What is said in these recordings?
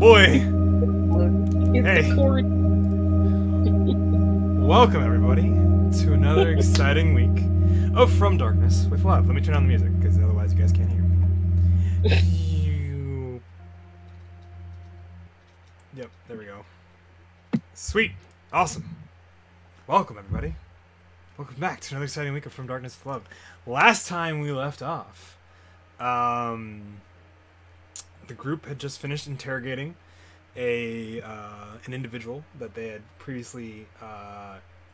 boy. It's Hey. the cord. Welcome, everybody, to another exciting week of From Darkness with Love. Let me turn on the music, because otherwise you guys can't hear. Yep, there we go. Sweet. Awesome. Welcome, everybody. Welcome back to another exciting week of From Darkness with Love. Last time we left off, the group had just finished interrogating an individual that they had previously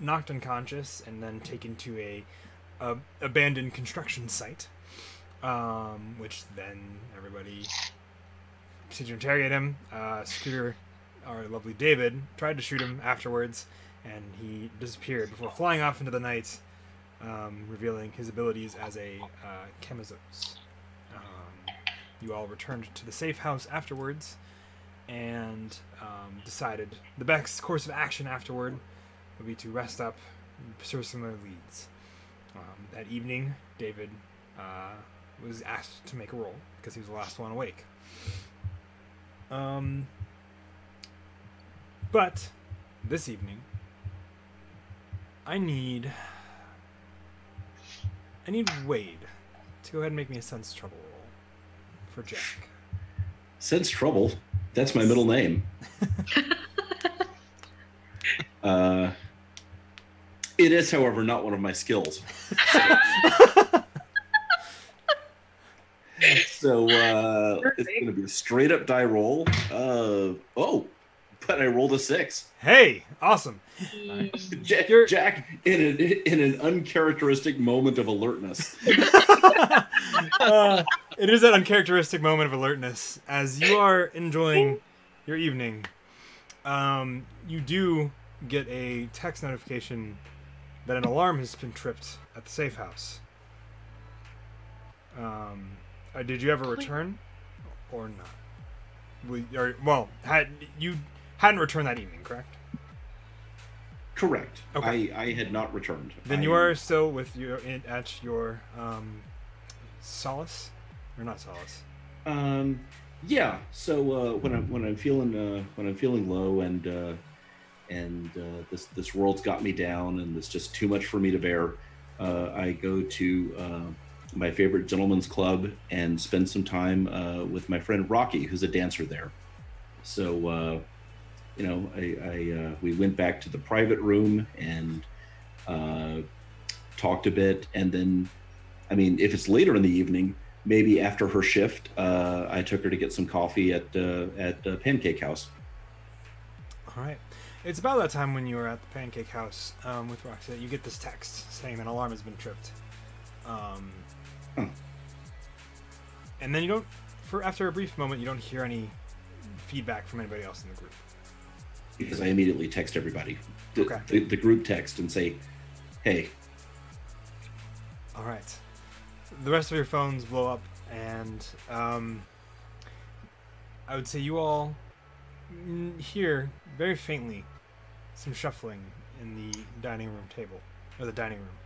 knocked unconscious and then taken to a abandoned construction site, which then everybody proceeded to interrogate him. Scooter, our lovely David, tried to shoot him afterwards, and he disappeared before flying off into the night, revealing his abilities as a Chemazos. You all returned to the safe house afterwards and decided the best course of action afterward would be to rest up and pursue some other leads. That evening, David was asked to make a roll because he was the last one awake. But this evening, I need Wade to go ahead and make me a sense trouble roll for Jack. Sense trouble? That's my middle name. It is, however, not one of my skills. So it's going to be a straight up die roll. But I rolled a 6. Hey, awesome. Jack, in an uncharacteristic moment of alertness. It is that uncharacteristic moment of alertness. As you are enjoying your evening, you do get a text notification that an alarm has been tripped at the safe house. Did you ever return or not? You hadn't returned that evening, correct? Correct. Okay. I had not returned. Then you are still with at your solace, or not solace? Yeah. So when I'm feeling low and this world's got me down and it's just too much for me to bear, I go to my favorite gentleman's club and spend some time with my friend Rocky, who's a dancer there. So we went back to the private room and talked a bit, and then, I mean, if it's later in the evening, maybe after her shift, I took her to get some coffee at Pancake House. All right. It's about that time when you were at the Pancake House with Roxy that you get this text saying an alarm has been tripped. And then you don't, after a brief moment, you don't hear any feedback from anybody else in the group. Because I immediately text everybody, the group text, and say, hey. All right. The rest of your phones blow up, and I would say you all hear very faintly some shuffling in the dining room table, or the dining room,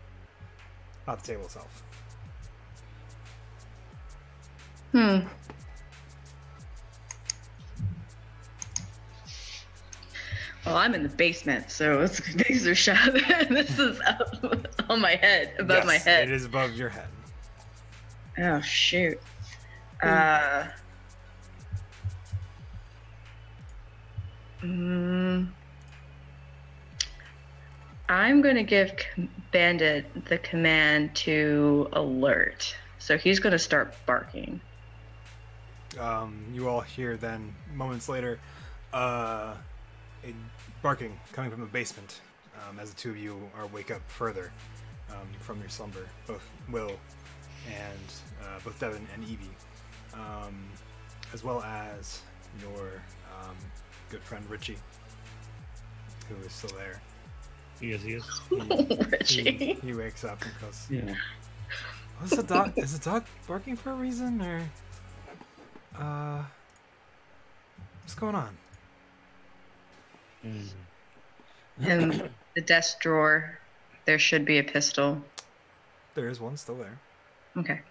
not the table itself. Well, I'm in the basement, so these are shut. This is up on my head, above my head. It is above your head. Oh shoot. I'm going to give Bandit the command to alert. So he's going to start barking. You all hear then, moments later, a barking coming from the basement as the two of you wake up further from your slumber. Both Will and both Devin and Evie, as well as your good friend Richie, who is still there. He is. Richie. He wakes up and goes, Yeah. "Is the dog barking for a reason, or what's going on?" In the desk drawer, there should be a pistol. There is one still there. Okay.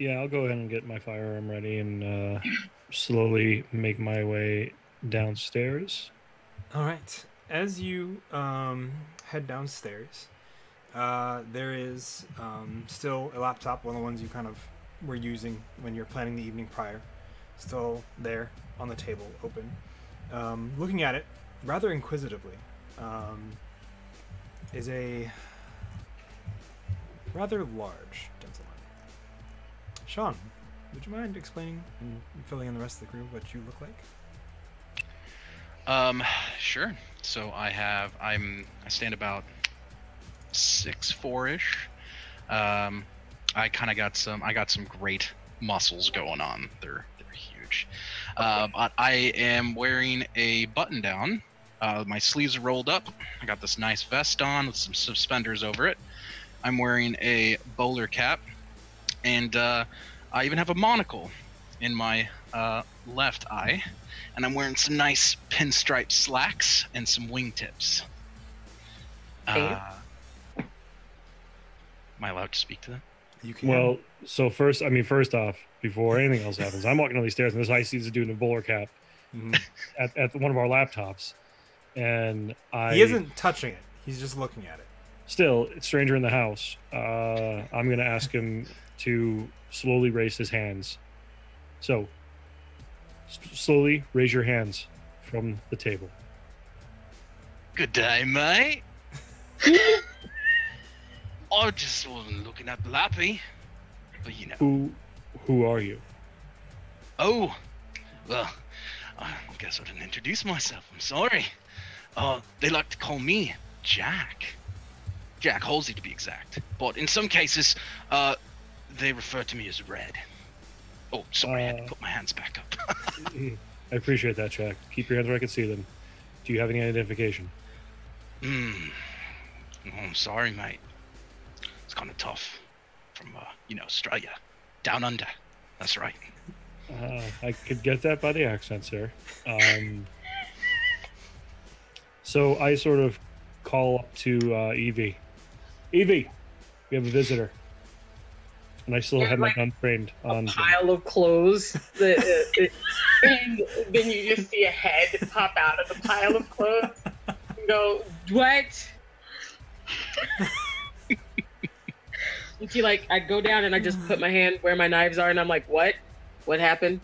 Yeah, I'll go ahead and get my firearm ready and slowly make my way downstairs. All right. As you head downstairs, there is still a laptop, one of the ones you kind of were using when you're planning the evening prior, still there on the table, open. Looking at it rather inquisitively is a rather large gentleman. Sean, would you mind explaining and filling in the rest of the group what you look like? Sure. So I stand about 6'4"-ish. I got some great muscles going on. They're huge. But I am wearing a button down. My sleeves are rolled up. I got this nice vest on with some suspenders over it. I'm wearing a bowler cap, and I even have a monocle in my left eye. And I'm wearing some nice pinstripe slacks and some wingtips. Am I allowed to speak to them? You can. Well, so first off, before anything else happens, I'm walking down these stairs, and this I see this dude in a bowler cap at one of our laptops, and he isn't touching it. He's just looking at it. Still, it's stranger in the house. I'm going to ask him to slowly raise his hands. So, slowly raise your hands from the table. Good day, mate. I just wasn't looking at Lappy, but you know. Who are you? Oh, well, I guess I didn't introduce myself. I'm sorry. They like to call me Jack. Jack Halsey, to be exact. But in some cases, they refer to me as Red. Oh, sorry, I had to put my hands back up. I appreciate that, Jack. Keep your hands where I can see them. Do you have any identification? Oh, I'm sorry, mate. It's kind of tough. From, Australia. Down under. That's right. I could get that by the accent, sir. So I sort of call up to Evie. Evie, we have a visitor. And I still have my gun trained on. A pile of clothes. And then you just see a head pop out of the pile of clothes and go, what? And she I go down and I just put my hand where my knives are and I'm like, what? What happened?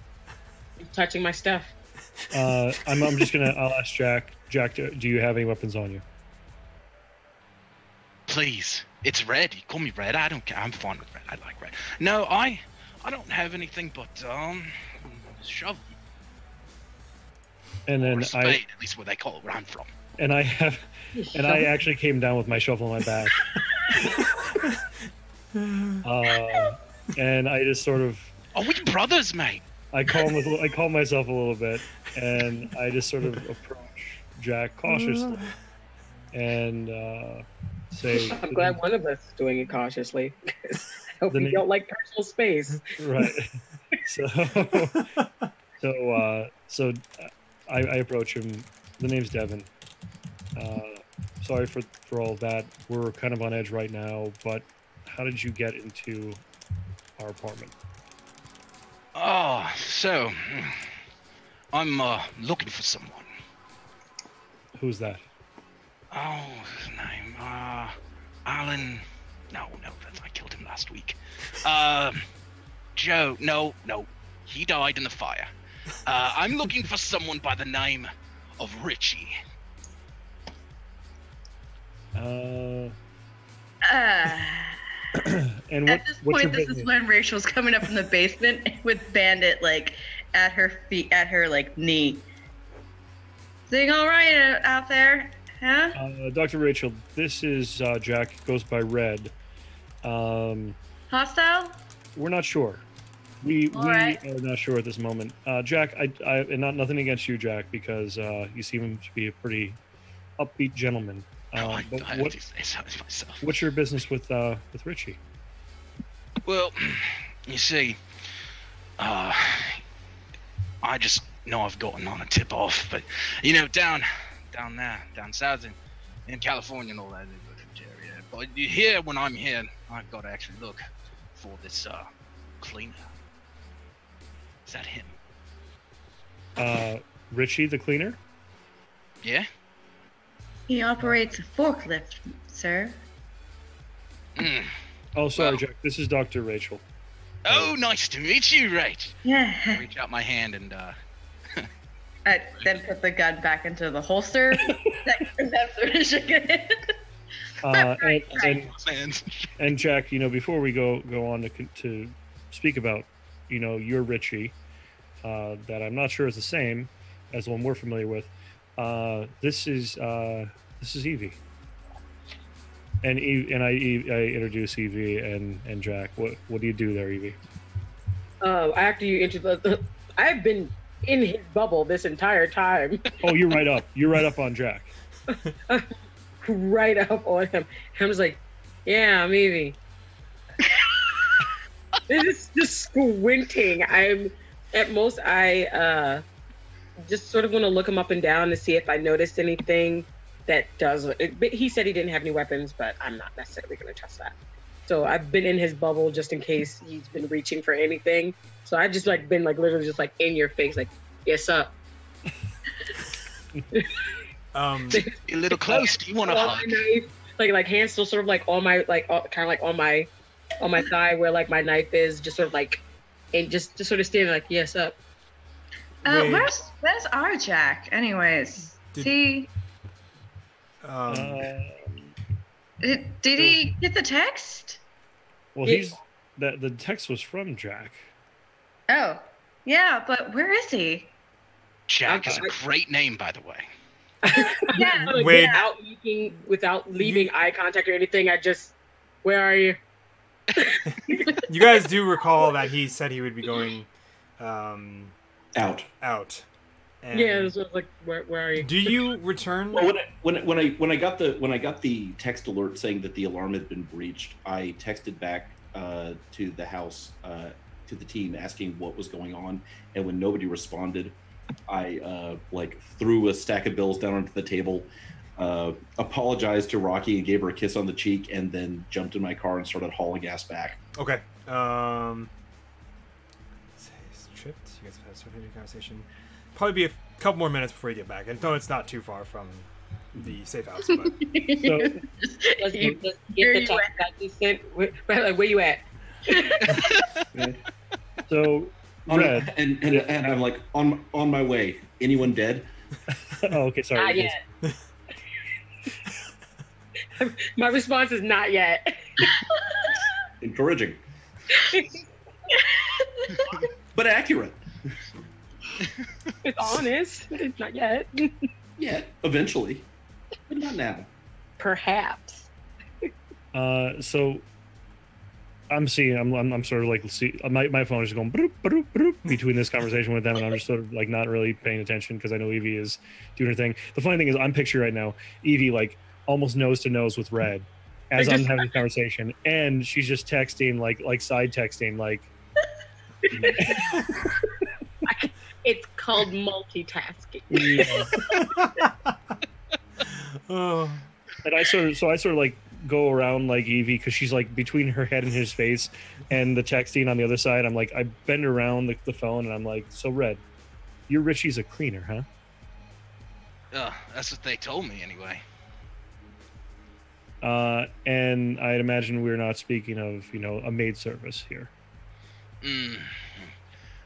You're touching my stuff. I'll ask Jack. Jack, do you have any weapons on you? Please. It's Red. You call me Red. I don't care. I'm fine with Red. I like Red. No, I don't have anything but shovel. And then or a spade, at least where they call it where I'm from. And I actually came down with my shovel on my back. And I just sort of. Oh, we brothers, mate. I calm myself a little bit, and I just sort of approach Jack cautiously, and say. I'm glad one of us is doing it cautiously. I hope you don't like personal space. Right. So I approach him. The name's Devin. Sorry for all of that. We're kind of on edge right now, but how did you get into our apartment? Oh, so I'm looking for someone. Who's that? Oh, his name, Alan. No, I killed him last week. Joe. No, he died in the fire. I'm looking for someone by the name of Richie. And at this point, this is when Rachel's coming up from the basement with Bandit at her feet, at her knee. Doing all right out there, huh? Dr. Rachel, this is Jack. Goes by Red. Hostile? We're not sure. We right. are not sure at this moment. Jack, I and nothing against you, Jack, because you seem to be a pretty upbeat gentleman. What's your business with Richie? Well, you see, I just know I've gotten on a tip off, but down there, down south in California and all that area. But here, when I'm here, I've got to actually look for this cleaner. Is that him? Richie the cleaner? Yeah. He operates a forklift, sir. Mm. Oh, sorry, Well. Jack. This is Dr. Rachel. Oh, nice to meet you, Rach. Yeah. Reach out my hand and I then put the gun back into the holster. That's sort of shook it. And Jack, before we go on to speak about, your Richie, that I'm not sure is the same as the one we're familiar with. This is Evie. And I introduce Evie and Jack. What do you do there, Evie? After you introduce, I've been in his bubble this entire time. Oh, you're right up. You're right up on Jack. Right up on him. I'm just like, yeah, I'm Evie. It's just squinting. I'm at most I just sort of want to look him up and down to see if I noticed anything that does. But he said he didn't have any weapons, but I'm not necessarily going to trust that. So I've been in his bubble just in case he's been reaching for anything. So I've just been literally just in your face, yes up. a little close. Do you want to hug? Like hands still sort of on my kind of on my thigh where my knife is, just sort of and just sort of standing yes up. Wait. Where's our Jack? Anyways, did he get the text? Well, the text was from Jack. Oh, yeah, but where is he? Jack is a great name, by the way. Yeah. Wait. Without leaving eye contact or anything, where are you? You guys do recall that he said he would be going Out. And Yeah, it was where are you? do you return? Well, when I got the text alert saying that the alarm had been breached, I texted back to the house to the team asking what was going on, and when nobody responded, I threw a stack of bills down onto the table, apologized to Rocky and gave her a kiss on the cheek, and then jumped in my car and started hauling ass back. Okay. Tripped. You guys have had a sort of conversation. Probably be a couple more minutes before you get back. And no, it's not too far from the safe house. But Let's get the text that you sent. Where you at? So, Red. And I'm on my way. Anyone dead? Oh, okay, sorry. Not yet. My response is not yet. Encouraging. But accurate. It's honest. It's not yet. Yeah, eventually. But not now. Perhaps. So I'm seeing. I'm sort of see. My phone is going broop, broop, broop between this conversation with them, and I'm just sort of not really paying attention because I know Evie is doing her thing. The funny thing is, I'm picturing right now Evie almost nose to nose with Red as I'm having a conversation, and she's just texting like side texting . It's called multitasking. Yeah. oh, And I sort of go around Evie because she's between her head and his face, and the texting on the other side. I'm I bend around the phone and I'm so Red, your Richie's a cleaner, huh? That's what they told me anyway. And I'd imagine we're not speaking of a maid service here.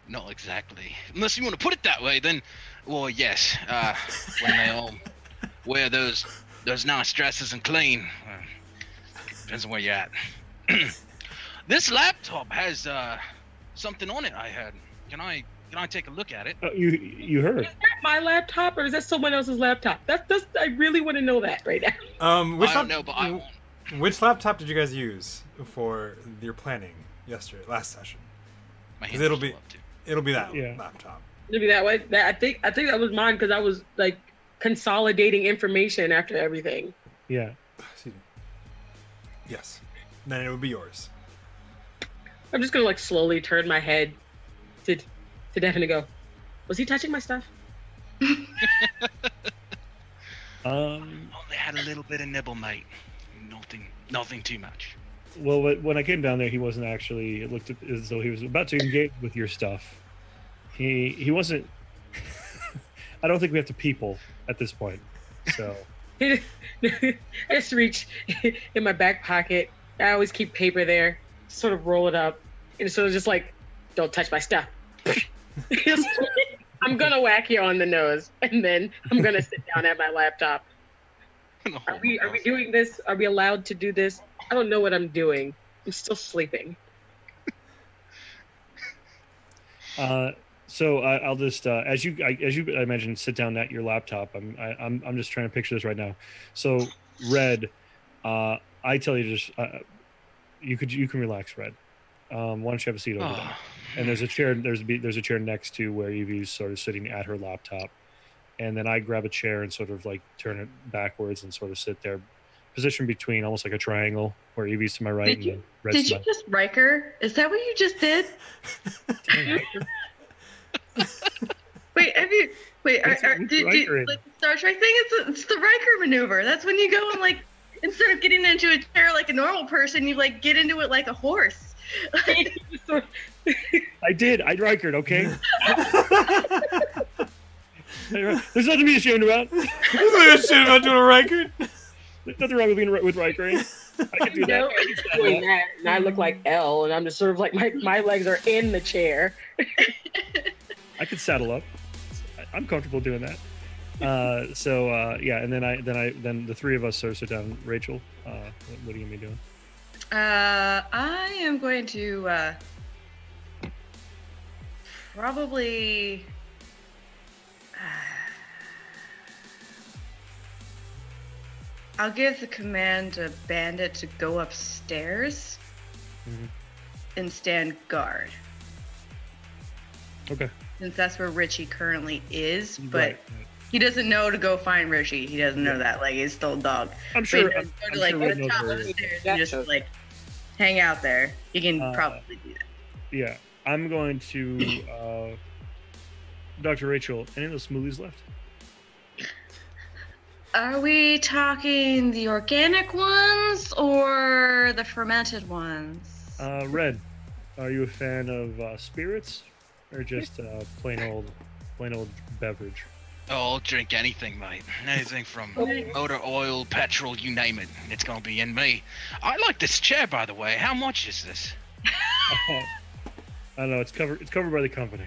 Not exactly. Unless you want to put it that way, then, well, yes. When they all wear those nice dresses and clean. Depends on where you're at. This laptop has something on it. I had. Can I take a look at it? You heard? Is that my laptop or is that someone else's laptop? That's I really want to know that right now. which I don't know, but I won't. Which laptop did you guys use for your planning last session? My 'Cause hands it'll are be- still up, too. It'll be that Yeah. laptop. Maybe that way. I think that was mine because I was consolidating information after everything. Yeah. Excuse me. Yes. Then it would be yours. I'm just gonna slowly turn my head to Devin and go, was he touching my stuff? Only had a little bit of nibble, mate. Nothing too much. Well, when I came down there, he wasn't actually. It looked as though he was about to engage with your stuff. He wasn't. I don't think we have to people at this point. So I just reach in my back pocket. I always keep paper there, sort of roll it up, and sort of just like, don't touch my stuff. I'm gonna whack you on the nose, and then I'm gonna sit down at my laptop. Are we doing this? Are we allowed to do this? I don't know what I'm doing. I'm still sleeping. So I'll just as you I mentioned, sit down at your laptop. I'm just trying to picture this right now. So Red, I tell you just you can relax, Red. Why don't you have a seat over there? And there's a chair. There's a chair next to where Evie's sort of sitting at her laptop, and then I grab a chair and sort of like turn it backwards and sort of sit there, positioned between almost like a triangle where Evie's to my right. Did you just Riker? Is that what you just did? Wait, have you? Wait, did like the Star Trek thing? It's the Riker maneuver. That's when you go and like instead of getting into a chair like a normal person, you like get into it like a horse. I did. I Rikered, okay? There's nothing to be ashamed about. There's nothing ashamed about doing a Riker. There's nothing wrong with being with Rikering. I can do that. Doing that, and I look like Elle, and I'm just sort of like my legs are in the chair. I could saddle up. I'm comfortable doing that. Yeah, and then the three of us sort of sit down. Rachel, what are you gonna be doing? I am going to probably I'll give the command to Bandit to go upstairs and stand guard. Okay. Since that's where Richie currently is, but Right. he doesn't know to go find Richie. He doesn't know that. Like, he's still a dog. I'm sure. But I'm go to like sure Red the knows top where of it the is. stairs and just like hang out there. You can probably do that. Yeah, I'm going to Dr. Rachel. Any of those smoothies left? Are we talking the organic ones or the fermented ones? Red, are you a fan of spirits or just plain old beverage? Oh, I'll drink anything, mate. Anything from motor oil, petrol, you name it. It's gonna be in me. I like this chair, by the way. How much is this? I don't know. It's covered by the company.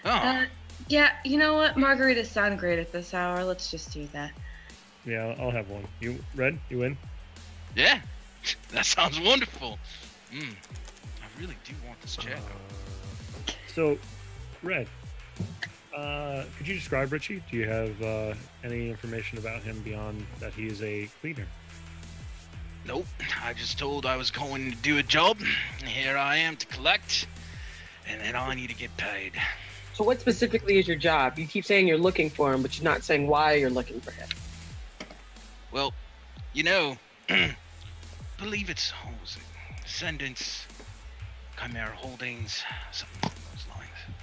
Oh, Yeah, you know what? Margaritas sound great at this hour. Let's just do that. Yeah, I'll have one. You, Red, you in? yeah. That sounds wonderful. I really do want this chair. So, Red, could you describe Richie? Do you have any information about him beyond that he is a cleaner? Nope. I just told I was going to do a job. Here I am to collect, and then I need to get paid. So what specifically is your job? You keep saying you're looking for him, but you're not saying why you're looking for him. Well, you know, believe it's what was it? Descendants, Chimera Holdings, something along those lines.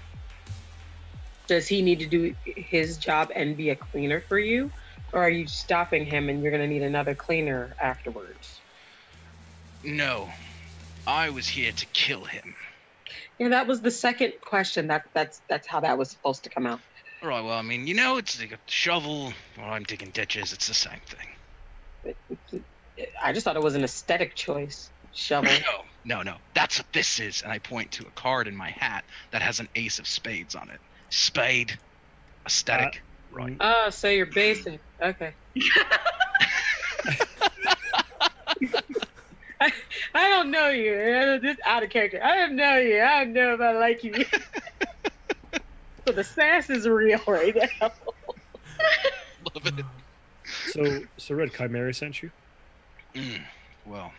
Does he need to do his job and be a cleaner for you? Or are you stopping him and you're going to need another cleaner afterwards? No, I was here to kill him. Yeah, that was the second question. That's how that was supposed to come out. All right, well, I mean, you know, it's like a shovel, or I'm digging ditches. It's the same thing. I just thought it was an aesthetic choice. Shovel. No. That's what this is. And I point to a card in my hat that has an ace of spades on it. Spade. Aesthetic. Right. Oh, so you're basic. Okay. I don't know you. This out of character. I don't know you. I don't know if I like you. So the sass is real right now. Love it. So Red, Chimera sent you? Well,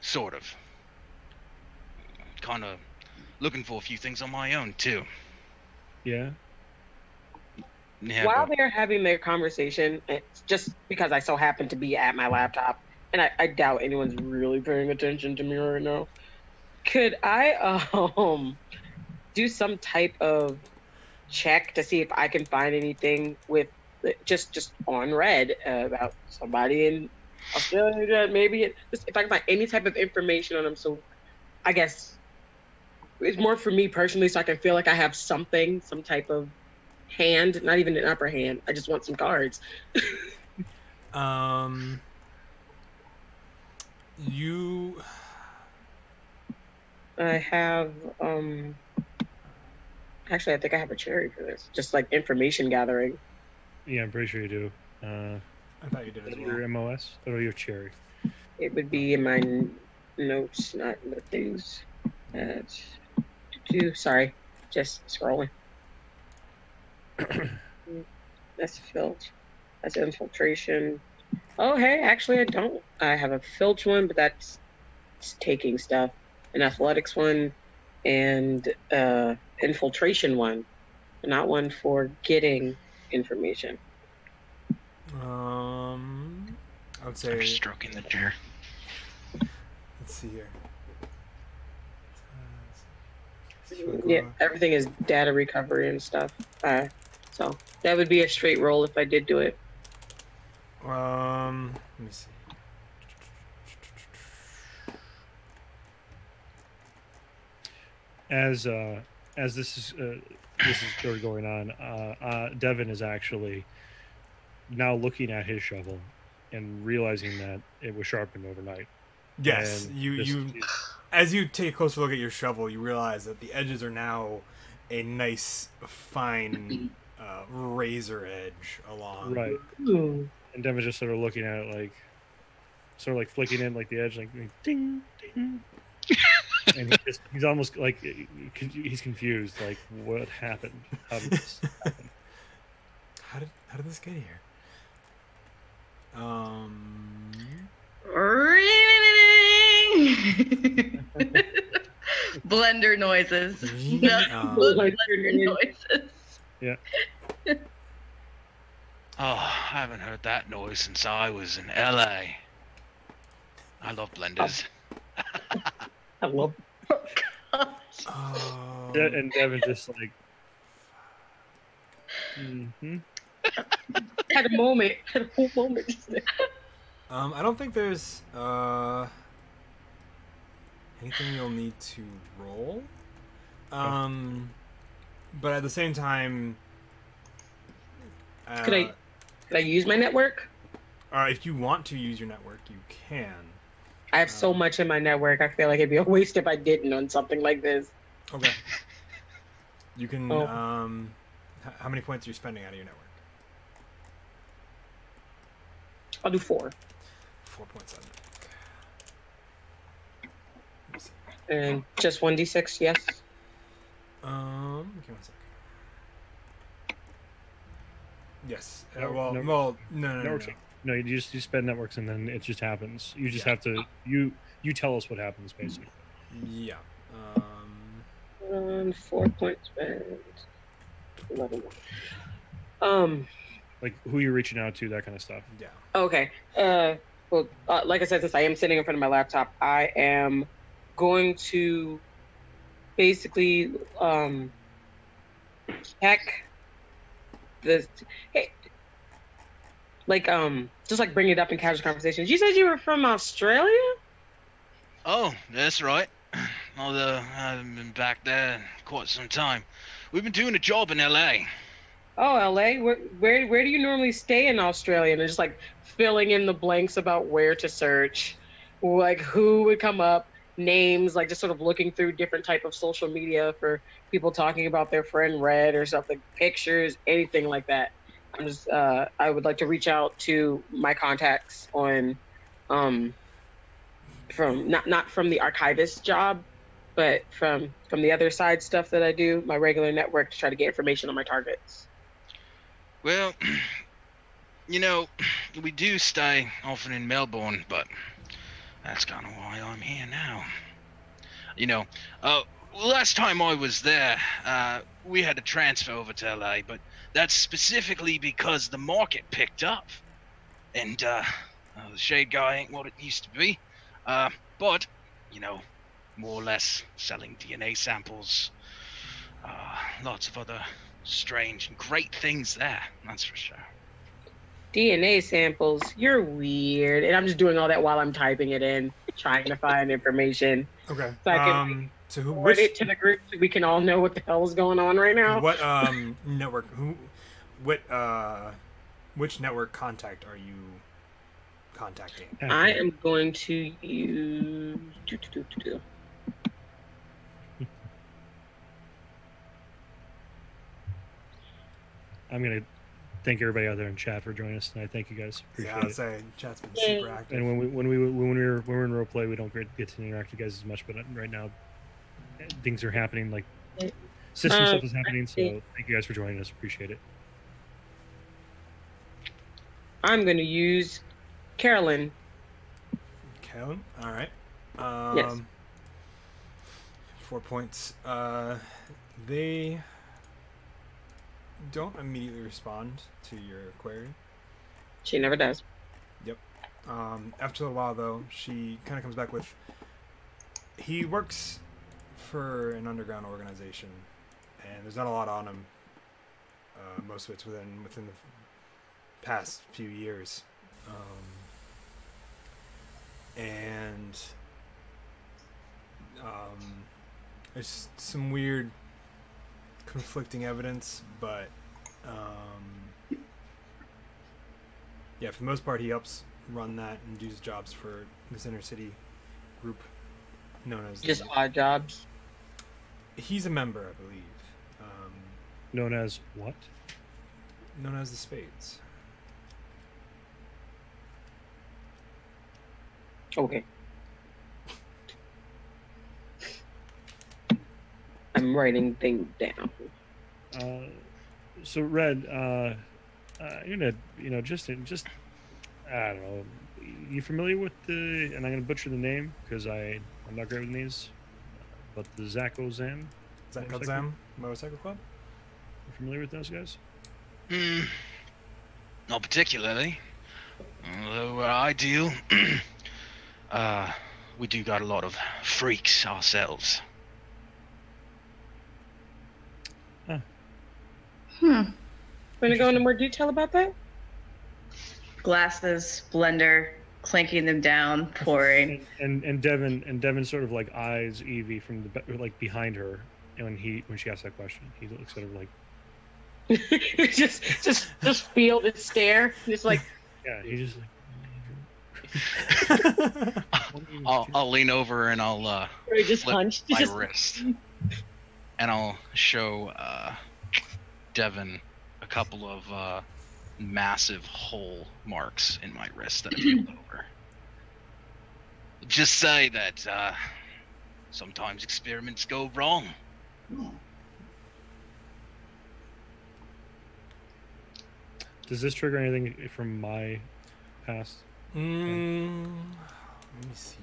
sort of. Kind of looking for a few things on my own, too. Yeah. Yeah, While but they're having their conversation, it's just because I so happen to be at my laptop, and I doubt anyone's really paying attention to me right now. Could I do some type of check to see if I can find anything with just on Red about somebody in Australia that maybe just if I can find any type of information on them? So I guess it's more for me personally, so I can feel like I have something, some type of hand, not even an upper hand. I just want some cards. You. I have actually I think I have a cherry for this. Just like information gathering. Yeah, I'm pretty sure you do. I thought you did as well. Your MOS or your cherry? It would be in my notes, not in the things. Sorry, just scrolling. That's filch. That's infiltration. Oh, hey, actually, I don't. I have a filch one, but that's taking stuff. An athletics one, and infiltration one, not one for getting information. I would say. I'm stroking the chair. Let's see here. Yeah, everything is data recovery and stuff. So that would be a straight roll if I did do it. Let me see. As this is sort of going on, Devin is actually now looking at his shovel and realizing that it was sharpened overnight. Yes, And as you take a closer look at your shovel, you realize that the edges are now a nice, fine razor edge along. Right. Ooh. And Devin's just sort of looking at it, like flicking in like the edge, like ding, ding. And he's almost like he's confused, like what happened? How did this happen? How did this get here? Blender noises. Blender noises. Yeah. Oh, I haven't heard that noise since I was in LA. I love blenders. I love. And Devin just like. Mm-hmm. Had a moment. Had a whole moment. Just there. I don't think there's anything you'll need to roll. But at the same time, Could I use my network? if you want to use your network, you can. I have so much in my network. I feel like it'd be a waste if I didn't on something like this. Okay. You can. Oh. How many points are you spending out of your network? I'll do 4. 4 points out of network. Let me see. And just 1d6, yes. Okay, 1 sec. Yes. No. Networks. No, you spend networks and then it just happens. You just have to you tell us what happens basically. Yeah. 4 points spent. 11. Like who you're reaching out to, that kind of stuff. Yeah. Okay. Well, like I said, since I am sitting in front of my laptop, I am going to basically check the just like bring it up in casual conversations. You said you were from Australia? Oh, that's right. Although I haven't been back there in quite some time. We've been doing a job in LA. Oh, LA. Where do you normally stay in Australia? And just like filling in the blanks about where to search, like who would come up, names, like just sort of looking through different type of social media for people talking about their friend Red or something, pictures, anything like that. I'm just I would like to reach out to my contacts on from not from the archivist job, but from the other side stuff that I do, my regular network, to try to get information on my targets. Well, you know, we do stay often in Melbourne, but that's kind of why I'm here now. You know, last time I was there, we had to transfer over to LA, but that's specifically because the market picked up. And, the Shade Guy ain't what it used to be. But, you know, more or less selling DNA samples. Lots of other strange and great things there, that's for sure. DNA samples, you're weird. And I'm just doing all that while I'm typing it in, trying to find information. Okay. So I can So who? Forward it to the group so we can all know what the hell is going on right now. What network? Which network contact are you contacting? I am going to use. I'm gonna thank everybody out there in chat for joining us tonight. Thank you guys. Appreciate I'd it. say chat's been super active. And when we're in roleplay, we don't get to interact with you guys as much. But right now, things are happening. Like system stuff is happening. So thank you guys for joining us. Appreciate it. I'm going to use Carolyn. Carolyn, all right. Yes. 4 points. They don't immediately respond to your query. She never does. Yep. After a while, though, she kind of comes back with, he works for an underground organization, and there's not a lot on him. Most of it's within the past few years. There's some weird conflicting evidence, but yeah, for the most part, he helps run that and does jobs for this inner city group known as just odd jobs. He's a member, I believe. Known as what? Known as the Spades. Okay. I'm writing things down. So Red, you're gonna, just I don't know. You familiar with and I'm gonna butcher the name because I'm not great with names, but the Zakozam. Zakozam Motorcycle Club. You familiar with those guys? Not particularly. Although I deal, we do got a lot of freaks ourselves. Want to go into more detail about that? Glasses, blender, clanking them down, pouring. And Devin sort of like eyes Evie from like behind her, and when she asks that question, he looks at her like just feel the stare, just like yeah, he just like. I'll lean over and I'll just flip hunched. my wrist, and I'll show Devin a couple of massive hole marks in my wrist that I've healed over. Just say that sometimes experiments go wrong. Does this trigger anything from my past? Let me see.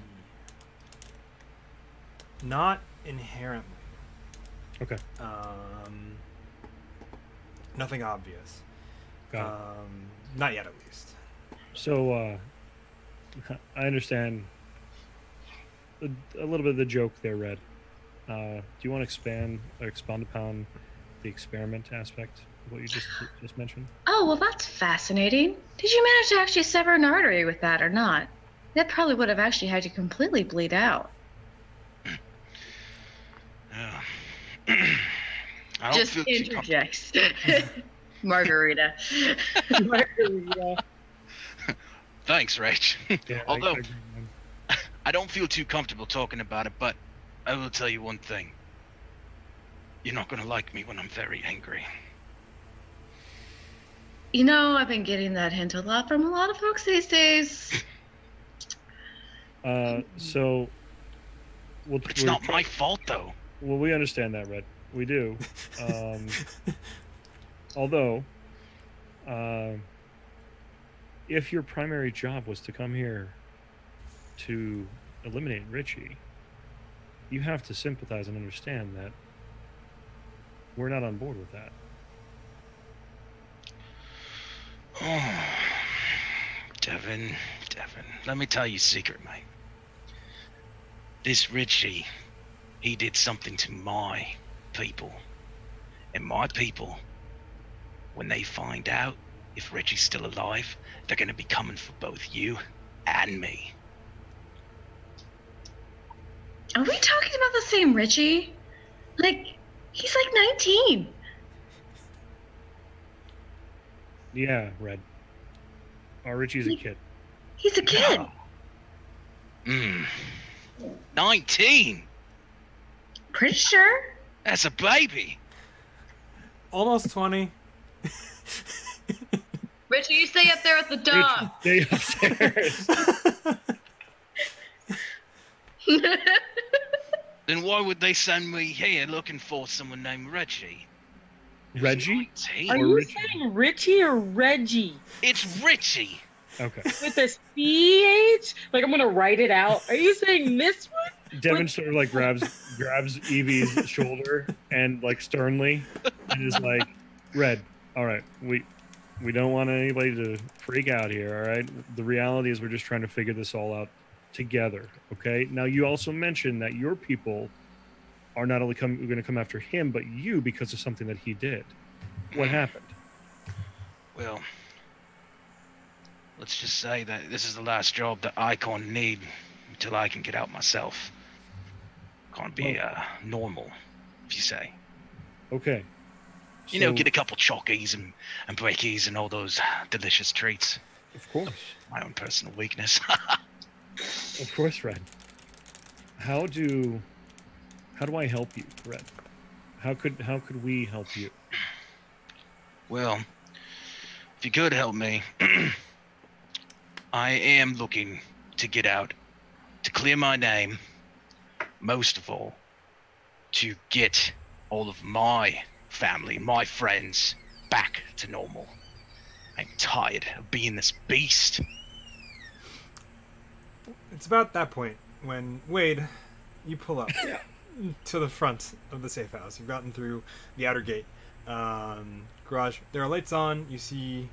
Not inherently. Okay. Nothing obvious. Got it. Not yet, at least. So, I understand a little bit of the joke there, Red. Do you want to expound upon the experiment aspect of what you just mentioned? Oh, well, that's fascinating. Did you manage to actually sever an artery with that or not? That probably would have actually had you completely bleed out. I don't Just feel interjects. Margarita. Margarita. Thanks, Rach. Yeah, Although agree, man. I don't feel too comfortable talking about it, but I will tell you one thing. You're not gonna like me when I'm very angry. You know, I've been getting that hint a lot from a lot of folks these days. So, It's not my fault, though. Well, we understand that, Red. We do. Although, if your primary job was to come here to eliminate Richie, you have to sympathize and understand that we're not on board with that. Oh, Devin, let me tell you a secret, mate. This Richie, he did something to my people. And my people, when they find out if Richie's still alive, they're going to be coming for both you and me. Are we talking about the same Richie? Like, he's like 19. Yeah, Red. Our Richie's a kid. He's a kid. 19. Pretty sure. That's a baby. Almost 20. Richie, you stay up there with the dog. Stay upstairs. Then why would they send me here looking for someone named Reggie? Reggie? Are you saying Richie or Reggie? It's Richie. Okay. With a CH? Like, I'm gonna write it out. Are you saying this one? Devin sort of like grabs Evie's shoulder and like sternly and is like, Red, all right, we don't want anybody to freak out here, all right? The reality is we're just trying to figure this all out together, okay? Now, you also mentioned that your people are not only going to come after him, but you because of something that he did. What happened? Well, let's just say that this is the last job that I can't need until I can get out myself. Can't be normal, if you say. Okay. You know, get a couple chockies and breakies and all those delicious treats. Of course. My own personal weakness. Of course, Red. How do I help you, Red? How could we help you? Well, if you could help me, I am looking to get out, to clear my name, most of all, to get all of my family, my friends, back to normal. I'm tired of being this beast. It's about that point when, Wade, you pull up to the front of the safe house. You've gotten through the outer gate. Garage. There are lights on. You see,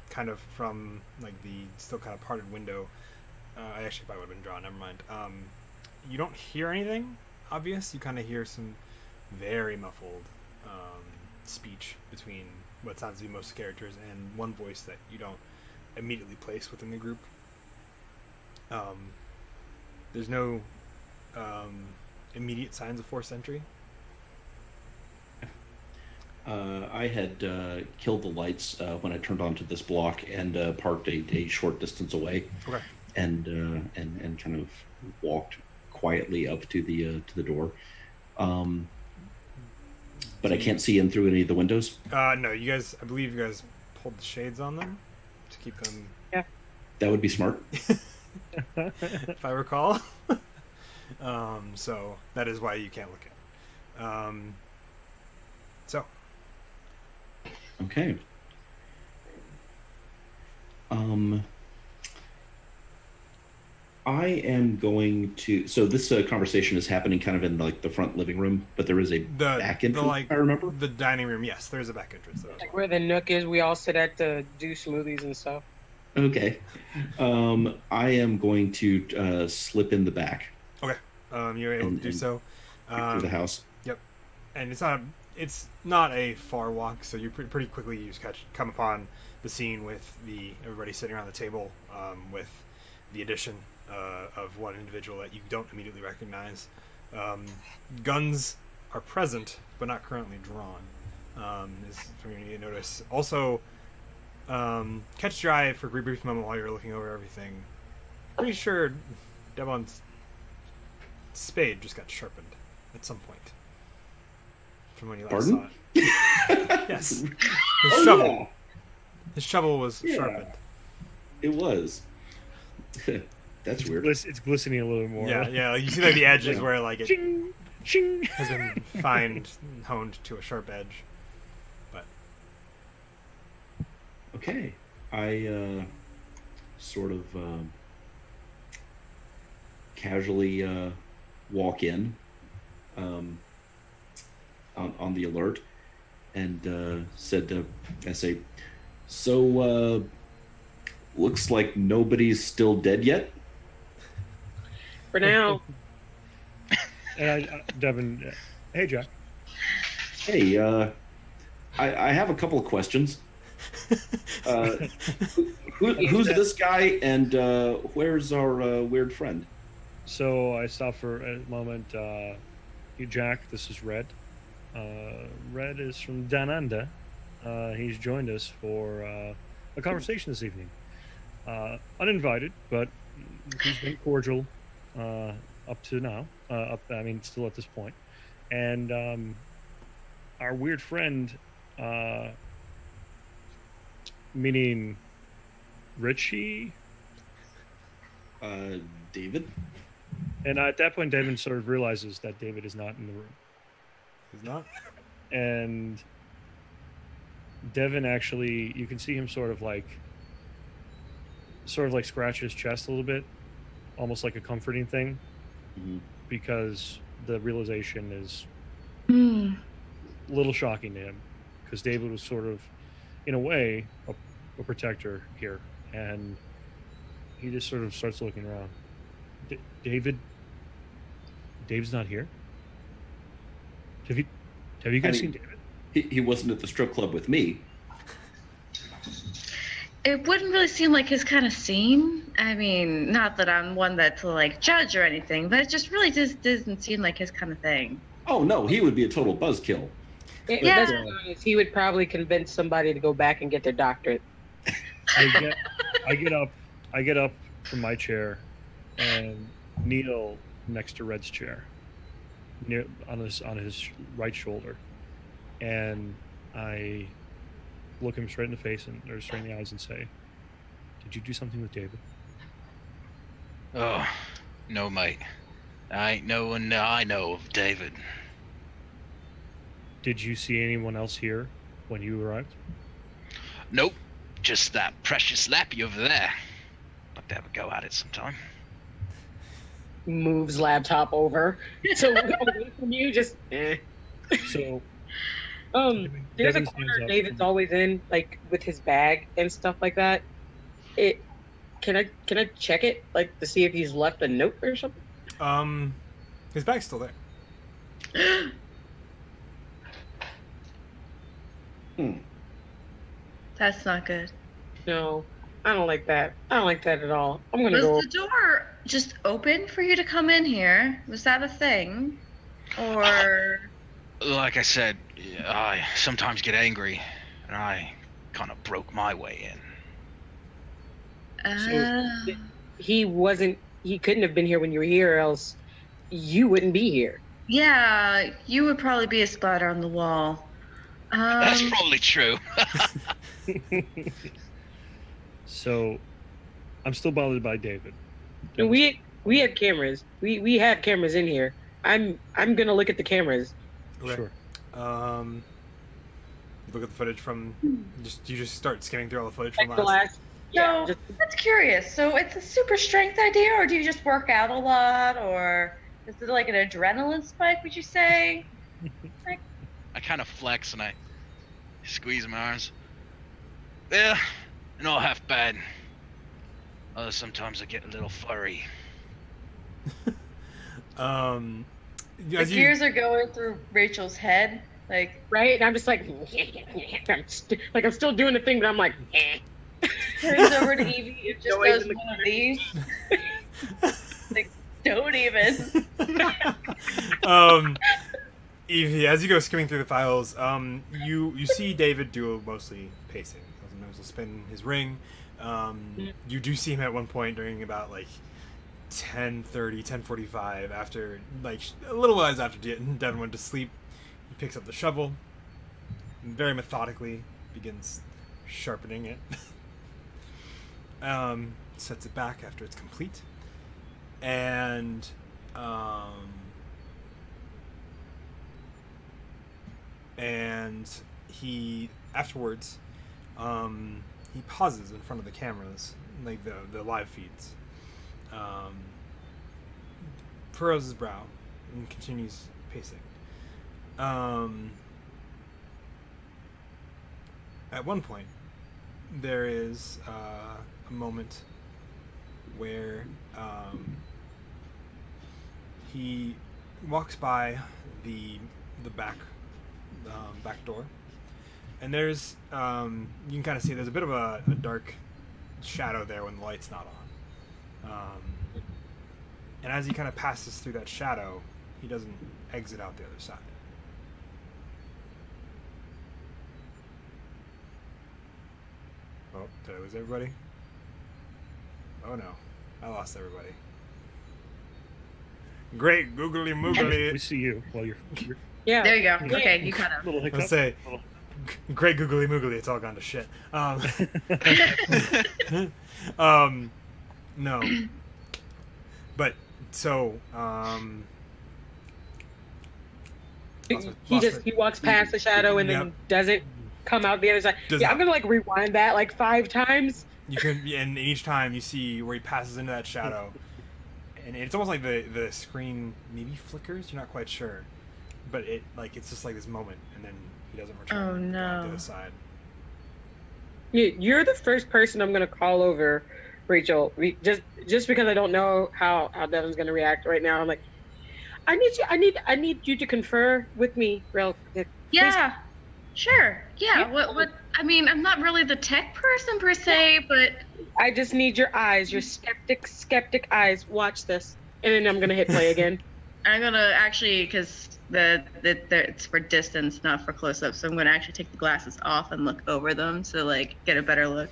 kind of from like the still kind of parted window. I actually probably would have been drawn. Never mind. You don't hear anything obvious. You kind of hear some very muffled speech between what sounds to be most characters and one voice that you don't immediately place within the group. There's no immediate signs of forced entry. I had killed the lights when I turned onto this block and parked a short distance away. Okay. And kind of walked quietly up to the door. But I can't see in through any of the windows. No, you guys. I believe you guys pulled the shades on them to keep them. Yeah. That would be smart. If I recall. So that is why you can't look at. So. Okay. I am going to. So this conversation is happening kind of in like the front living room, but there is a back entrance. I remember the dining room. Yes, there is a back entrance. Like where the nook is, we all sit at to do smoothies and stuff. Okay. I am going to slip in the back. Okay. You're able to do so. Through the house. Yep. And it's not a far walk, so you pretty quickly you come upon the scene with everybody sitting around the table, with the addition of one individual that you don't immediately recognize. Guns are present, but not currently drawn. Is something you need to notice. Also, catch your eye for a brief moment while you're looking over everything. Pretty sure Devon's spade just got sharpened at some point from when you last saw it. Yes, his shovel. Yeah. His shovel was sharpened. It was. That's weird. It's glistening a little more. Yeah. You see like the edges where like it ching, ching. has been honed to a sharp edge. But okay, I sort of casually walk in on the alert and I say, so looks like nobody's still dead yet. For now. Devin, hey Jack. Hey, I have a couple of questions. Who's this guy, and where's our weird friend? So I stop for a moment. Jack, this is Red. Red is from Down Under. He's joined us for a conversation this evening. Uninvited, but he's been cordial up to now. Still at this point. And our weird friend, meaning Richie. David. And at that point, David sort of realizes that David is not in the room. He's not. And Devin actually, you can see him sort of like scratch his chest a little bit, almost like a comforting thing, because the realization is a little shocking to him, because David was sort of, in a way, a protector here, and he just sort of starts looking around. Dave's not here? Have you guys seen David? He wasn't at the strip club with me. It wouldn't really seem like his kind of scene. I mean, not that I'm one that to like judge or anything, but it just really just doesn't seem like his kind of thing. Oh no, he would be a total buzzkill. Let's be honest, he would probably convince somebody to go back and get their doctorate. I get up from my chair and kneel next to Red's chair, on his right shoulder, and I look him straight in the face or straight in the eyes and say, "Did you do something with David?" Oh, no, mate. I ain't no one I know of David. Did you see anyone else here when you arrived? Nope. Just that precious Lappy over there. Like to have a go at it sometime. Moves laptop over. So away from you, just So there's a corner David's always in, like with his bag and stuff like that. Can I check it, like to see if he's left a note or something? His bag's still there. That's not good. No, I don't like that. I don't like that at all. I'm gonna Was go. the door just open for you to come in here? Was that a thing? Or Like I said, I sometimes get angry, and I kind of broke my way in. He couldn't have been here when you were here, or else you wouldn't be here. yeah, you would probably be a spider on the wall. That's probably true. So, I'm still bothered by David. And we have cameras. We have cameras in here. I'm gonna look at the cameras. Okay. Sure. You look at the footage from. You just start skimming through all the footage Like from the last. last. So just- that's curious. So it's a super strength idea, or do you just work out a lot, or is it like an adrenaline spike? Would you say? I kind of flex and I squeeze my arms. Yeah, not half bad. Although sometimes I get a little flurry. The As you, gears are going through Rachel's head, like right? And I'm just like, I'm still doing the thing, but I'm like, turns over to Evie. It just Noise does in the one of these. Like, don't even. Evie, as you go skimming through the files, you see David do mostly pacing. Sometimes he'll spin his ring. You do see him at one point during about like 10:30, 10:45, after like a little while after Devin went to sleep. He picks up the shovel and very methodically begins sharpening it. Sets it back after it's complete, and he afterwards he pauses in front of the cameras, like the live feeds, furrows his brow and continues pacing. At one point there is a moment where he walks by the back door, and there's you can kind of see there's a bit of a dark shadow there when the light's not on, And as he kind of passes through that shadow, he doesn't exit out the other side. Oh, did I lose everybody? Oh no, I lost everybody. Great googly moogly. We see you while you're Yeah. There you go. Okay, you cut out. little hiccup. Let's say, great googly moogly. It's all gone to shit. No. But so He walks past the shadow and then doesn't come out the other side. I'm gonna like rewind that like 5 times. You can, and each time you see where he passes into that shadow, and it's almost like the screen maybe flickers. You're not quite sure, but it's just like this moment, and then he doesn't return. Oh no! To the side. You're the first person I'm gonna call over, Rachel. Just because I don't know how Devin's gonna react right now. I'm like, I need you to confer with me real quick. Yeah, sure. Yeah. What? I mean, I'm not really the tech person per se, but I just need your eyes, your skeptic eyes. Watch this, and then I'm gonna hit play again. I'm gonna actually, because it's for distance, not for close up, so I'm gonna actually take the glasses off and look over them to like get a better look.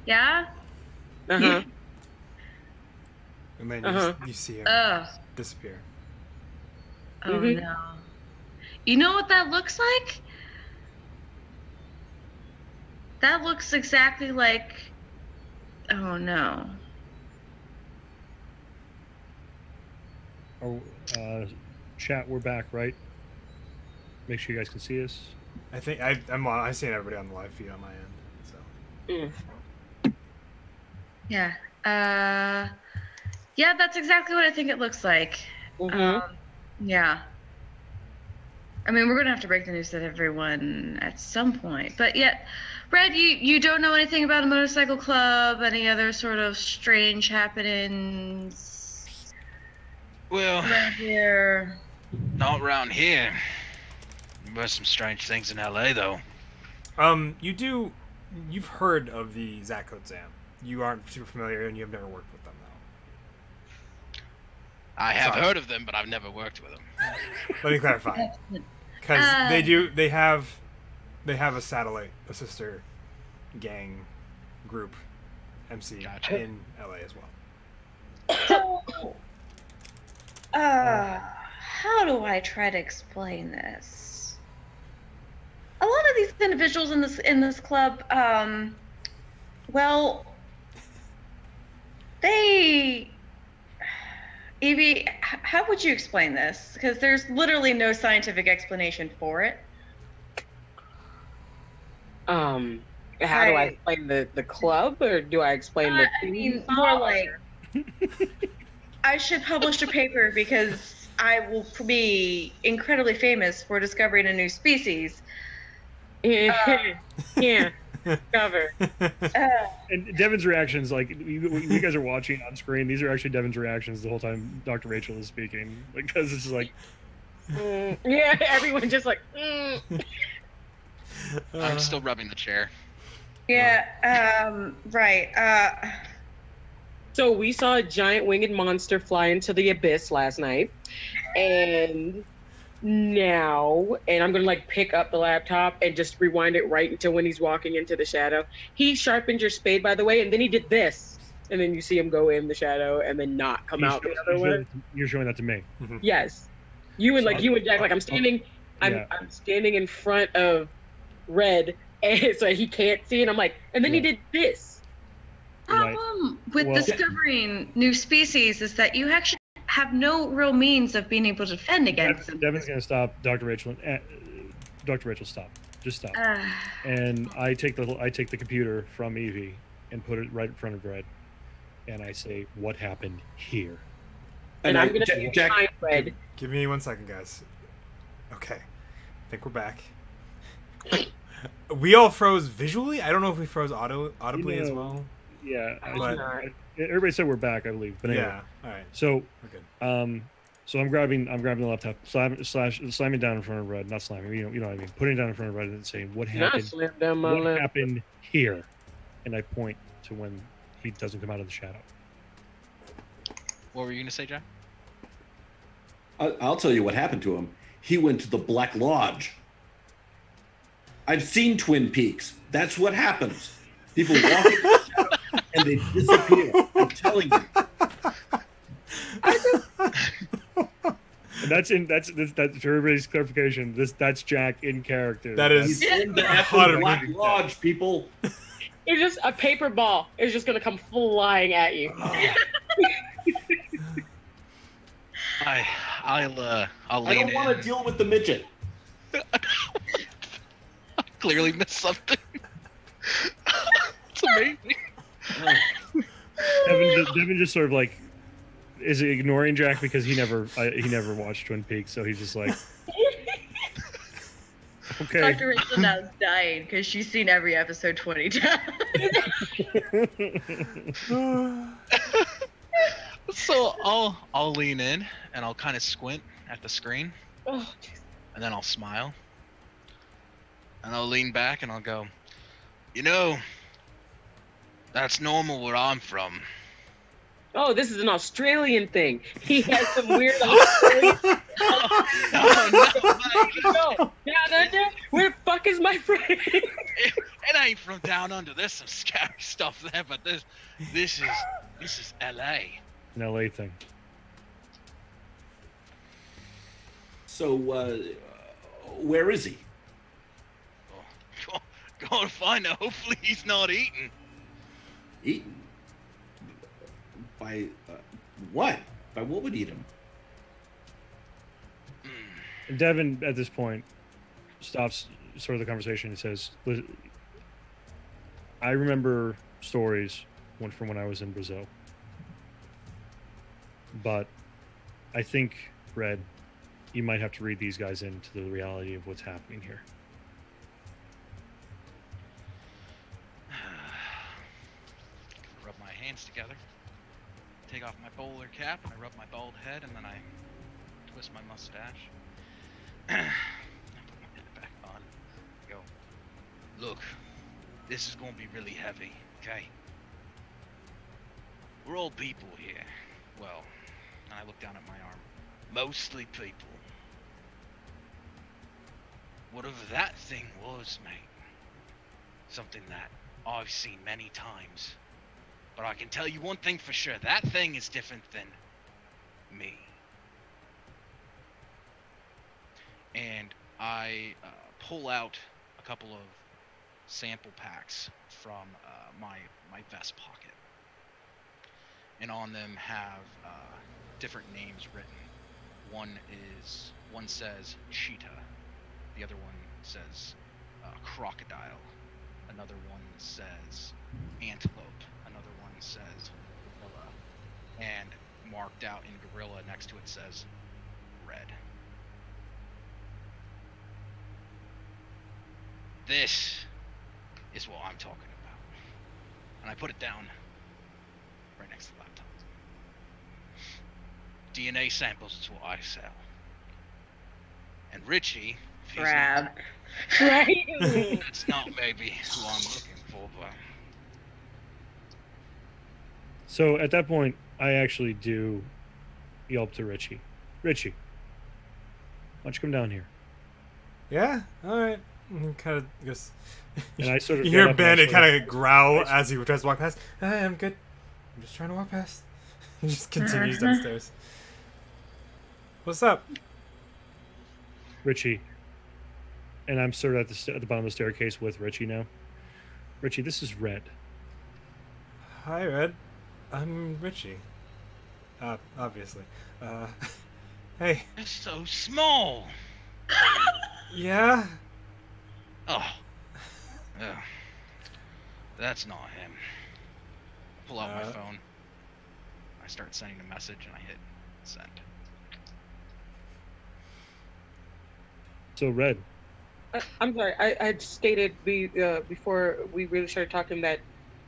Yeah. Uh-huh. And then you see him disappear. Oh no. You know what that looks like? That looks exactly like... Oh no. Oh, chat, we're back, right? Make sure you guys can see us. I think I'm seeing everybody on the live feed on my end. So. Yeah. Yeah, that's exactly what I think it looks like. Yeah. I mean, we're gonna have to break the news to everyone at some point. But yet, Brad, you don't know anything about a motorcycle club, any other sort of strange happenings? Well, around here. Not around here. There were some strange things in LA, though. You've heard of the Zach Code Zam. You aren't super familiar, and you have never worked with them, though. I have heard of them, but I've never worked with them. Let me clarify. Because they have a satellite, a sister gang group MC in LA as well. So, how do I try to explain this? A lot of these individuals in this club, well, Evie, how would you explain this? Because there's literally no scientific explanation for it. How do I explain the club, or do I explain the? I mean, more like I should publish a paper because I will be incredibly famous for discovering a new species. Yeah. Cover. And Devin's reactions, like you guys are watching on screen, these are actually Devin's reactions the whole time Dr. Rachel is speaking, because it's just like, yeah, everyone just like. I'm still rubbing the chair. Yeah. Right. So we saw a giant winged monster fly into the abyss last night, and now, and I'm gonna like pick up the laptop and just rewind it right until when he's walking into the shadow. He sharpened your spade, by the way, and then he did this, and then you see him go in the shadow and then not come out the other way. You're showing that to me. Mm-hmm. Yes, you and Jack. Like I'm standing in front of Red, and so he can't see, and I'm like, and then he did this. Problem with discovering new species is that you actually have no real means of being able to defend against them. Devin's gonna stop Dr. Rachel. Dr. Rachel, stop. Just stop. And I take the computer from Evie and put it right in front of Red, and I say, "What happened here?" And I'm gonna say, Jack, Red. Give me 1 second, guys. Okay, I think we're back. We all froze visually. I don't know if we froze audibly as well. Yeah, everybody said we're back, I believe. But anyway, yeah, all right. So, we're good. So I'm grabbing the laptop, slamming down in front of Red, not slamming, you know what I mean, putting it down in front of Red and saying, "What happened? What happened here?" And I point to when he doesn't come out of the shadow. What were you gonna say, Jack? I'll tell you what happened to him. He went to the Black Lodge. I've seen Twin Peaks. That's what happens. People walk in the shadow and they disappear. I'm telling you. And that's for everybody's clarification. That's Jack in character. That is He's in the effing Black Lodge, people. It's just a paper ball is just gonna come flying at you. I'll lean I don't want to deal with the midget. I clearly missed something. It's amazing. Devin just sort of like is ignoring Jack because he never watched Twin Peaks, so he's just like, okay. Dr. Rachel now is dying because she's seen every episode 20 times. So I'll lean in and I'll kind of squint at the screen, Oh, and then I'll smile, and I'll lean back and I'll go, you know, that's normal where I'm from. oh, this is an Australian thing. He has some weird Australian. No. Down under? Where the fuck is my friend? It ain't from down under. There's some scary stuff there, but this is LA. An LA thing. So, where is he? Go and find out. Hopefully he's not eating. Eaten? By what? By what would eat him? And Devin, at this point, stops sort of the conversation and says, I remember stories from when I was in Brazil. But I think, Red, you might have to read these guys into the reality of what's happening here. Rub my hands together, take off my bowler cap, and I rub my bald head, and then I twist my mustache. I put my hat back on. Go, look, this is gonna be really heavy, okay? We're all people here. Well, and I look down at my arm. Mostly people. Whatever that thing was, mate. Something that I've seen many times. But I can tell you one thing for sure. That thing is different than me. And I pull out a couple of sample packs from my vest pocket. And on them have different names written. One says cheetah. The other one says crocodile. Another one says antelope. Another one says gorilla. And marked out in gorilla next to it says red. This is what I'm talking about. And I put it down right next to the laptop. DNA samples is what I sell. And Richie, if he's Crab. Right? that's not maybe who I'm looking for, but So at that point, I actually do yelp to Richie. Richie, why don't you come down here? Yeah, all right. Kind of goes. And I sort of you get hear up and Bandit sort of- kind of growl as he tries to walk past. Hey, I'm good. I'm just trying to walk past. He just continues downstairs. What's up? Richie, and I'm sort of at the bottom of the staircase with Richie now. Richie, this is Red. Hi, Red. I'm Richie. Obviously. Hey. it's so small. Yeah? Oh. Yeah. That's not him. Pull out my phone. I start sending a message and I hit send. So, Red, I'm sorry. I had stated before we really started talking that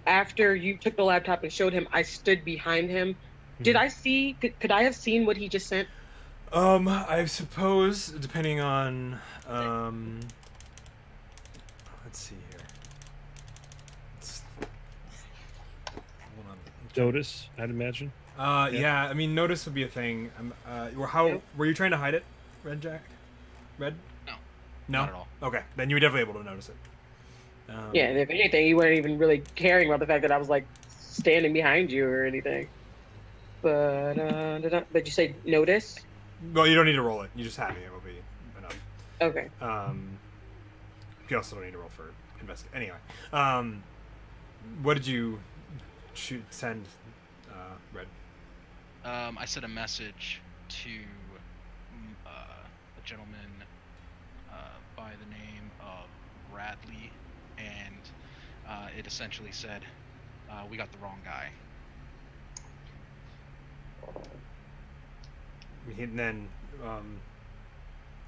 after you took the laptop and showed him, I stood behind him. Did I see? Could I have seen what he just sent? I suppose, depending on, let's see here. Hold on. Dotus, I'd imagine. Yeah. I mean, notice would be a thing. How were you trying to hide it, Red Jack? Red? No. No. Not at all. Okay, then you were definitely able to notice it. Yeah, and if anything, you weren't even really caring about the fact that I was like standing behind you or anything. But you say notice? Well, you don't need to roll it. You just having it will be enough. Okay. You also don't need to roll for investigate. Anyway, what did you send, Red? I sent a message to a gentleman by the name of Radley, and it essentially said, "We got the wrong guy." And then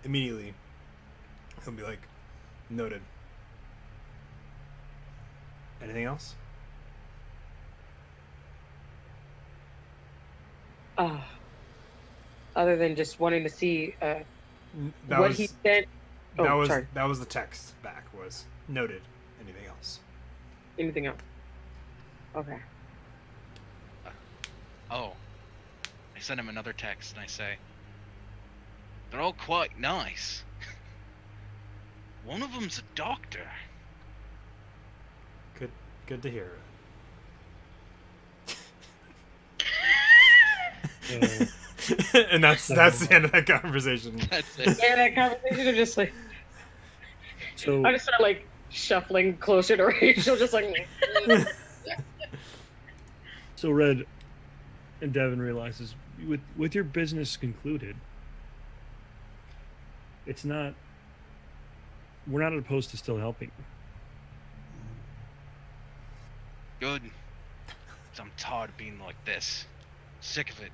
immediately he'll be like, "Noted." Anything else? Other than just wanting to see what he said. Sorry. That was the text back. Was noted. Anything else? Anything else? Okay. I sent him another text and I say, "They're all quite nice. One of them's a doctor." Good to hear. And that's the end of that conversation. That's it. Yeah, that conversation is just like. So I just started like shuffling closer to Rachel, just like. So Red and Devin realizes with your business concluded, we're not opposed to still helping you. Good. 'Cause I'm tired of being like this. Sick of it.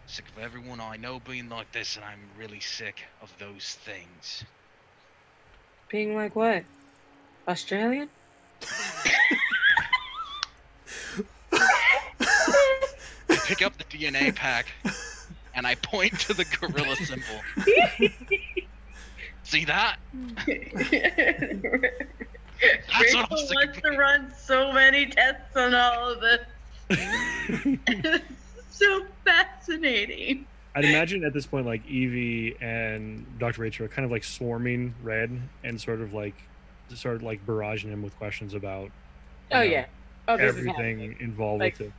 Sick of everyone I know being like this, and I'm really sick of those things. Being like what? Australian? I pick up the DNA pack, and I point to the gorilla symbol. See that? Rachel wants to run so many tests on all of this. It's so fascinating. I'd imagine at this point, like Evie and Dr. Rachel are kind of like swarming Red and sort of like barraging him with questions about This everything involved with it.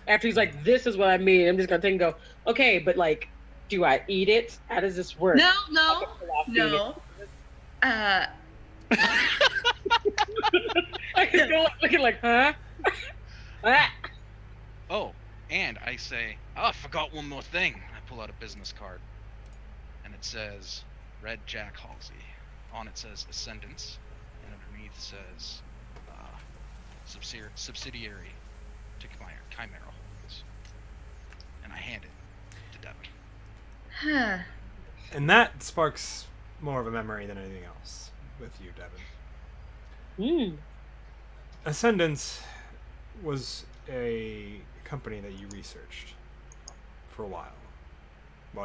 After he's like, "This is what I mean," I'm just gonna take and go, "Okay, but like, do I eat it? How does this work?" No. I just go looking like, huh? Oh, and I say, I forgot one more thing. I pull out a business card, and it says Red Jack Halsey. On it says Ascendance, and underneath says subsidiary to Chimera Holdings. And I hand it to Devin. And that sparks more of a memory than anything else with you, Devin. Ascendance was a company that you researched for a while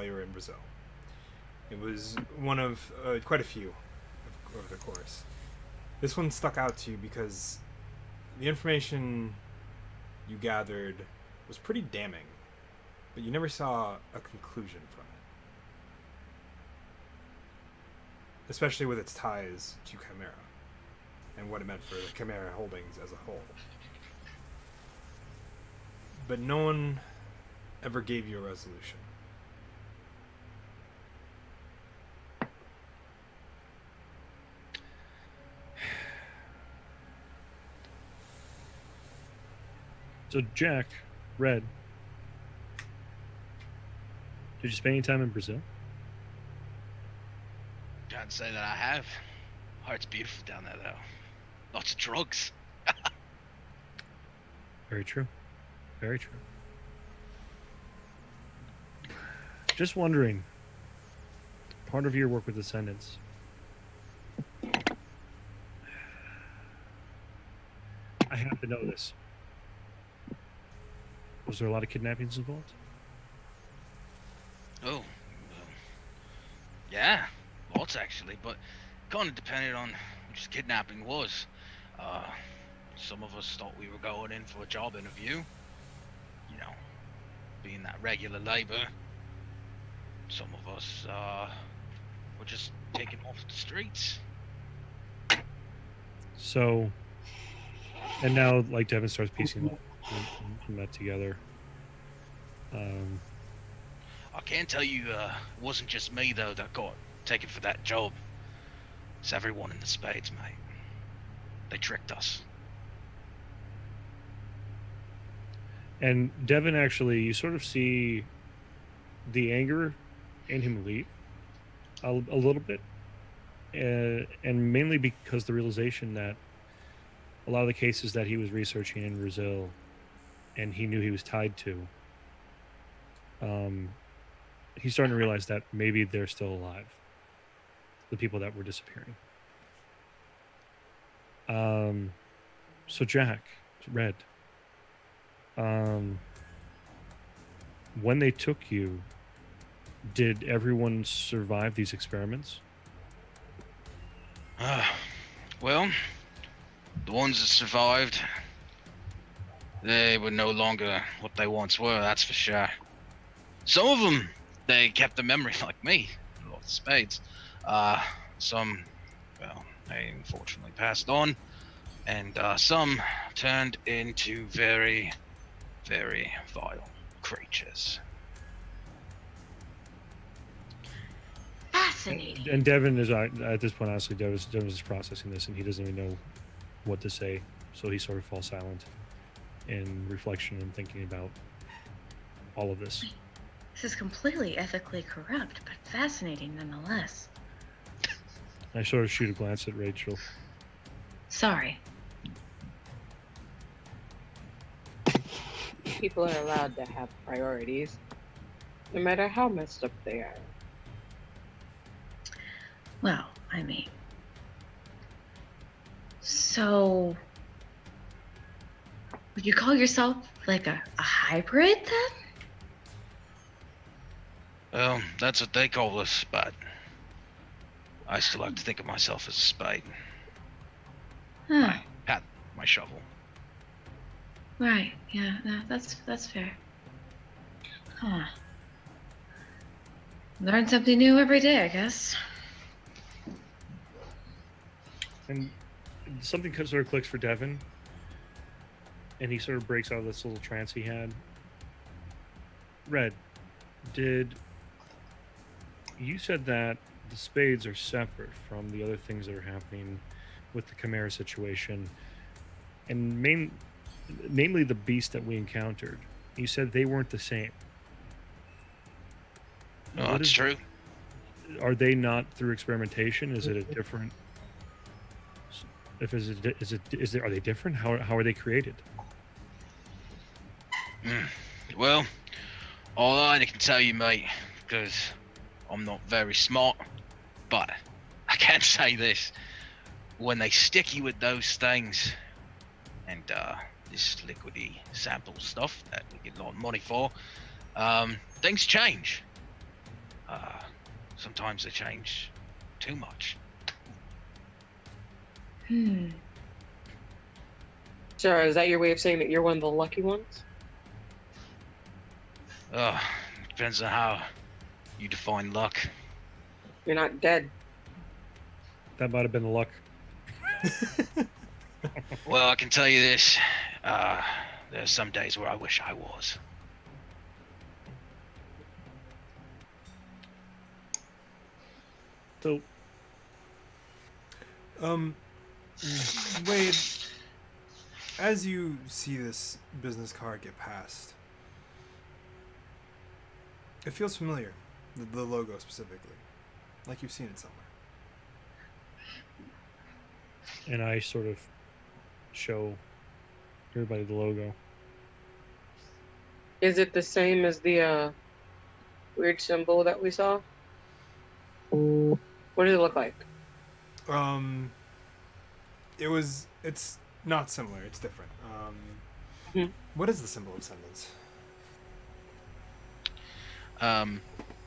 you were in Brazil. It was one of quite a few over the course. This one stuck out to you because the information you gathered was pretty damning, but you never saw a conclusion from it. Especially with its ties to Chimera and what it meant for the Chimera Holdings as a whole. But no one ever gave you a resolution. So Jack, Red, did you spend any time in Brazil? Can't say that I have. Heart's beautiful down there, though. Lots of drugs. Very true. Very true. Just wondering, part of your work with Ascendants, I have to know this. Was there a lot of kidnappings involved? Oh, yeah, lots actually, but kind of depended on which kidnapping was. Some of us thought we were going in for a job interview. You know, being that regular labor. Some of us were just taken off the streets. So, and now like Devin starts piecing that together. I can tell you, it wasn't just me though that got taken for that job. It's everyone in the Spades, mate. They tricked us. And Devin, actually, you sort of see the anger in him leave a little bit, and mainly because the realization that a lot of the cases that he was researching in Brazil and he knew he was tied to, he's starting to realize that maybe they're still alive, the people that were disappearing. So Jack, Red, when they took you, did everyone survive these experiments? Well, the ones that survived, they were no longer what they once were, that's for sure. Some of them, they kept the memory like me, Lord of Spades. Some, well, they unfortunately passed on, and some turned into very, very vile creatures. Fascinating. And Devin is at this point, honestly, Devin is processing this, and he doesn't even know what to say, so he sort of falls silent in reflection and thinking about all of this. This is completely ethically corrupt, but fascinating nonetheless. I sort of shoot a glance at Rachel. Sorry. People are allowed to have priorities, no matter how messed up they are. Well, I mean... So... Would you call yourself, like, a hybrid, then? Well, that's what they call us, but I still like to think of myself as a spade. Huh. I pat my shovel. Right, yeah, no, that's fair. Huh. Learn something new every day, I guess. And something sort of clicks for Devin, and he sort of breaks out of this little trance he had. Red, you said that the Spades are separate from the other things that are happening with the Chimera situation, and namely the beast that we encountered. You said they weren't the same. No, that's true. Are they not through experimentation? Is it a different? Are they different? How are they created? Well, all I can tell you, mate, because I'm not very smart, but I can say this: when they stick you with those things, and this liquidy sample stuff that we get a lot of money for, things change. Sometimes they change too much. So is that your way of saying that you're one of the lucky ones? Depends on how you define luck. You're not dead. That might have been the luck. Well, I can tell you this. There's some days where I wish I was. So, Wade, as you see this business card get passed, it feels familiar, the logo specifically, like you've seen it somewhere. and I sort of show everybody the logo. Is it the same as the weird symbol that we saw? What does it look like? It's not similar, it's different. What is the symbol of Semblance?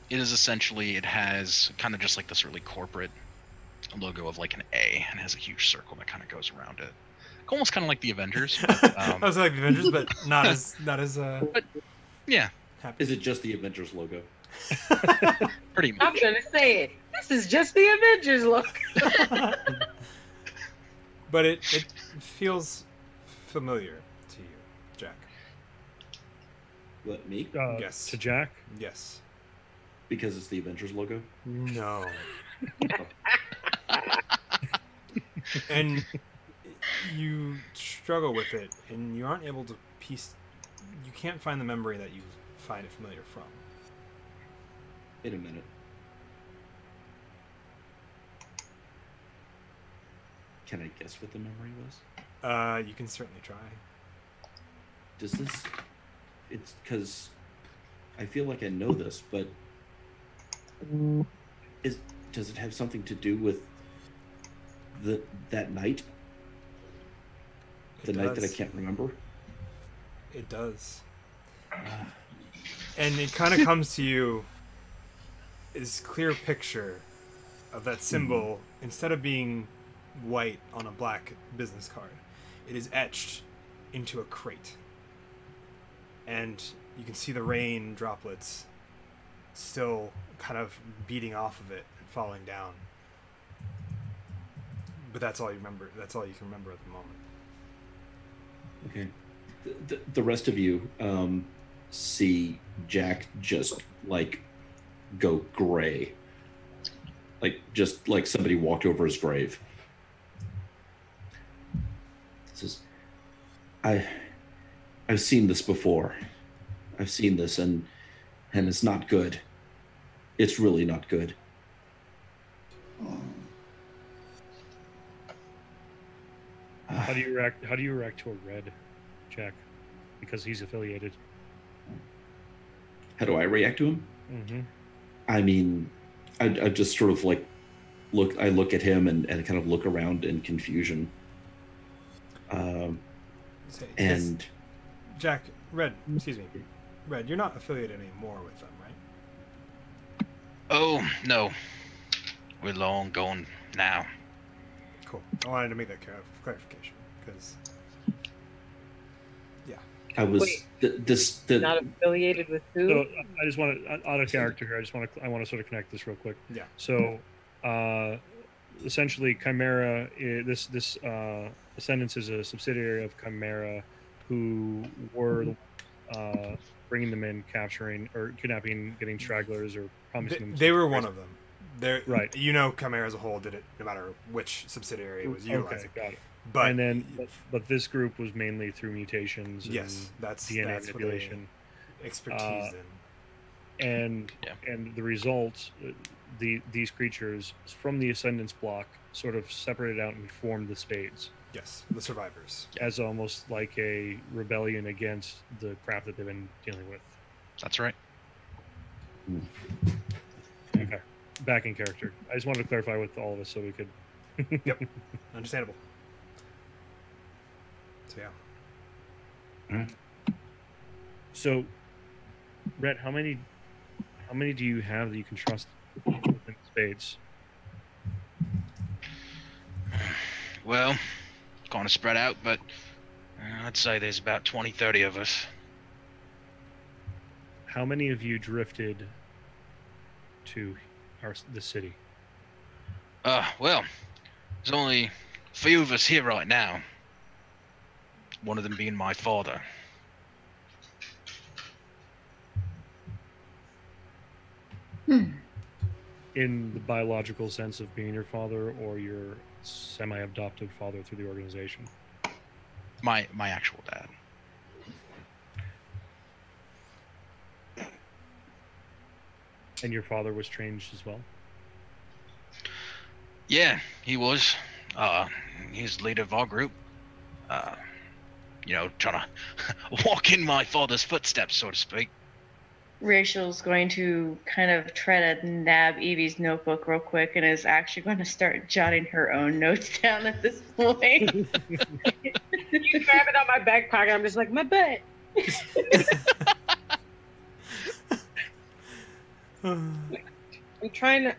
It is essentially, it has kind of just like this really corporate logo of like an A, and it has a huge circle that kind of goes around it. Almost kind of like the Avengers. But, I was like the Avengers, but not as But yeah, happen. Is it just the Avengers logo? Pretty much. I'm gonna say it. This is just the Avengers look. But it feels familiar to you, Jack. What, me? Yes. To Jack? Yes. Because it's the Avengers logo? No. And you struggle with it, and you aren't able to piece. You can't find the memory that you find it familiar from. Wait a minute. Can I guess what the memory was? You can certainly try. Does this... It's because I feel like I know this, but does it have something to do with that night? The night that I can't remember? It does. And it kind of comes to you this clear picture of that symbol. Instead of being white on a black business card, it is etched into a crate. And you can see the rain droplets still kind of beating off of it and falling down. But that's all you remember. That's all you can remember at the moment. Okay. The rest of you see Jack just like go gray, just like somebody walked over his grave. Says, I've seen this before. I've seen this, and it's not good. It's really not good. How do you react to a red, Jack? Because he's affiliated. How do I react to him? Mm-hmm. I mean, I just sort of like look at him and kind of look around in confusion. And Jack, Red, you're not affiliated anymore with them, right? Oh, no. We're long gone now. Cool. I wanted to make that clarification, because... Yeah. I was... Not affiliated with who? So I just want to, out of character here, I want to sort of connect this real quick. Yeah. So, essentially, Chimera, this Ascendance is a subsidiary of Chimera, who were bringing them in, capturing or kidnapping, getting stragglers, or promising them. They were one of them. They're, right. You know, Chimera as a whole did it, no matter which subsidiary it was utilizing. Okay, got it. But and then, but this group was mainly through mutations. Yes, and that's DNA that's manipulation, expertise in. And the results, these creatures from the Ascendance block sort of separated out and formed the Spades. Yes, the survivors. As almost like a rebellion against the crap that they've been dealing with. That's right. Okay. Back in character. I just wanted to clarify with all of us so we could... Yep. Understandable. So, yeah. All right. So, Rhett, how many do you have that you can trust in Spades? Well, kind of spread out, but I'd say there's about 20, 30 of us. How many of you drifted to the city? Well, there's only a few of us here right now. One of them being my father. In the biological sense of being your father, or your semi-adoptive father through the organization? My actual dad. And your father was changed as well? Yeah, he was. He's the leader of our group. Trying to walk in my father's footsteps, so to speak. Rachel's going to kind of try to nab Evie's notebook real quick and is actually going to start jotting her own notes down at this point. You grab it out my back pocket. I'm just like, my butt. I'm trying to.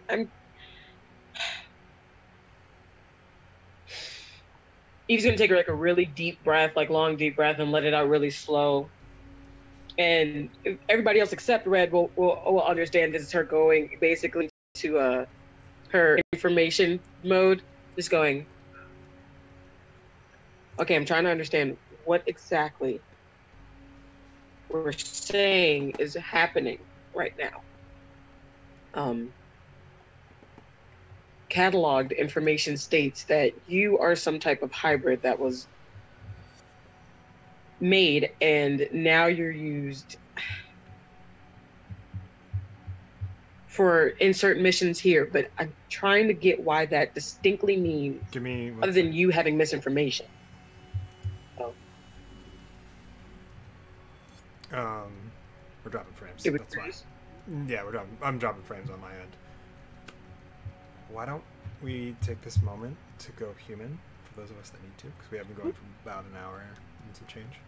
Eve's gonna take like a really deep breath, like long deep breath, and let it out really slow. and everybody else except Red will understand this is her going basically to her information mode, just going, okay, I'm trying to understand what exactly we're saying is happening right now. Cataloged information states that you are some type of hybrid that was made and now you're used for insert missions here, but I'm trying to get why that distinctly means other than you having misinformation. We're dropping frames. That's why. Yeah, I'm dropping frames on my end. Why don't we take this moment to go human for those of us that need to, because we have been going for about an hour and some change.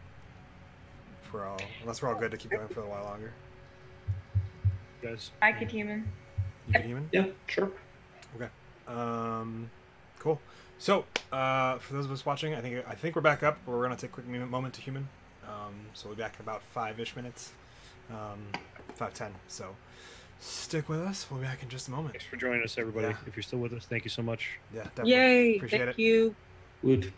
Unless we're all good to keep going for a while longer. Guys, I could human. You could human? Yeah, sure. Okay. Cool. So, for those of us watching, I think we're back up. We're gonna take a quick moment to human. So we'll be back in about 5-ish minutes. 5:10. So stick with us. We'll be back in just a moment. Thanks for joining us, everybody. Yeah. If you're still with us, thank you so much. Yeah, definitely. Yay! Appreciate Thank it. you. Woot.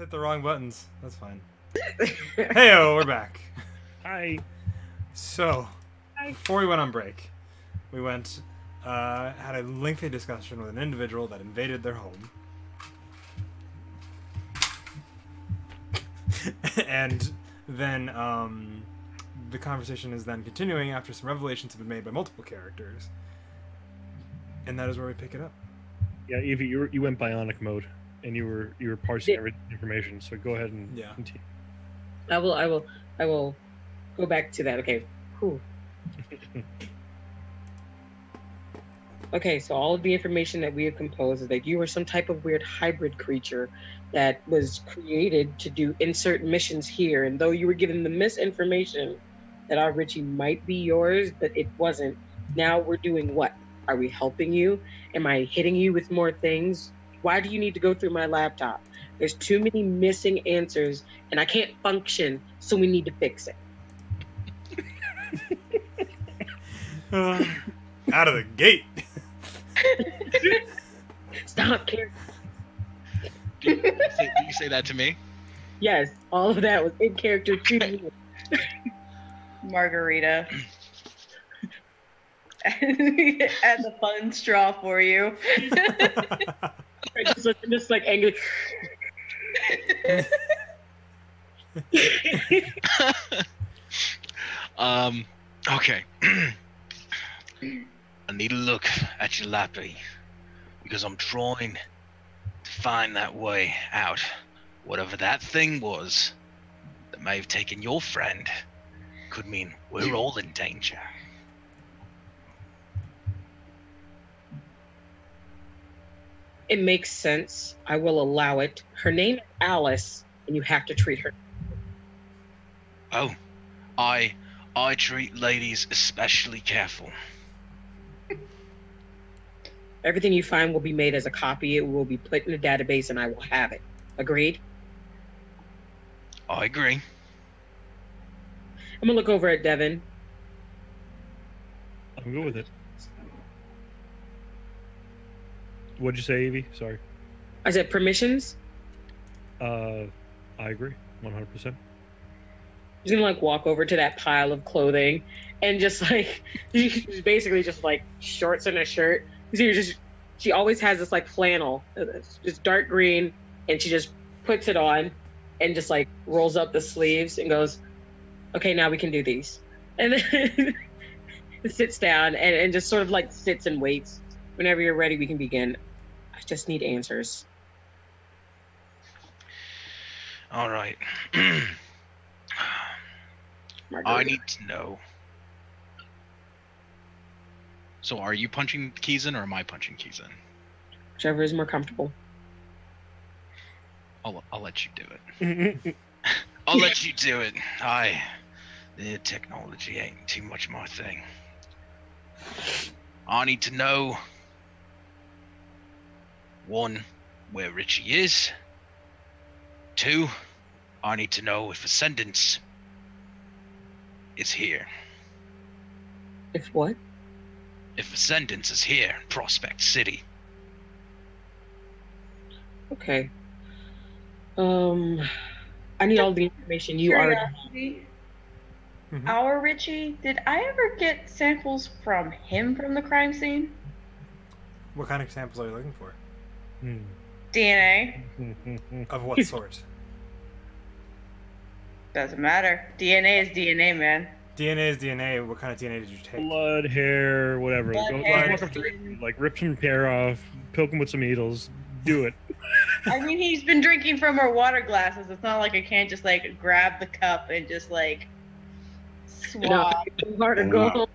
hit the wrong buttons. That's fine. Heyo, we're back. Hi. So, before we went on break, we went, had a lengthy discussion with an individual that invaded their home. And then, the conversation is then continuing after some revelations have been made by multiple characters. And that is where we pick it up. Yeah, Evie, you went bionic mode, and you were parsing every information. So go ahead and continue. I will go back to that. Okay. Whew. Okay, so all of the information that we have composed is that you are some type of weird hybrid creature that was created to do insert missions here. And though you were given the misinformation that our Richie might be yours, but it wasn't, now we're doing what? Are we helping you? Am I hitting you with more things? Why do you need to go through my laptop? There's too many missing answers and I can't function, so we need to fix it. Out of the gate. Stop caring. Did you say that to me? Yes, all of that was in character to you. Margarita. Add the fun straw for you. just like angry. Okay. I need to look at your lappy because I'm trying to find that way out. Whatever that thing was that may have taken your friend could mean we're all in danger. It makes sense. I will allow it. Her name is Alice, and you have to treat her. Oh, I treat ladies especially careful. Everything you find will be made as a copy. It will be put in a database, and I will have it. Agreed? I agree. I'm gonna look over at Devin. I'm good with it. What'd you say, Evie? Sorry. I said permissions. I agree, 100%. She's gonna like walk over to that pile of clothing and just like she's basically just like shorts and a shirt. She always has this like flannel, it's dark green, and she just puts it on and just like rolls up the sleeves and goes, "Okay, now we can do these." And then sits down and just sort of like sits and waits. Whenever you're ready, we can begin. I just need answers. All right. I need to know. So are you punching keys in or am I punching keys in? Whichever is more comfortable. I'll let you do it. I'll let you do it. The technology ain't too much my thing. I need to know, 1, where Richie is. 2, I need to know if Ascendance is here. If what? If Ascendance is here in Prospect City. Okay. I need all the information you already. Mm-hmm. Our Richie, did I ever get samples from him from the crime scene? What kind of samples are you looking for? DNA. Of what sort? Doesn't matter. DNA is DNA, man. DNA is DNA. What kind of DNA did you take? Blood, hair, whatever. Hair. Like rip some hair off, poke him with some needles. Do it. I mean, he's been drinking from our water glasses. It's not like I can't just like grab the cup and just like swab. No,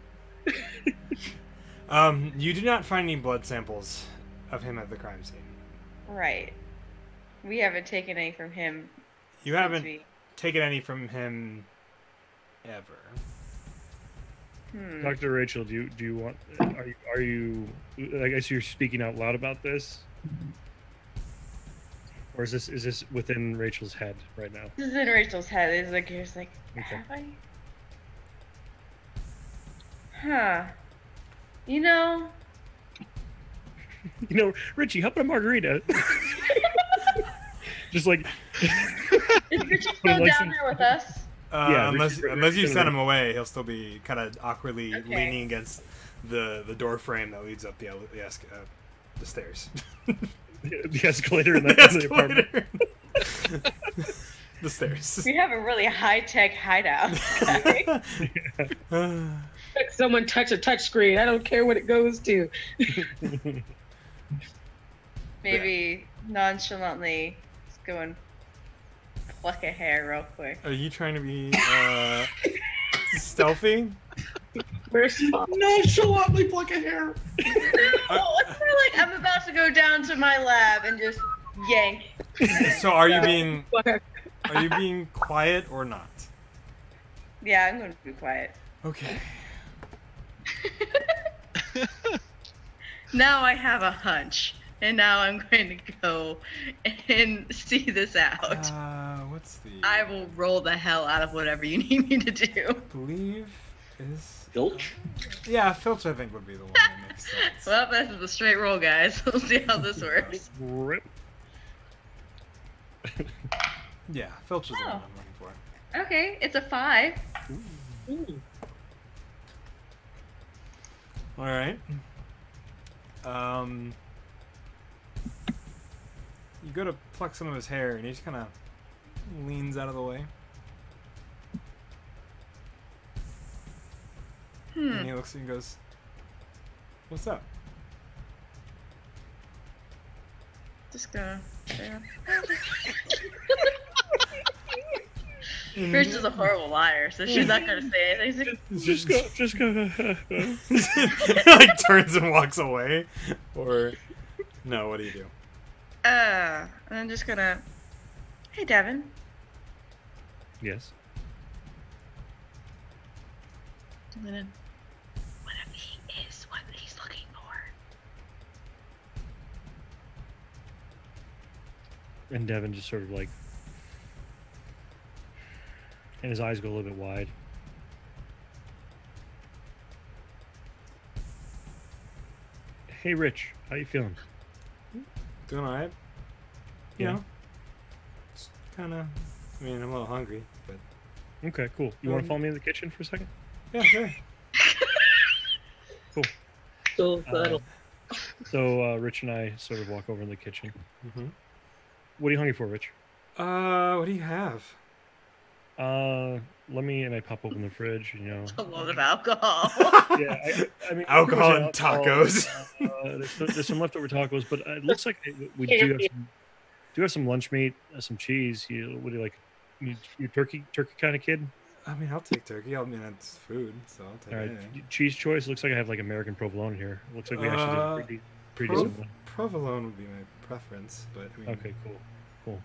you do not find any blood samples of him at the crime scene. Right. We haven't taken any from him. You haven't taken any from him ever. Dr. Rachel, do you want? Are you? I guess you're speaking out loud about this, or is this within Rachel's head right now? This is in Rachel's head. It's like you're like, okay. Have I? Huh. You know, Richie, how about a margarita? Just like Is Richard still down there with us? Yeah, unless you send him away, he'll still be kind of awkwardly Okay. leaning against the door frame that leads up the stairs. The escalator in the apartment. The stairs. We have a really high-tech hideout. Okay? Let someone touch a touch screen. I don't care what it goes to. Maybe nonchalantly just go and pluck a hair real quick. Are you trying to be stealthy? Where's Nonchalantly pluck a hair. Oh, it's more like I'm about to go down to my lab and just yank. So are you being quiet or not? Yeah, I'm going to be quiet. Okay. Now I have a hunch, and now I'm going to go and see this out. What's the? I will roll the hell out of whatever you need me to do. I believe is Filch? Yeah, Filch I think would be the one that makes sense. Well, this is a straight roll, guys. We'll see how this works. Rip. Yeah, Filch is the one Oh. I'm looking for. Okay, it's a 5. All right. You go to pluck some of his hair, and he just kind of leans out of the way, and he looks at you and goes, "What's up?" Just gonna. Yeah. And Rich is a horrible liar, so she's not gonna say anything. Just go. like turns and walks away, or no? What do you do? I'm just gonna. Hey, Devin. Yes. I'm gonna. What if he is what he's looking for? And Devin just sort of like, and his eyes go a little bit wide. Hey, Rich, how you feeling? Doing all right. You Yeah. know, just kind of. I mean, I'm a little hungry, but Okay, cool. You want to follow me in the kitchen for a second? yeah, sure. Cool. So subtle. So Rich and I sort of walk over in the kitchen. hmm What are you hungry for, Rich? What do you have? Let me, and I pop open the fridge, you know. A lot of alcohol. Yeah, I mean, Alcohol pretty and much alcohol. tacos. There's some leftover tacos, but it looks like we do have some lunch meat, some cheese. What do you like? You turkey kind of kid? I mean, I'll take turkey. I mean, it's food, so I'll take All right, anything. cheese choice. Looks like I have like American provolone here. Looks like we actually did a pretty decent one. Provolone would be my preference, but I mean, Okay, cool.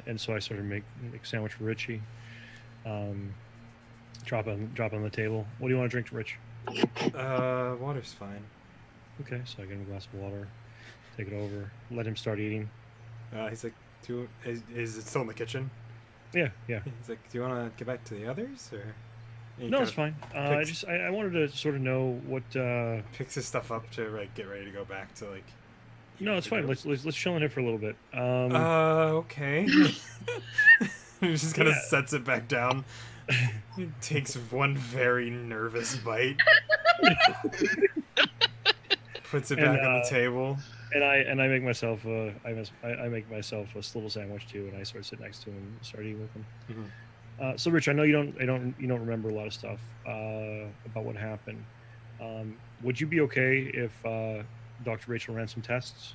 And so I sort of make a sandwich for Richie. Drop on the table. What do you want to drink, Rich? water's fine. Okay, so I get him a glass of water. Take it over. Let him start eating. He's like, is it still in the kitchen? Yeah. He's like, do you want to get back to the others, or? And he No, kind it's of fine. I wanted to sort of know what. picks his stuff up to like get ready to go back to like. No, it's fine. Let's chill in here for a little bit. Okay. He just kind of Yeah. sets it back down. He takes one very nervous bite. Puts it back on the table. And I make myself I make myself a little sandwich too, and I sort of sit next to him and start eating with him. Mhm. So, Rich, I know you don't remember a lot of stuff about what happened. Would you be okay if Dr. Rachel ran some tests?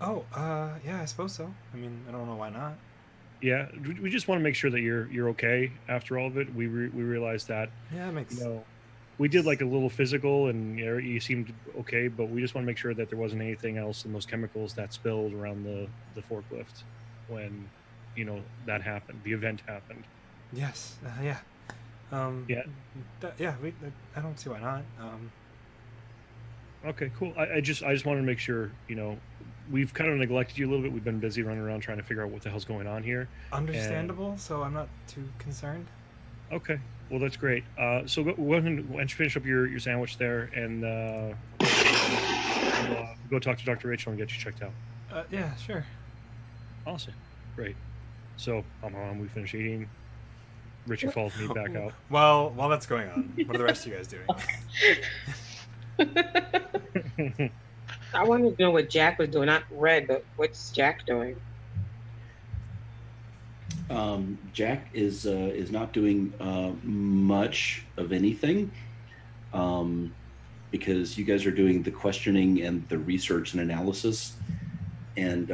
Oh, yeah, I suppose so. I mean, I don't know why not. Yeah, we just want to make sure that you're okay after all of it. We realized that Yeah, it makes. we did like a little physical, and you seemed okay, but we just want to make sure that there wasn't anything else in those chemicals that spilled around the forklift when that happened. The event happened. Yes. Yeah. Yeah. Yeah. I don't see why not. Okay, cool. I just wanted to make sure, we've kind of neglected you a little bit. We've been busy running around trying to figure out what the hell's going on here. Understandable. So I'm not too concerned. Okay, well, that's great. So go ahead and finish up your sandwich there, and go talk to Dr. Rachel and get you checked out. Yeah, sure. Awesome. Great. So we finish eating. Richie follows me back out. Well, while that's going on, what are the rest of you guys doing? I wanted to know what Jack was doing. Not Red, but what's Jack doing? Jack is not doing much of anything, because you guys are doing the questioning and the research and analysis, and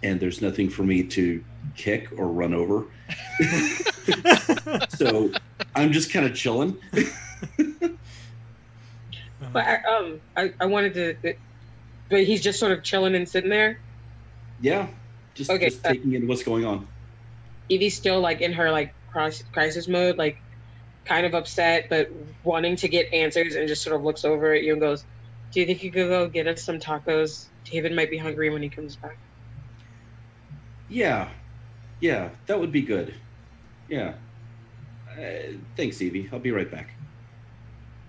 there's nothing for me to kick or run over. So I'm just kind of chilling. But I wanted to, but he's just sort of chilling and sitting there. Yeah, just taking in what's going on. Evie's still like in her like crisis mode, like kind of upset, but wanting to get answers, and just sort of looks over at you and goes, "Do you think you could go get us some tacos? David might be hungry when he comes back." Yeah, that would be good. Yeah. Thanks, Evie. I'll be right back.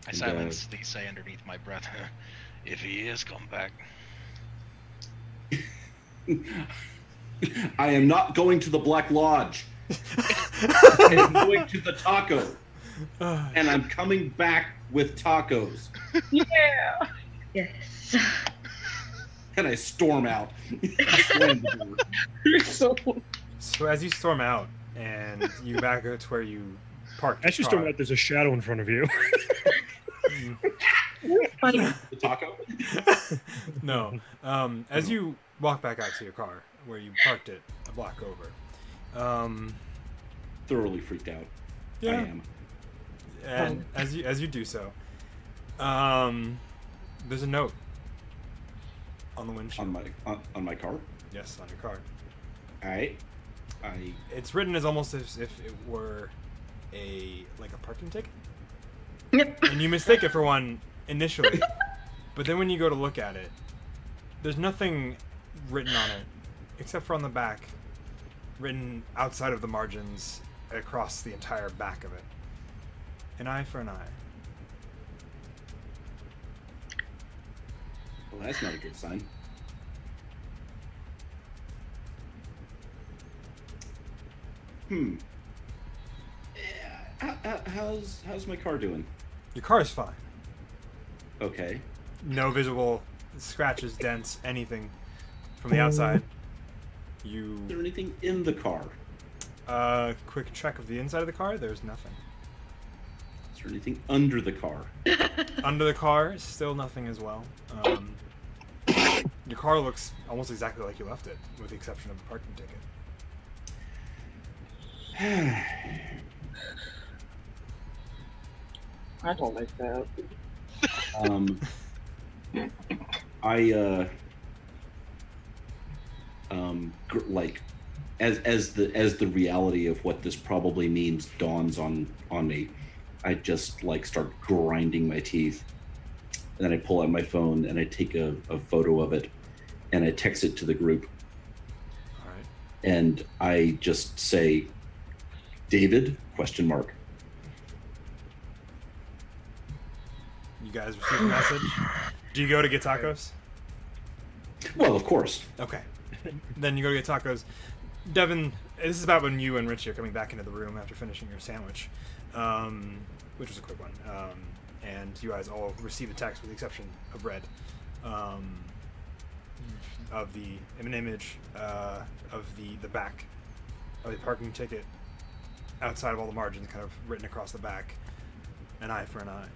I silently say underneath my breath, "If he is come back." I am not going to the Black Lodge. I am going to the taco. And I'm coming back with tacos. Yeah. Yes. And I storm out. So as you storm out and you back out to where you parked, as you storm out, there's a shadow in front of you. The taco? No. As you walk back out to your car, where you parked it a block over, thoroughly freaked out. Yeah. I am. And as you do so, there's a note on the windshield. On my car? Yes, on your car. All right. It's written as almost as if it were a parking ticket. Yep. And you mistake it for one initially, but then when you go to look at it, there's nothing written on it except for on the back, written outside of the margins across the entire back of it. An eye for an eye. Well, that's not a good sign. How's my car doing? Your car is fine. Okay. No visible scratches, dents, anything from the outside. Is there anything in the car? Quick check of the inside of the car. There's nothing. Is there anything under the car? Under the car, still nothing as well. Your car looks almost exactly like you left it, with the exception of the parking ticket. I don't like that. As the reality of what this probably means dawns on me, I just start grinding my teeth, and then I pull out my phone and I take a photo of it, and I text it to the group. All right. And I just say, "David?" ? You guys receive the message. Do you go to get tacos? Well, of course. Okay. Then you go to get tacos. Devin, this is about when you and Richie are coming back into the room after finishing your sandwich, which was a quick one. And you guys all receive a text with the exception of Red, of an image of the back of the parking ticket outside of all the margins, kind of written across the back, an eye for an eye.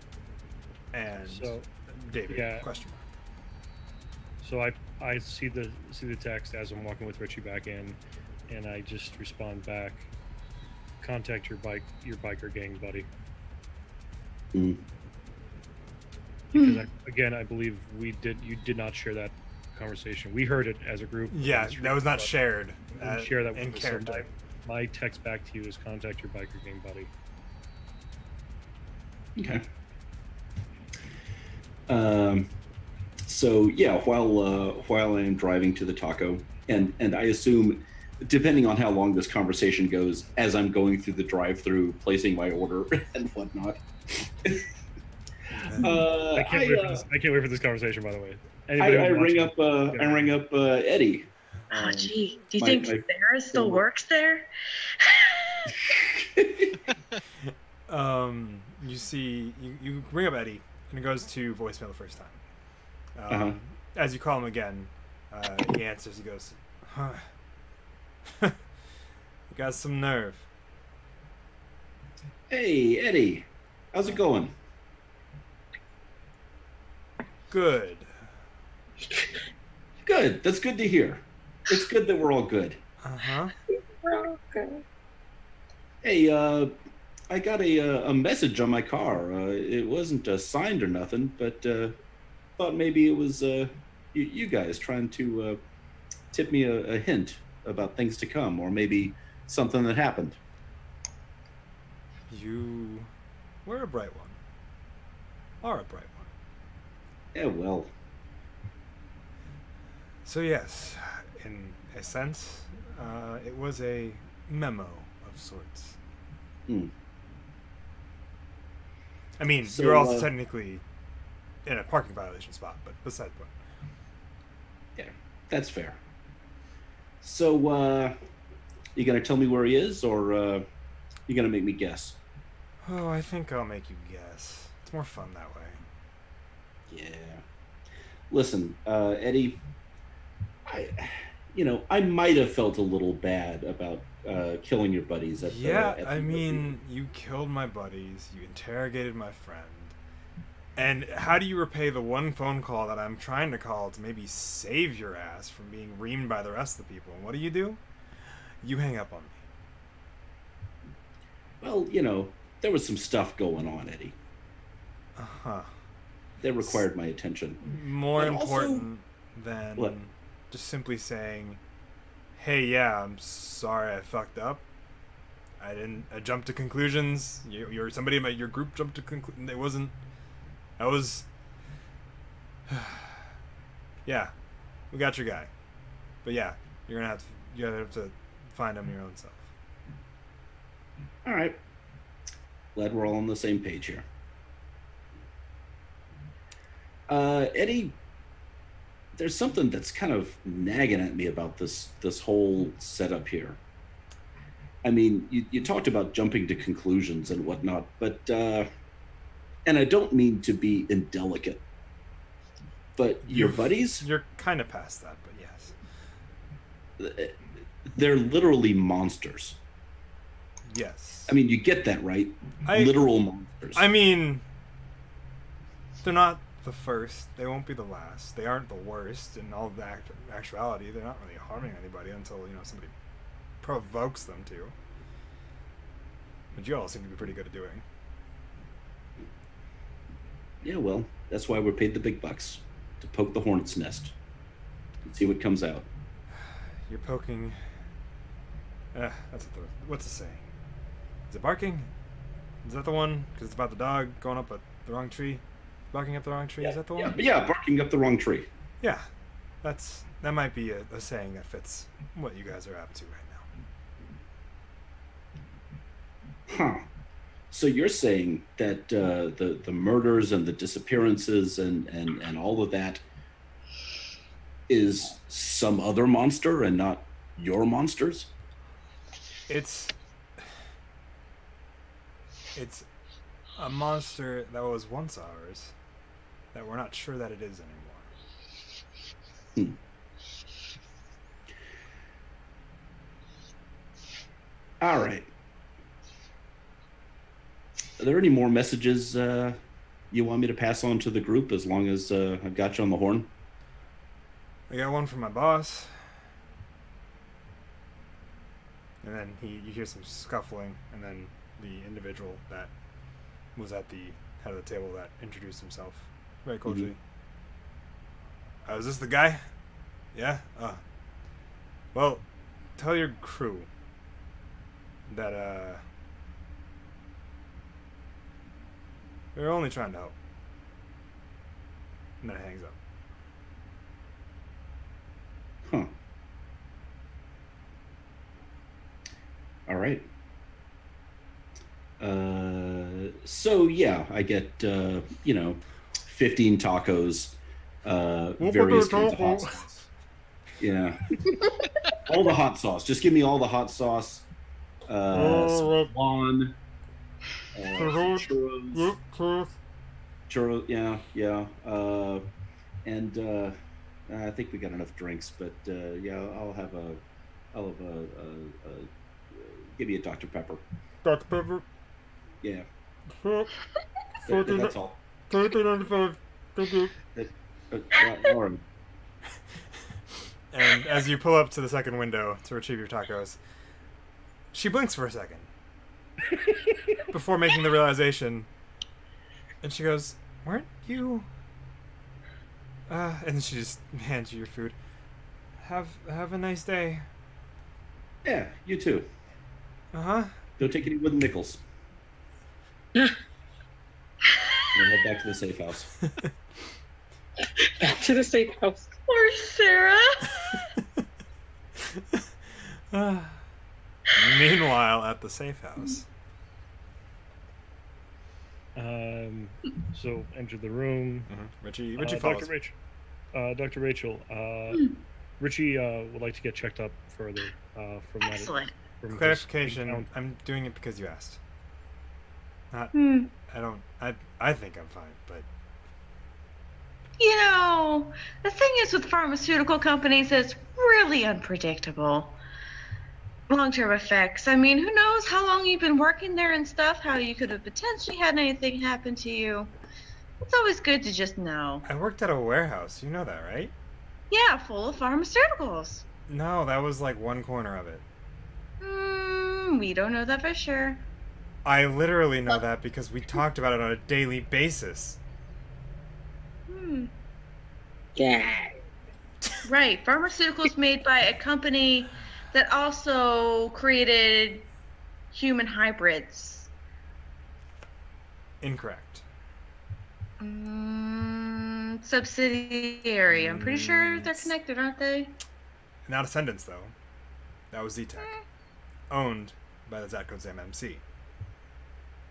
And So, David, yeah. question mark. So I see the text as I'm walking with Richie back in, and I just respond back, "Contact your biker gang buddy." Mm. Because I believe you did not share that conversation. We heard it as a group. Yeah, that was not shared. We didn't share that in with us. So character. my text back to you is, "Contact your biker gang buddy." Okay. So yeah, while I am driving to the taco, and I assume, depending on how long this conversation goes, as I'm going through the drive-through, placing my order and whatnot. I can't wait for this conversation. By the way, I ring up Eddie. Oh, gee. Do you think Sarah still works there? You see, you ring up Eddie, and it goes to voicemail the first time. As you call him again, he answers. He goes, huh. You got some nerve. Hey, Eddie. How's it going? Good. Good. That's good to hear. It's good that we're all good. Uh-huh. We're all good. Hey, I got a message on my car. It wasn't signed or nothing, but thought maybe it was you guys trying to tip me a hint about things to come, or maybe something that happened. You were a bright one. Are a bright one. Yeah, well. So yes, in a sense, it was a memo of sorts. I mean, So, you're also technically in a parking violation spot, but besides the point. Yeah, that's fair. So, you gonna tell me where he is, or you gonna make me guess? Oh, I think I'll make you guess. It's more fun that way. Yeah. Listen, Eddie, I might have felt a little bad about killing your buddies at the I mean, you killed my buddies, you interrogated my friend, and how do you repay the one phone call that I'm trying to call to maybe save your ass from being reamed by the rest of the people? And what do? You hang up on me. Well, there was some stuff going on, Eddie. Uh-huh. That required my attention. More And important than What? just simply saying, hey, yeah, I'm sorry I fucked up. I jumped to conclusions. You're somebody in your group jumped to conclusions. It wasn't. I was. Yeah, we got your guy, but yeah, you're gonna have to find him your own self. All right. Glad we're all on the same page here. Eddie, there's something that's kind of nagging at me about this whole setup here. I mean, you talked about jumping to conclusions and whatnot, but and I don't mean to be indelicate, but your buddies, you're kind of past that, but yes, they're literally monsters. Yes. I mean, you get that, right? Literal monsters. I mean, they're not the first. They won't be the last. They aren't the worst in all of the actuality. They're not really harming anybody until, somebody provokes them to. Which you all seem to be pretty good at doing. Yeah, well, that's why we're paid the big bucks. To poke the hornet's nest. And see what comes out. You're poking... what's the saying? Is it barking? Is that the one? Because it's about the dog going up the wrong tree? Barking up the wrong tree? Yeah, Is that the one? Yeah, barking up the wrong tree. Yeah. That might be a saying that fits what you guys are up to right now. Huh. So you're saying that the murders and the disappearances and all of that is some other monster and not your monsters? It's a monster that was once ours that we're not sure that it is anymore. All right. Are there any more messages you want me to pass on to the group as long as I've got you on the horn? I got one from my boss. And then you hear some scuffling, and then the individual that was at the head of the table that introduced himself very cordially. Mm-hmm. Is this the guy? Yeah? Well, tell your crew that, we're only trying to help. And then it hangs up. Huh. All right. So yeah, I get 15 tacos, various kinds of hot sauce. Yeah. All the hot sauce. Just give me all the hot sauce. Swan. Churros. Yeah. And I think we got enough drinks, but yeah, I'll have give me a Dr. Pepper. Dr. Pepper. Yeah. That's all. 33.95. Thank you. Lauren. And as you pull up to the second window to retrieve your tacos, she blinks for a second before making the realization, and she goes, "Weren't you?" And then she just hands you your food. Have a nice day. Yeah, you too. Uh-huh. Don't take any wooden nickels. And head back to the safe house. Back to the safe house. Poor Sarah. Meanwhile, at the safe house. So enter the room. Mm-hmm. Richie follows. Dr. Rachel. Richie would like to get checked up further from that. Excellent. From Clarification, I'm doing it because you asked. Not, I think I'm fine, but... You know, the thing is with pharmaceutical companies, it's really unpredictable. Long-term effects. I mean, who knows how long you've been working there and stuff, how you could have potentially had anything happen to you. It's always good to just know. I worked at a warehouse. You know that, right? Yeah, full of pharmaceuticals. No, that was like one corner of it. We don't know that for sure. I literally know that because we talked about it on a daily basis. Yeah. Right, pharmaceuticals made by a company that also created human hybrids. Incorrect. Subsidiary. I'm pretty sure they're connected, aren't they? Not Ascendance, though. That was Z-Tech. Owned by the Zatcodes MMC.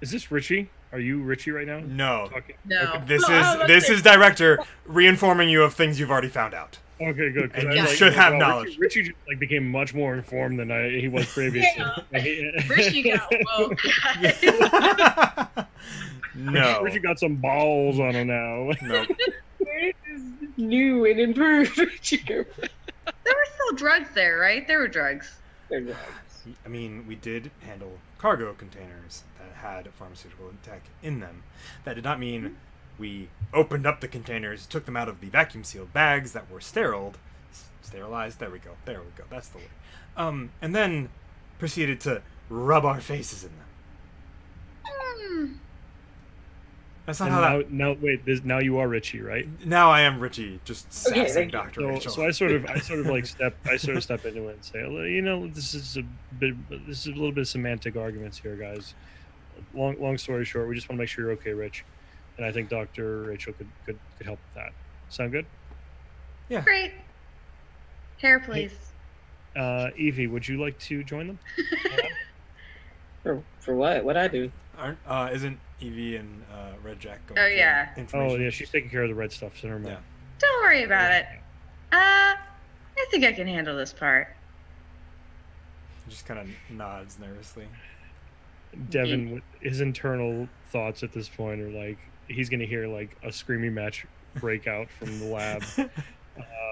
Is this Richie? Are you Richie right now? No. No. Okay. This is Director reinforming you of things you've already found out. Okay, good. And you should have knowledge. Richie just became much more informed than he was previously. Richie got woke. No. Richie got some balls on him now. No. New and improved. There were still drugs there, right? There were drugs. I mean, we did handle cargo containers that had pharmaceutical tech in them. That did not mean we opened up the containers, took them out of the vacuum-sealed bags that were sterilized. There we go. That's the word. And then proceeded to rub our faces in them. That's not how that. Now wait. Now you are Richie, right? Now I am Richie, just sassing Dr. Rachel. So I sort of step into it and say, you know, this is a little bit of semantic arguments here, guys. Long story short, we just want to make sure you're okay, Rich, and I think Dr. Rachel could help with that. Sound good? Yeah. Great. Hair, please. Evie, would you like to join them? For what? What'd I do? Isn't Evie and Red Jack going? Oh yeah. Information? Oh yeah, she's taking care of the red stuff. So never mind. Yeah. Don't worry about it. I think I can handle this part. He just kind of nods nervously. Devin, his internal thoughts at this point are like he's gonna hear like a screaming match break out from the lab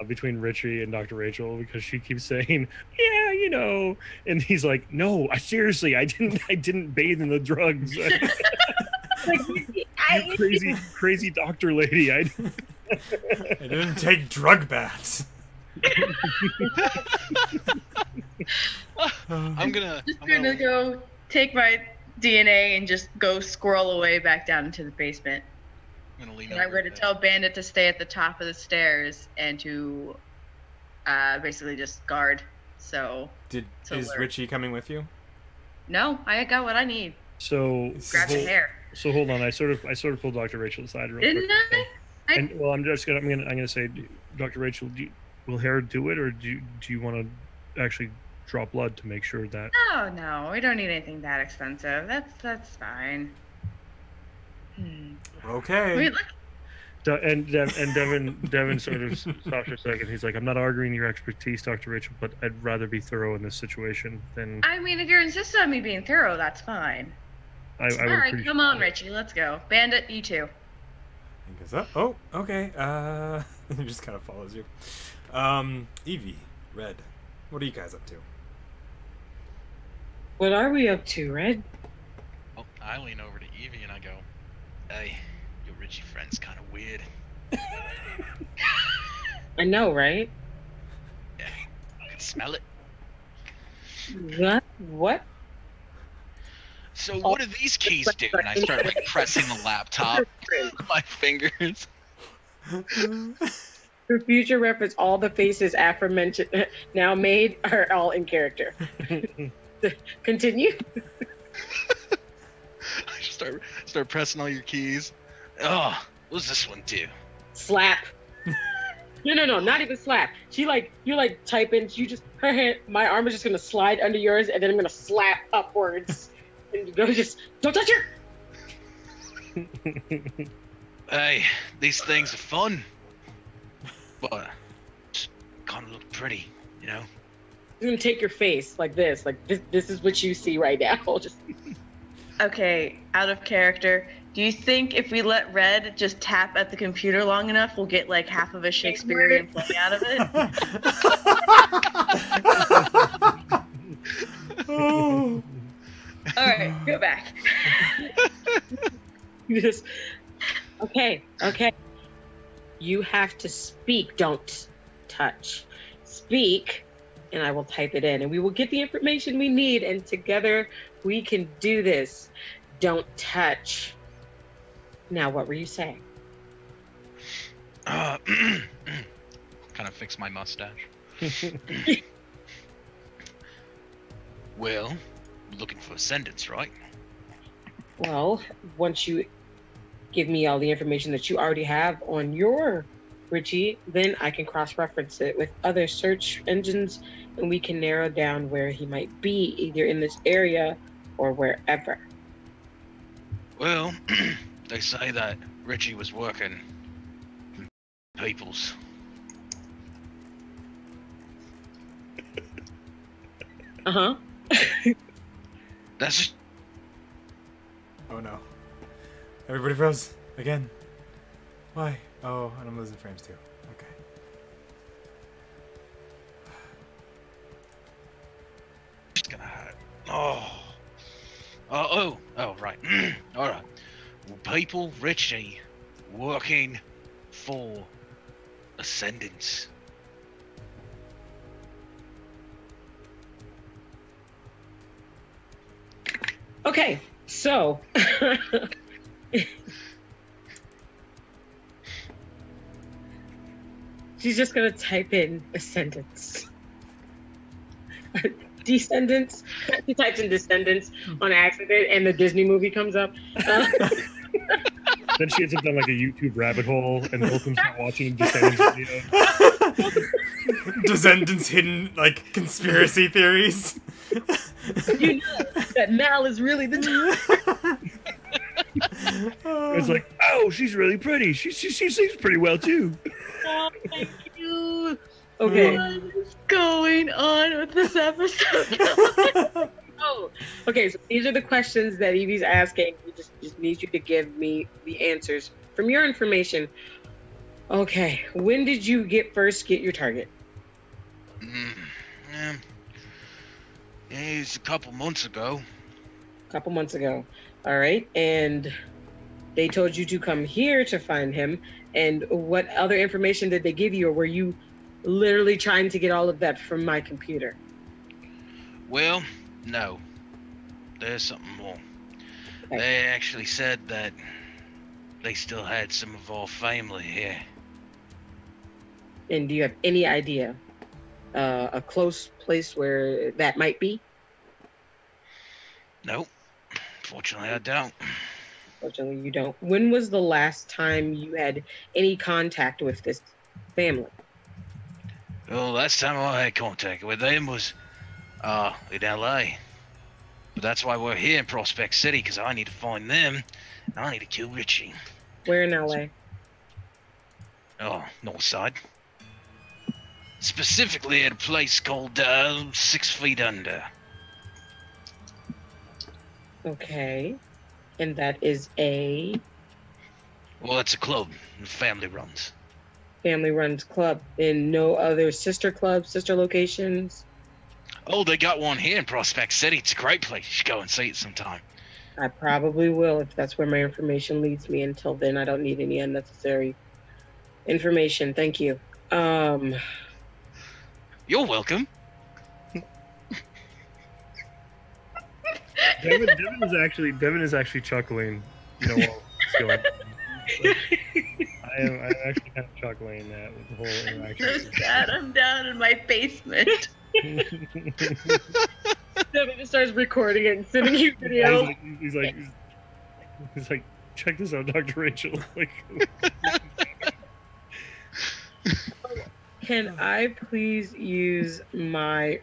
between Richie and Dr. Rachel because she keeps saying, "Yeah, you know," and he's like, "No, seriously, I didn't bathe in the drugs." You crazy doctor lady. I didn't take drug baths. I'm gonna go take my DNA and just go squirrel away back down into the basement. I'm going to tell Bandit to stay at the top of the stairs and to basically just guard. Is Richie coming with you? No, I got what I need. So grab the hair. So hold on, I sort of pulled Dr. Rachel aside real quick. Didn't I? And well, I'm gonna say, Dr. Rachel, will hair do it, or do you want to actually draw blood to make sure that? No, we don't need anything that expensive. That's fine. Okay. Wait, Devin sort of stops for a second. He's like, I'm not arguing your expertise, Dr. Rachel, but I'd rather be thorough in this situation than... I mean, if you're insisting on me being thorough, that's fine. I All right, come on, Richie, let's go. Bandit, you too. He goes, oh, okay. He just kind of follows you. Evie, Red, what are you guys up to? What are we up to, Red? Oh, I lean over to Evie and I go, hey, your Richie friend's kind of weird. I know, right? Yeah, I can smell it. What? So what do these keys do? And I start like pressing the laptop with my fingers. For future reference, all the faces aforementioned now made are all in character. Continue. I just start pressing all your keys. Oh, what's this one do? Slap. No, not even slap. You're like typing. You just her hand. My arm is just gonna slide under yours, and then I'm gonna slap upwards. And you go, just don't touch her. Hey, these things are fun, but kind of look pretty, you know. I'm gonna take your face like this. Like this is what you see right now. Just. Okay, out of character. Do you think if we let Red just tap at the computer long enough, we'll get like half of a Shakespearean play out of it? Oh. All right, go back. Just okay. You have to speak. Don't touch. Speak, and I will type it in, and we will get the information we need, and together we can do this. Don't touch. Now, what were you saying? Kind of fix my mustache. Well, looking for ascendants, right? Well, once you give me all the information that you already have on your Richie, then I can cross-reference it with other search engines, and we can narrow down where he might be, either in this area or wherever. Well, they say that Richie was working in Peoples. Uh-huh. That's just... Oh no. Everybody froze again. Why? Oh, and I'm losing frames too. Okay. It's gonna hurt. Oh, right. All right. Well, people, Richie, working for Ascendants. Okay, so she's just gonna type in Ascendants. Descendants. She types in Descendants on accident, and the Disney movie comes up. Then she ends up down like a YouTube rabbit hole, and Hilton's not watching Descendants video. Descendants hidden like conspiracy theories. You know that Mal is really the. It's like, oh, she's really pretty. She sings pretty well too. Oh, thank you. Okay. What is going on with this episode? Oh, okay. So these are the questions that Evie's asking. We just need you to give me the answers from your information. Okay. When did you first get your target? It was a couple months ago. A couple months ago. All right. And they told you to come here to find him. And what other information did they give you, or were you literally trying to get all of that from my computer? Well, no. There's something more. Okay. They actually said that they still had some of our family here. And do you have any idea a close place where that might be? Nope. Fortunately, I don't. Fortunately, you don't. When was the last time you had any contact with this family? Well, last time I had contact with them was in LA. But that's why we're here in Prospect City, because I need to find them, and I need to kill Richie. Where in LA? Oh, north side. Specifically at a place called 6 Feet Under. Okay. And that is a Well, it's a club. The family runs. family-run club. And no other sister clubs, sister locations? Oh, they got one here in Prospect City. It's a great place. You should go and see it sometime. I probably will if that's where my information leads me. Until then, I don't need any unnecessary information. Thank you. You're welcome. Devin is actually chuckling, while it's going on. I'm actually kind of chuckling at the whole interaction. So sad. I'm down in my basement. Devin just starts recording it and sending you video. He's like, check this out, Dr. Rachel. Like, can I please use my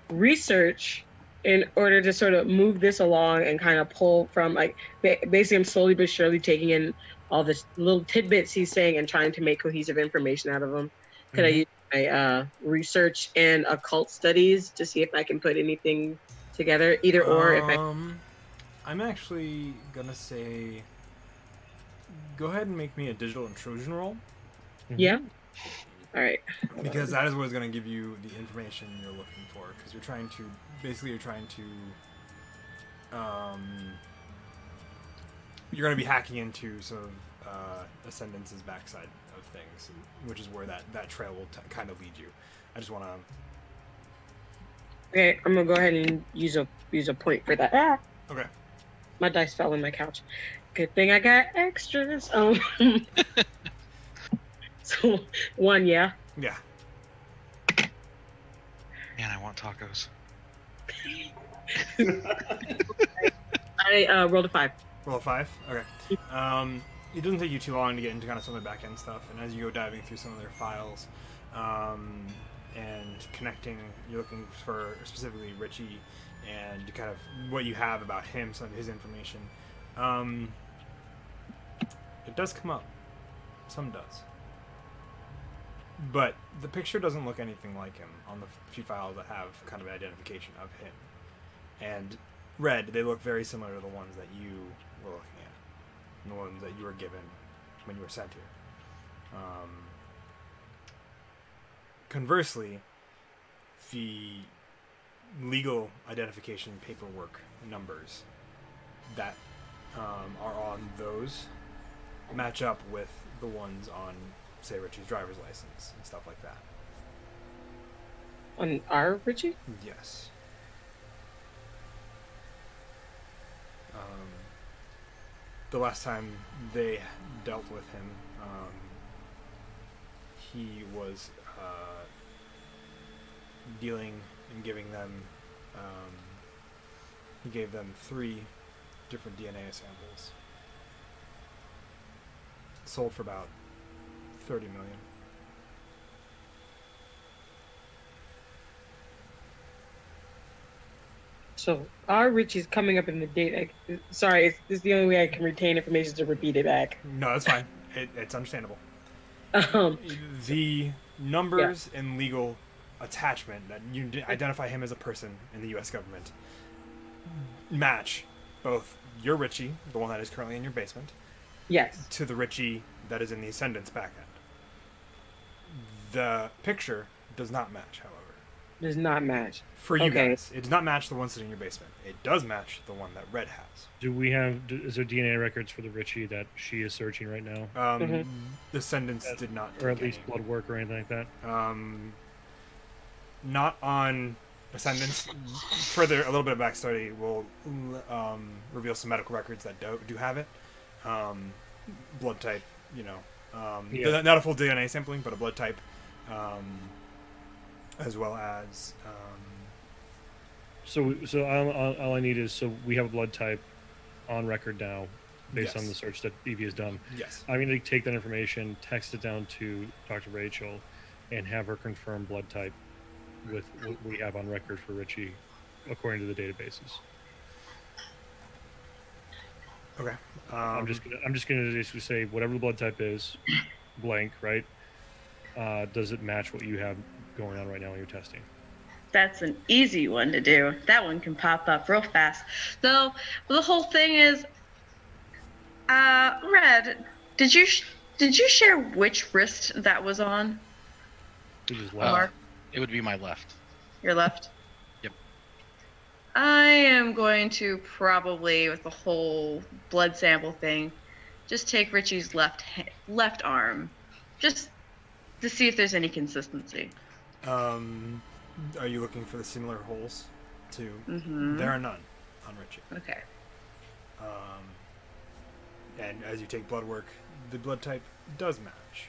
research in order to sort of move this along and kind of pull from, like, basically I'm slowly but surely taking in all the little tidbits he's saying and trying to make cohesive information out of them. Could I use my research and occult studies to see if I can put anything together, either or? If I'm actually gonna say, go ahead and make me a digital intrusion roll. Yeah. All right. Because that is what is going to give you the information you're looking for. Because you're trying to you're going to be hacking into some of Ascendance's backside of things, which is where that trail will kind of lead you. I just want to. Okay, I'm gonna go ahead and use a point for that. Ah, Okay. my dice fell in my couch. Good thing I got extras. So 1, yeah. Yeah. Man, I want tacos. I rolled a 5. Roll a 5? Okay. It doesn't take you too long to get into kind of some of the back-end stuff, and as you go diving through some of their files and connecting, you're looking for specifically Richie and kind of what you have about him, some of his information. It does come up. Some does. But the picture doesn't look anything like him on the few files that have kind of an identification of him. And red, they look very similar to the ones that you were looking at, and the ones that you were given when you were sent here. Conversely, the legal identification paperwork numbers that are on those match up with the ones on, say, Richie's driver's license and stuff like that. On our Richie? Yes. The last time they dealt with him, he was dealing and giving them, he gave them 3 different DNA samples. Sold for about 30 million. So our Richie's coming up in the date. Sorry, this is the only way I can retain information to repeat it back. No, that's fine. It's understandable. Um, The numbers and legal attachment that you identify him as a person in the U.S. government match both your Richie, the one that is currently in your basement, yes. to the Richie that is in the Ascendant's back end. The picture does not match, however. Does not match. For you Okay. guys, it does not match the one sitting in your basement. It does match the one that Red has. Is there DNA records for the Richie that she is searching right now? The Ascendants did not Or at take least any. blood work or anything like that? Not on Ascendants. Further, a little bit of backstory will reveal some medical records that do have it. Blood type, Yeah. not a full DNA sampling, but a blood type, as well as. So all I need is, so we have a blood type on record now, based on Yes. the search that Evie has done. Yes. I'm going to take that information, text it down to Dr. Rachel, and have her confirm blood type with what we have on record for Richie, according to the databases. Okay. I'm just gonna basically say whatever the blood type is, blank, right? does it match what you have going on right now when you're testing? That's an easy one to do. That one can pop up real fast. Though the whole thing is, Red, did you share which wrist that was on? It would be my left. Your left? Yep. I am going to probably, with the whole blood sample thing, just take Richie's left arm, just to see if there's any consistency. Are you looking for the similar holes too? Mm-hmm. There are none on Richie. Okay. And as you take blood work, the blood type does match.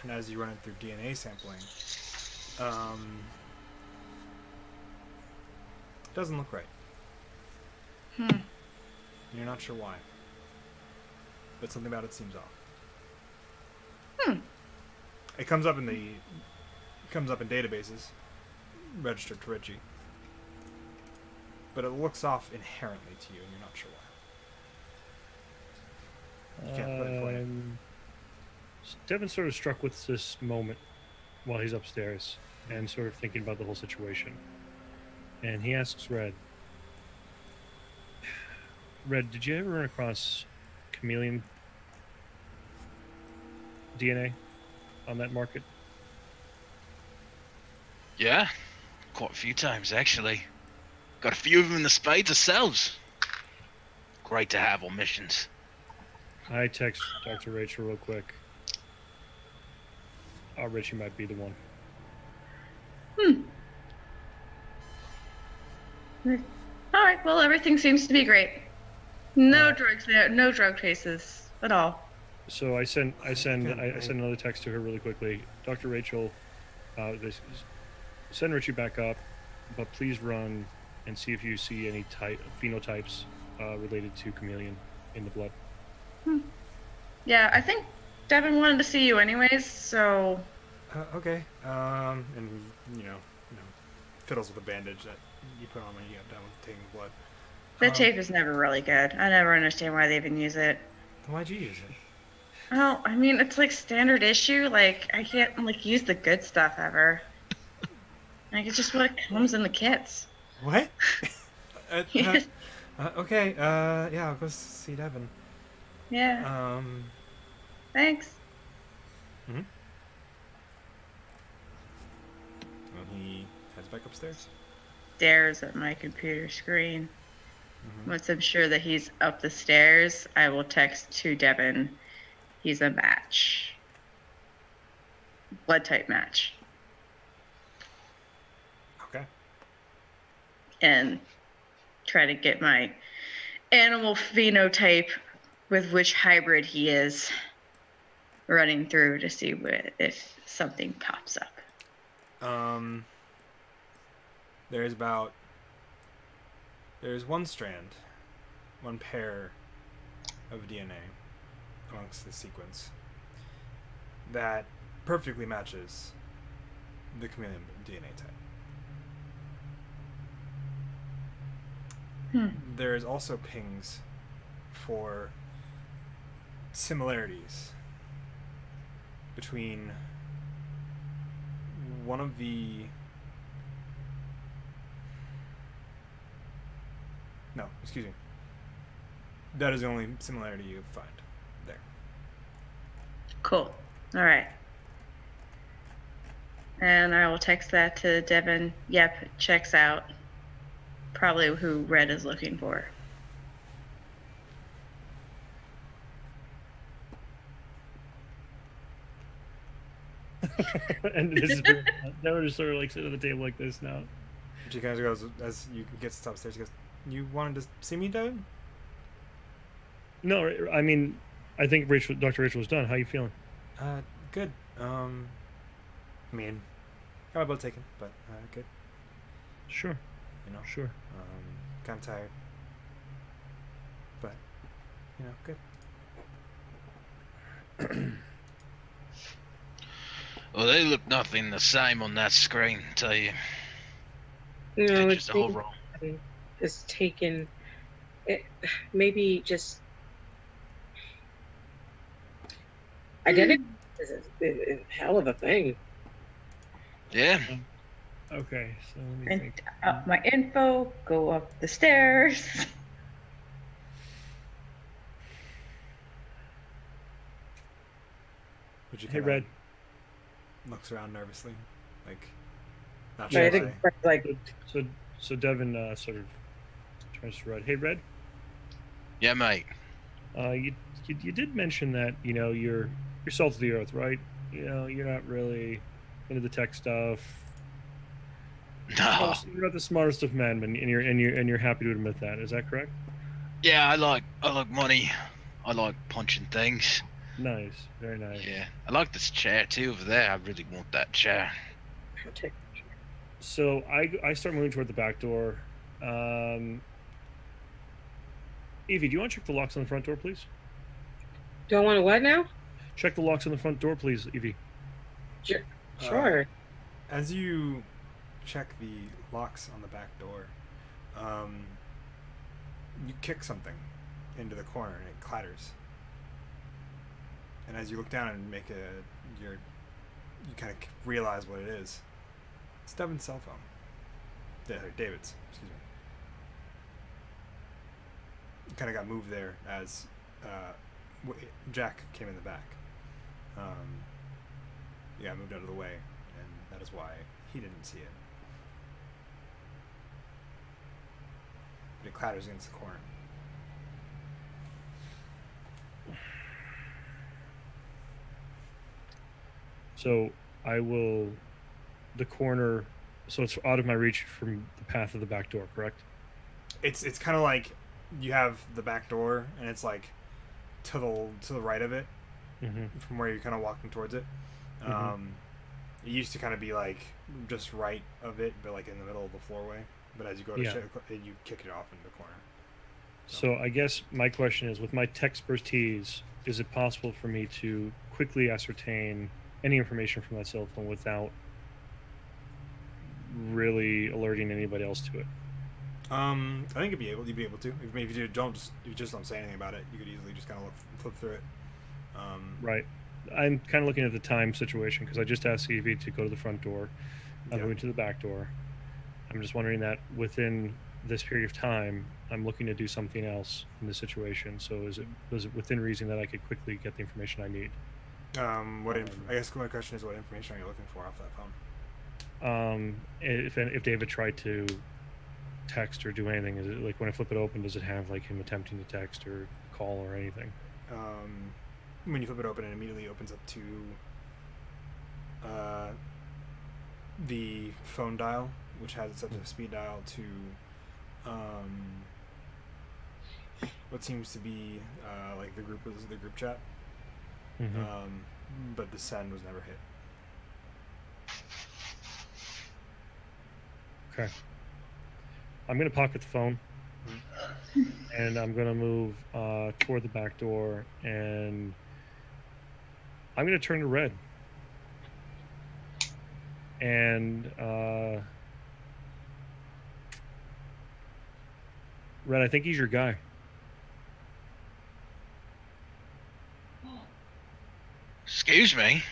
And as you run it through DNA sampling, it doesn't look right. You're not sure why, but something about it seems off. It comes up in databases registered to Richie, but it looks off inherently to you, and you're not sure why. You can't put it away. Devin's sort of struck with this moment while he's upstairs and sort of thinking about the whole situation. And he asks Red, did you ever run across chameleon DNA on that market? Yeah, quite a few times actually. Got a few of them in the spades ourselves. Great to have on missions. I text Dr. Rachel real quick. Richie might be the one. All right. Well, everything seems to be great. No drugs there. No drug traces at all. So I send another text to her really quickly. Dr. Rachel, send Richie back up, but please run and see if you see any phenotypes related to chameleon in the blood. Yeah, I think Devin wanted to see you anyways, so. Okay. And fiddles with a bandage that you put on when you get done with taking blood. The tape is never really good. I never understand why they even use it. Why'd you use it? Well, I mean, it's like standard issue. Like, I can't use the good stuff ever. It's just what comes in the kits. What? Okay. Yeah, I'll go see Devin. Yeah. Thanks. Mm-hmm. Well, he heads back upstairs. Stares at my computer screen. Once I'm sure that he's up the stairs, I will text to Devin. He's a match. Blood type match. Okay. And try to get my animal phenotype with which hybrid he is running through to see if something pops up. There's one strand, one pair of DNA amongst the sequence that perfectly matches the chameleon DNA type. There is also pings for similarities between one of the that is the only similarity you find there. Cool. All right. And I will text that to Devin. Yep, checks out. Probably who Red is looking for. And this is Devin just sort of sitting at the table like this now. She kind of goes, as you get upstairs, she goes, "You wanted to see me, Devin?" No, I mean, I think Dr. Rachel was done. How you feeling? Good. I mean, got my blood taken, but good. Sure. Sure. Kind of tired, but good. Well, they look nothing the same on that screen, tell you. No, it's overall. It's taken. Maybe just. Identity is a hell of a thing. Yeah. Okay, so let me And think. up my info, go up the stairs. But you Hey, kinda Red. looks around nervously, like not But sure. I think why. like So Devin sort of turns to Red. Hey, Red. Yeah, mate. You did mention that you're salt of the earth, right? You're not really into the tech stuff. No. You're not the smartest of men, and you're happy to admit that. Is that correct? Yeah, I like money. I like punching things. Nice, very nice. Yeah, I like this chair too over there. I really want that chair. I'll take- So I start moving toward the back door. Evie, do you want to check the locks on the front door, please? Do I want to what now? Check the locks on the front door, please, Evie. Sure. As you check the locks on the back door, you kick something into the corner and it clatters. And as you look down and you kind of realize what it is. It's Devin's cell phone. David's, excuse me. It kind of got moved there as Jack came in the back. He got moved out of the way, and that is why he didn't see it. But it clatters against the corner. So I will. The corner. So it's out of my reach from the path of the back door, correct? It's kind of like you have the back door, and it's like to the right of it, from where you're kind of walking towards it. It used to kind of be like just right of it, but like in the middle of the floorway. But as you go to you kick it off into the corner. So I guess my question is, with my tech expertise, is it possible for me to quickly ascertain any information from that cell phone without really alerting anybody else to it? I think you'd be able to. If you just don't say anything about it, you could easily just kind of flip through it. Right. I'm kind of looking at the time situation because I just asked Evie to go to the front door. I'm going to the back door. I'm just wondering that within this period of time, I'm looking to do something else in this situation. So is it within reason that I could quickly get the information I need? I guess my question is, what information are you looking for off that phone? If David tried to text or do anything, is it like when I flip it open, does it have like him attempting to text or call or anything? When you flip it open, it immediately opens up to the phone dial, which has it set to speed dial to what seems to be like the group chat. But the send was never hit. Okay. I'm going to pocket the phone, and I'm going to move toward the back door, and I'm going to turn to Red. And Red, I think he's your guy. Excuse me.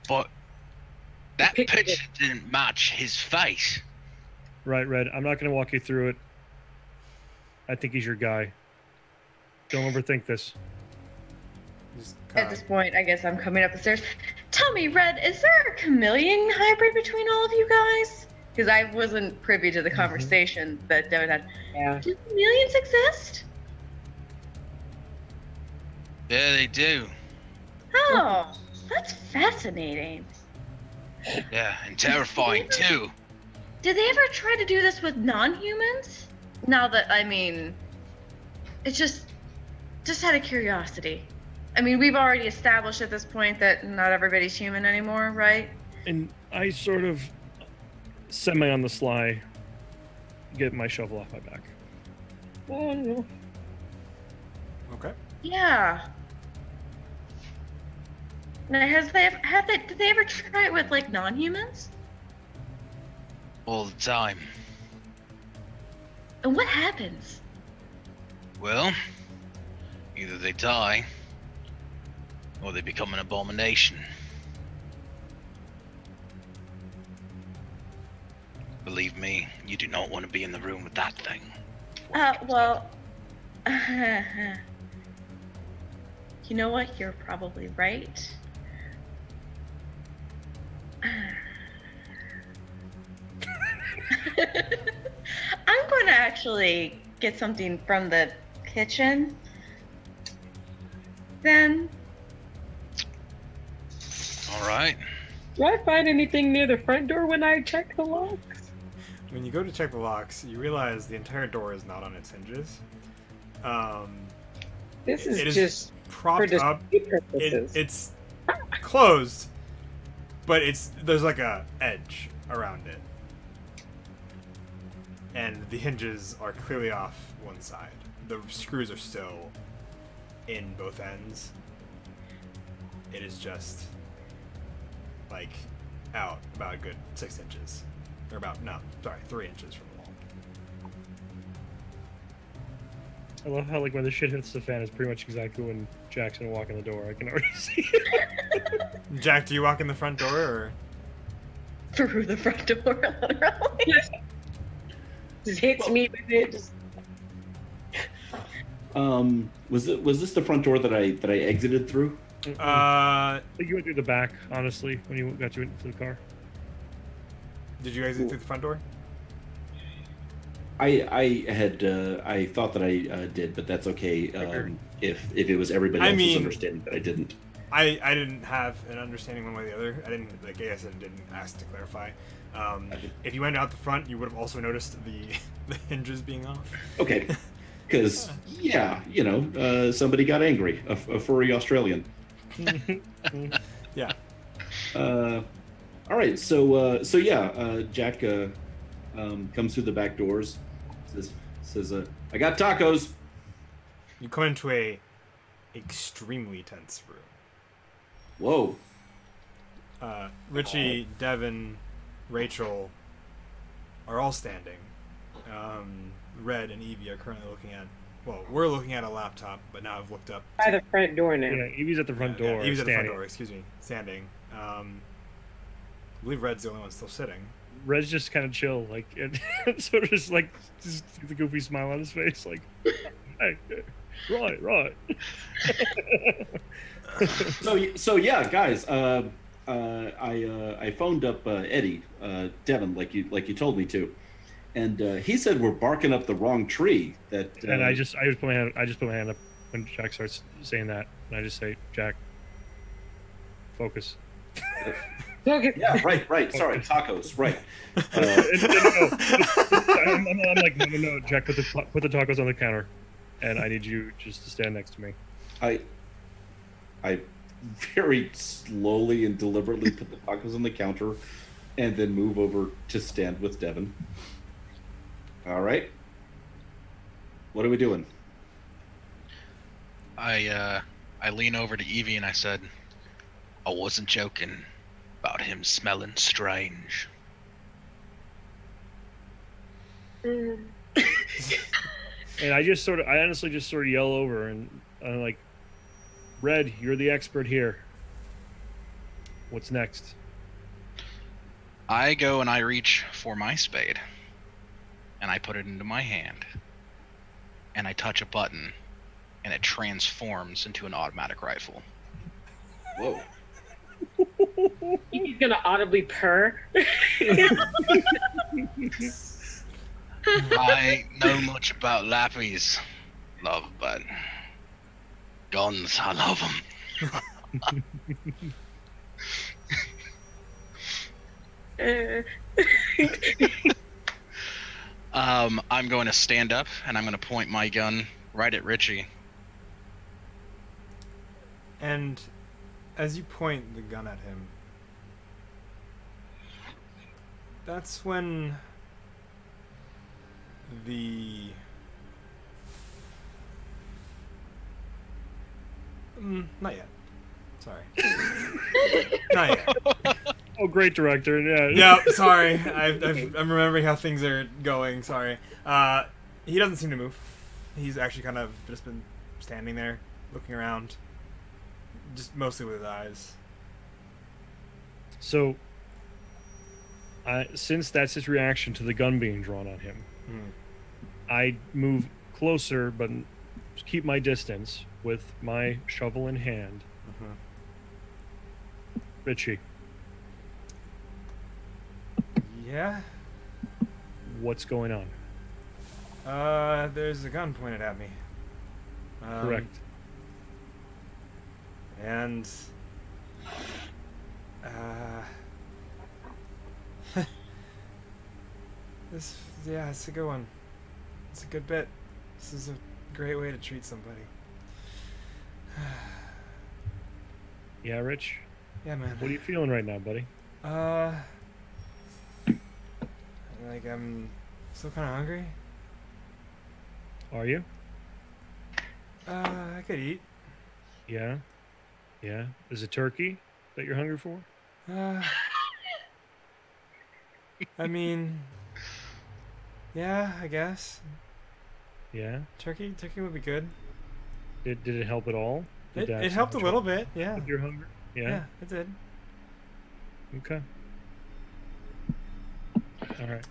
But that picture didn't match his face. Right, Red. I'm not going to walk you through it. I think he's your guy. Don't overthink this. At this point, I guess I'm coming up the stairs. Tell me, Red, is there a chameleon hybrid between all of you guys? Because I wasn't privy to the conversation that Devin had. Yeah. Do chameleons exist? Yeah, they do. Oh, that's fascinating. Yeah, and terrifying too. Did they ever try to do this with non-humans? Now that, I mean, it's just out of curiosity. I mean, we've already established at this point that not everybody's human anymore, right? And I sort of semi on the sly get my shovel off my back. Oh no. Okay. Yeah. Now, did they ever try it with like non-humans? All the time. And what happens? Well, either they die, or they become an abomination. Believe me, you do not want to be in the room with that thing. Well, you know what? You're probably right. I'm going to actually get something from the kitchen. Then. All right. Do I find anything near the front door when I check the locks? When you go to check the locks, you realize the entire door is not on its hinges. This is it just propped for up. purposes. It's closed, but there's like a edge around it, and the hinges are clearly off one side. The screws are still in both ends. It is just like out about a good 6 inches, or 3 inches from the wall. I love how, like, when the shit hits the fan is pretty much exactly when Jack's gonna walk in the door. I can already see it. Jack, do you walk in the front door, or? Through the front door, literally. Just hits me with it. Just... Was this the front door that I exited through? I think you went through the back, honestly, when you got into the car. Did you exit through the front door? I thought that I did, but that's okay. If it was everybody else's understanding that I didn't. I didn't have an understanding one way or the other. I didn't, like I said, didn't ask to clarify. If you went out the front, you would have also noticed the hinges being off. Okay, because somebody got angry, a furry Australian. Yeah. All right, so Jack comes through the back doors, says, "I got tacos." You come into a extremely tense room. Whoa. Richie, Devin, Rachel are all standing. Red and Evie are currently looking at. Well, we're looking at a laptop, but now I've looked up. By the front door now. Yeah, Evie's at the front door. Evie's at the front door. Excuse me, standing. I believe Red's the only one still sitting. Red's just kind of chill, like, and sort of just like the goofy smile on his face, like, hey, right. So yeah, guys. I phoned up Eddie, Devin, like you told me to, and he said we're barking up the wrong tree. And I just put my hand up when Jack starts saying that, and I just say, Jack, focus. Yeah, right. Sorry, tacos. Right. I'm like, no, Jack, put the tacos on the counter, and I need you just to stand next to me. I very slowly and deliberately put the tacos on the counter, and then move over to stand with Devin. All right. What are we doing? I lean over to Evie and I said, I wasn't joking about him smelling strange. And I honestly just sort of yell over, and I'm like, Red, you're the expert here. What's next? I go and I reach for my spade, and I put it into my hand, and I touch a button, and it transforms into an automatic rifle. Whoa. He's gonna audibly purr. I know much about lappies, love, but guns, I love them. I'm going to stand up and I'm going to point my gun right at Richie. And as you point the gun at him, that's when not yet. Sorry. Not yet. Oh, great director. Yeah. Yeah, sorry. I'm remembering how things are going. Sorry. He doesn't seem to move. He's actually kind of just been standing there, looking around, just mostly with his eyes. So, since that's his reaction to the gun being drawn on him, I move closer, but keep my distance with my shovel in hand. Richie. Yeah? What's going on? There's a gun pointed at me. Correct. And it's a good one. It's a good bit. This is a great way to treat somebody. Yeah, Rich? Yeah, man. What are you feeling right now, buddy? Like I'm still kind of hungry. Are you? I could eat. Yeah? Yeah? Is it turkey that you're hungry for? I mean, yeah, I guess. Yeah? Turkey would be good. Did it help at all? It helped a little bit, yeah. With your hunger? Yeah, it did. Okay. All right.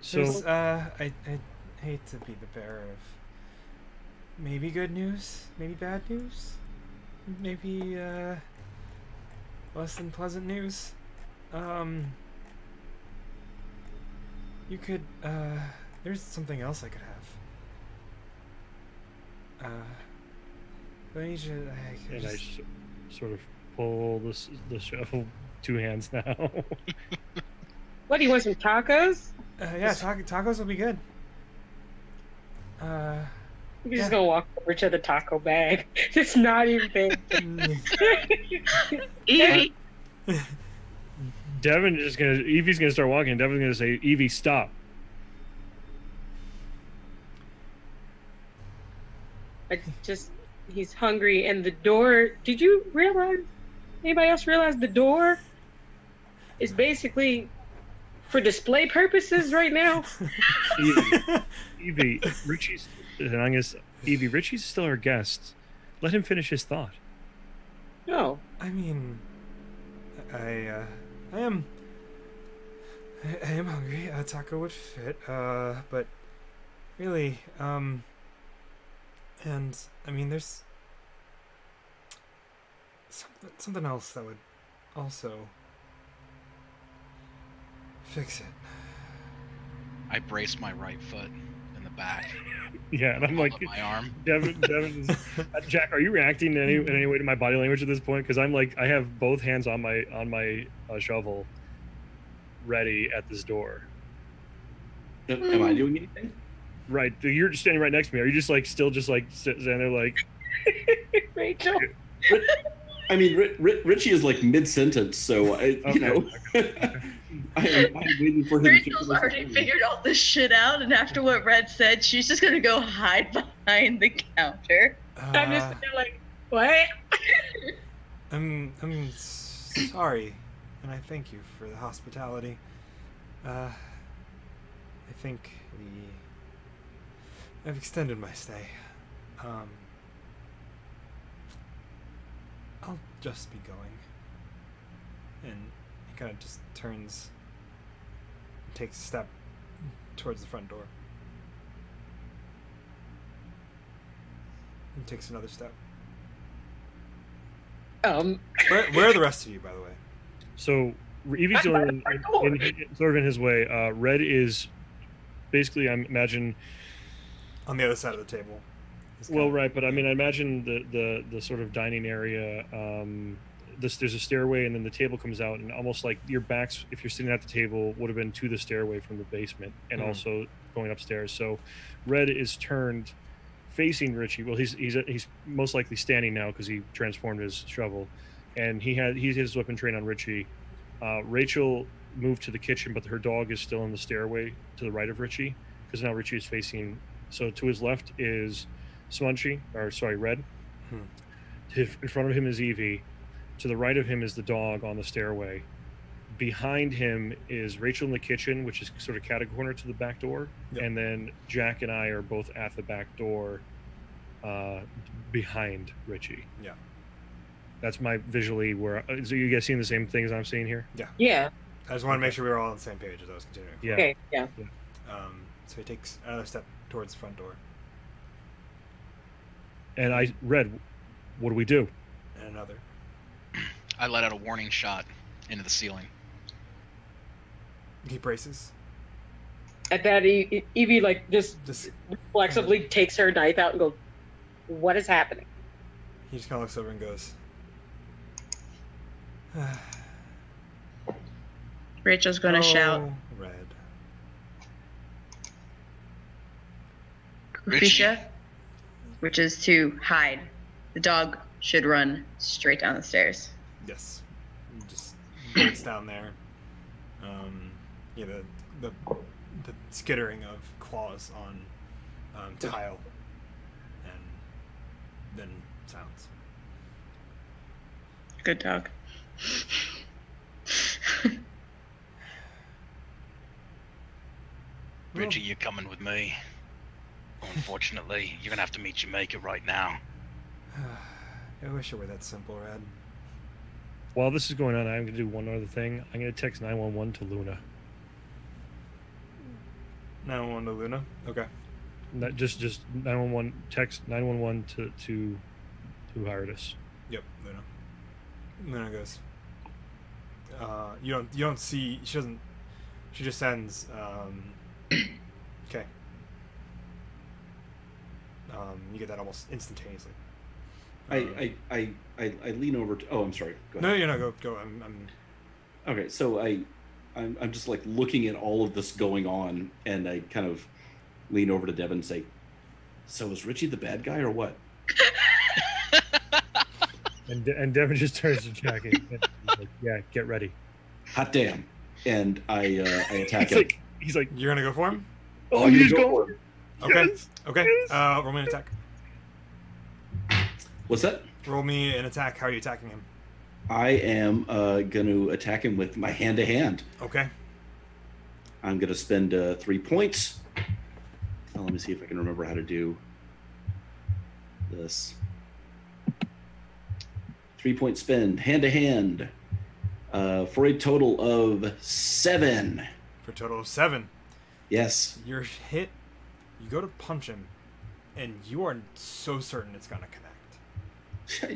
So I hate to be the bearer of maybe good news, maybe bad news, maybe less than pleasant news. You could there's something else I could have. But I need you. and I sort of pull the shovel 2 hands now. What, do you want some tacos? Yeah, tacos will be good. You're just gonna walk over to the taco bag. It's not even big. Evie. Evie's gonna start walking. Devin's gonna say, "Evie, stop." He's hungry, and the door. Did you realize? Anybody else realize the door is basically for display purposes right now? Evie, Richie's still our guest. Let him finish his thought. No. I mean, I am hungry. A taco would fit. But really, and I mean, there's something else that would also fix it. I brace my right foot in the back. Yeah, and I'm like, my arm. Devin is, Jack, are you reacting in any way to my body language at this point? Because I'm like, I have both hands on my shovel, ready at this door. Am I doing anything? Right, you're just standing right next to me. Are you just like still just like standing there like? Rachel. I mean, Richie is like mid-sentence, so you know, I'm waiting for him. Rachel's already figured all this shit out, and after what Red said, she's just gonna go hide behind the counter. I'm just like, what? I'm sorry, and I thank you for the hospitality. I think I've extended my stay. I'll just be going. And he kind of just turns and takes a step towards the front door. And takes another step. Where are the rest of you, by the way? So Evie's sort of in his way. Red is basically, I imagine, on the other side of the table. Well, right, but I mean, I imagine the sort of dining area. There's a stairway, and then the table comes out, and almost like your backs, if you're sitting at the table, would have been to the stairway from the basement, and also going upstairs. So, Red is turned, facing Richie. Well, he's most likely standing now because he transformed his shovel, and he has his weapon trained on Richie. Rachel moved to the kitchen, but her dog is still in the stairway to the right of Richie, because now Richie is facing. So to his left is Red. In front of him is Evie. To the right of him is the dog on the stairway. Behind him is Rachel in the kitchen, which is sort of catty corner to the back door. Yep. And then Jack and I are both at the back door behind Richie. Yeah. That's my visually where. So you guys seeing the same things I'm seeing here? Yeah. I just want to make sure we were all on the same page as I was continuing. Yeah. Okay. Yeah. So he takes another step towards the front door, And I read, what do we do? and another. I let out a warning shot into the ceiling. He braces. At that, Evie like just Just reflexively takes her knife out and goes, "What is happening?" he just kind of looks over and goes. Rachel's going to shout. Red. Lucretia, which is to hide. The dog should run straight down the stairs. Yes. Just it's down there. Yeah, the skittering of claws on tile, and then sounds. Good dog. Richie, you're coming with me. Unfortunately, you're gonna have to meet your maker right now. I wish it were that simple, Red. While this is going on, I'm going to do one other thing. I'm going to text 911 to Luna. 911 to Luna. Okay. Not just 911. Text 911 to Hardus. Yep, Luna. Luna goes. You don't see. She doesn't. She just sends. Okay. You get that almost instantaneously. I lean over to. Oh, I'm sorry. Go ahead. No, you know, go. I'm. Okay, so I'm just like looking at all of this going on, and I kind of lean over to Devin and say, "So is Richie the bad guy or what?" And Devin just turns to Jackie. He's like, yeah, get ready. Hot damn! And I attack him. He's like, You're gonna go for him. oh, I'm you gonna just go go. for him. Okay. Yes, Okay. yes. Roll me an attack. What's that? Roll me an attack. How are you attacking him? I am going to attack him with my hand-to-hand. Okay. I'm going to spend 3 points. Let me see if I can remember how to do this. 3-point spend, hand-to-hand, for a total of 7. For a total of 7. Yes. You're hit. You go to punch him, and you are so certain it's gonna connect.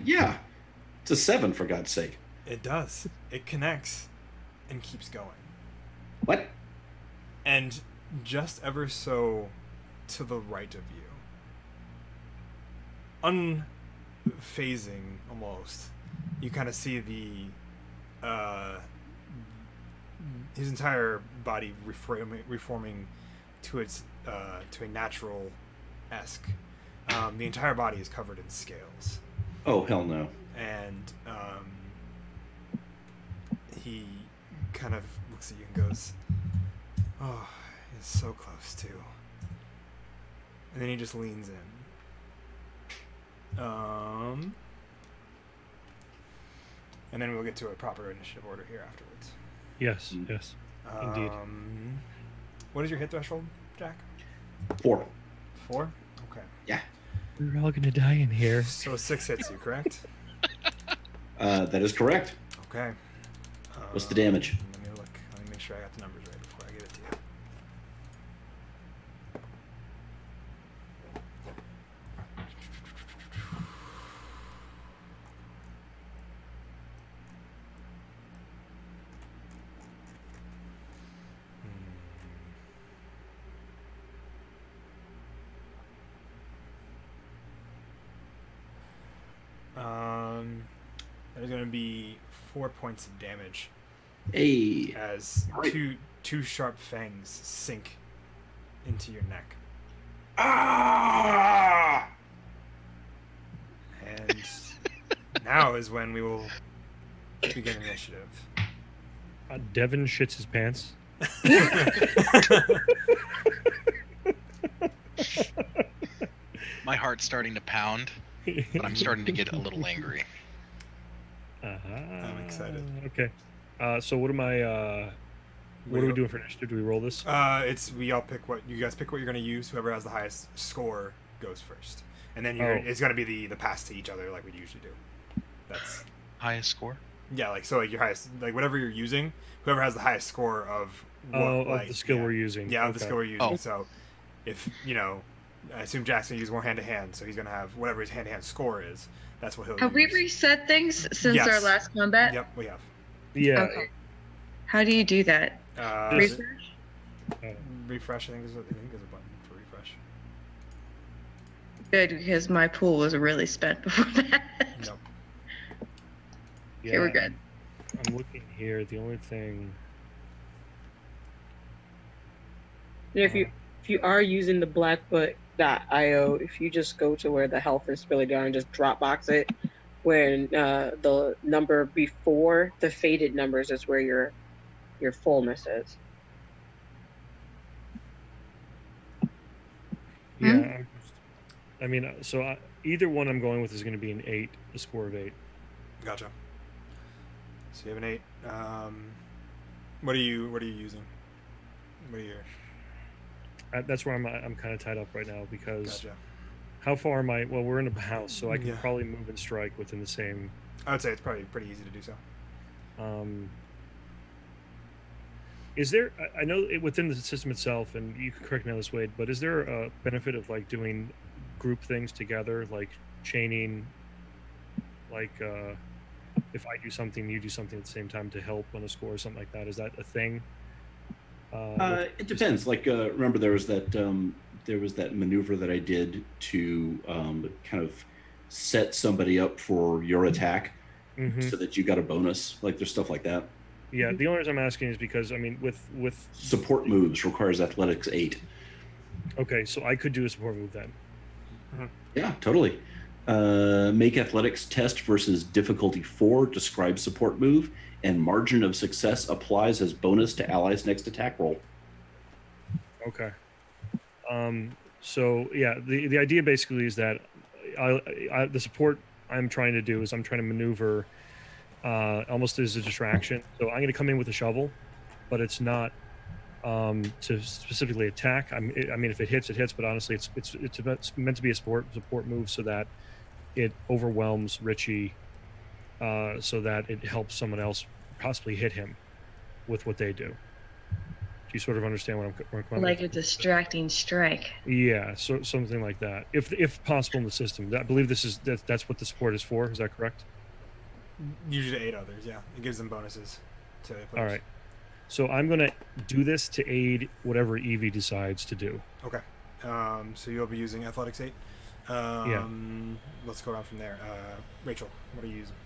Yeah. It's a 7, for God's sake. It does. It connects, and keeps going. What? And just ever so to the right of you, unfazing almost, you kind of see his entire body reforming to its to a natural-esque. The entire body is covered in scales. Oh, hell no. And he kind of looks at you and goes, "Oh, it's so close too." And then he just leans in. And then we'll get to a proper initiative order here afterwards. Yes, yes. Indeed. What is your hit threshold, Jack? 4. 4? Okay. Yeah. We're all gonna die in here. So 6 hits you, correct? That is correct. Okay. What's the damage? Let me look. Let me make sure I got the numbers right before I give it to you. That is going to be 4 points of damage Hey. as Great. two sharp fangs sink into your neck. Ah! And now is when we will begin initiative. Devin shits his pants. My heart's starting to pound, but I'm starting to get a little angry. I'm excited. Okay. So what am I? What are we doing for initiative? Do we roll this? We all pick what you guys pick what you're going to use. Whoever has the highest score goes first. and then it's going to be the pass to each other like we usually do. That's highest score. Yeah, like so, like your highest, like whatever you're using, whoever has the highest score of of the skill we're using. Yeah, of the skill we're using. So, if I assume Jack's gonna use more hand to hand, so he's gonna have whatever his hand to hand score is. That's what he'll. Have use. we reset things since our last combat? Yep, we have. Yeah. Okay. How do you do that? Refresh. Refresh. I think there's a button for refresh. Good, because my pool was really spent before that. Nope. Yeah, Okay, we're good. I'm looking here. The only thing. If you are using the blackfoot.io, if you just go to where the health is really down and just drop box it, when the number before the faded numbers is where your fullness is. Yeah, I mean, so either one I'm going with is going to be an 8, a score of 8. Gotcha. So you have an 8. What are you using? What are you? That's where I'm kind of tied up right now because Gotcha. how far am I? Well, we're in a house, so I can probably move and strike within the same. I would say it's probably pretty easy to do so. Is there? I know within the system itself, and you can correct me on this, Wade, but is there a benefit of like doing group things together, like chaining, like if I do something, you do something at the same time to help on a score or something like that? Is that a thing? It depends. Like, remember there was that maneuver that I did to kind of set somebody up for your attack, so that you got a bonus. Like, there's stuff like that. Yeah, the only reason I'm asking is because I mean, with support moves requires athletics 8. Okay, so I could do a support move then. Yeah, totally. Make athletics test versus difficulty 4. Describe support move. And margin of success applies as bonus to allies' next attack roll. Okay. So yeah, the idea basically is that the support I'm trying to do is I'm trying to maneuver almost as a distraction. So I'm going to come in with a shovel, but it's not to specifically attack. I mean, if it hits, it hits. But honestly, it's meant to be a support move so that it overwhelms Richie. So that it helps someone else possibly hit him with what they do. Do you sort of understand what I'm coming like a distracting strike? Yeah, so something like that, if possible in the system. I believe that's what the support is for. Is that correct? Usually 8 others. Yeah, it gives them bonuses to players. All right. So I'm going to do this to aid whatever Evie decides to do. Okay. So you'll be using athletics 8. Yeah. Let's go around from there. Rachel, what are you using?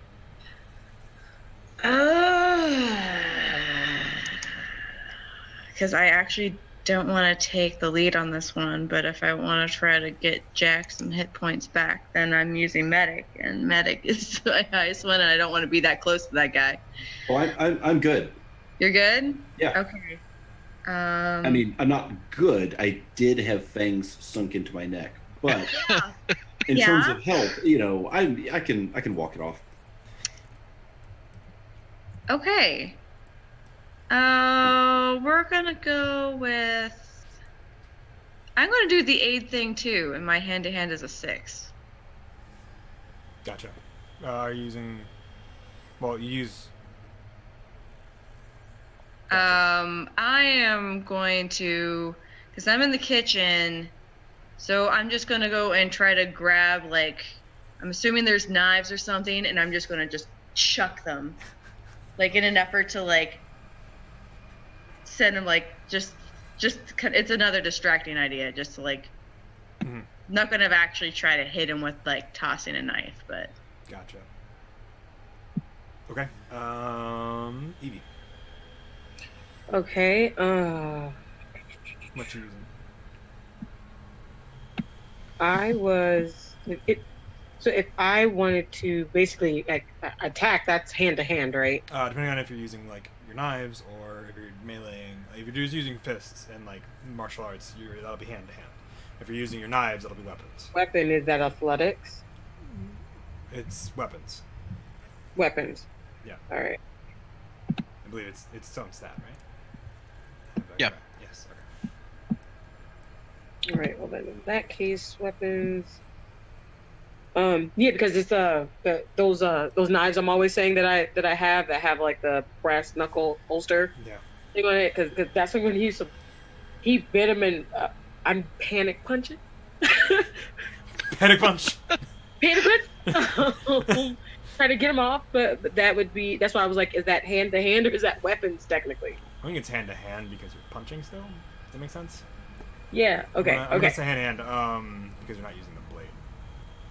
Because I actually don't want to take the lead on this one, but if I want to try to get Jack some hit points back, then I'm using medic, and medic is my highest one, and I don't want to be that close to that guy. Well, I'm good. You're good? Yeah. Okay. I mean, I'm not good. I did have fangs sunk into my neck, but in terms of health, I can walk it off. Okay. We're gonna go with. I'm gonna do the aid thing too, and my hand-to-hand is a 6. Gotcha. Are you using? Well, you use. Gotcha. I am going to, because I'm in the kitchen, so I'm just gonna go and try to grab I'm assuming there's knives or something, and I'm just gonna just chuck them. In an effort to send him just it's another distracting idea, just to not gonna actually try to hit him with tossing a knife, but Gotcha. Okay. Evie. Okay. What you using? I was So if I wanted to basically attack, that's hand to hand, right? Depending on if you're using your knives or if you're meleeing. If you're just using fists and martial arts, that'll be hand to hand. If you're using your knives, that'll be weapons. Weapon, is that athletics? It's weapons. Weapons. Yeah. All right. I believe it's its own stat, right? Yeah. Yes. Okay. All right. Well, then in that case, weapons. Yeah, because it's those knives I'm always saying that I have that have like the brass knuckle holster Yeah. thing on it, because that's when he bit him and I'm panic punching. Panic punch. Panic punch. Try to get him off, but that's why I was like, is that hand to hand or is that weapons technically? I think it's hand to hand because you're punching still. Does that make sense? Yeah. Okay. I'm gonna say hand to hand because you're not using the blade.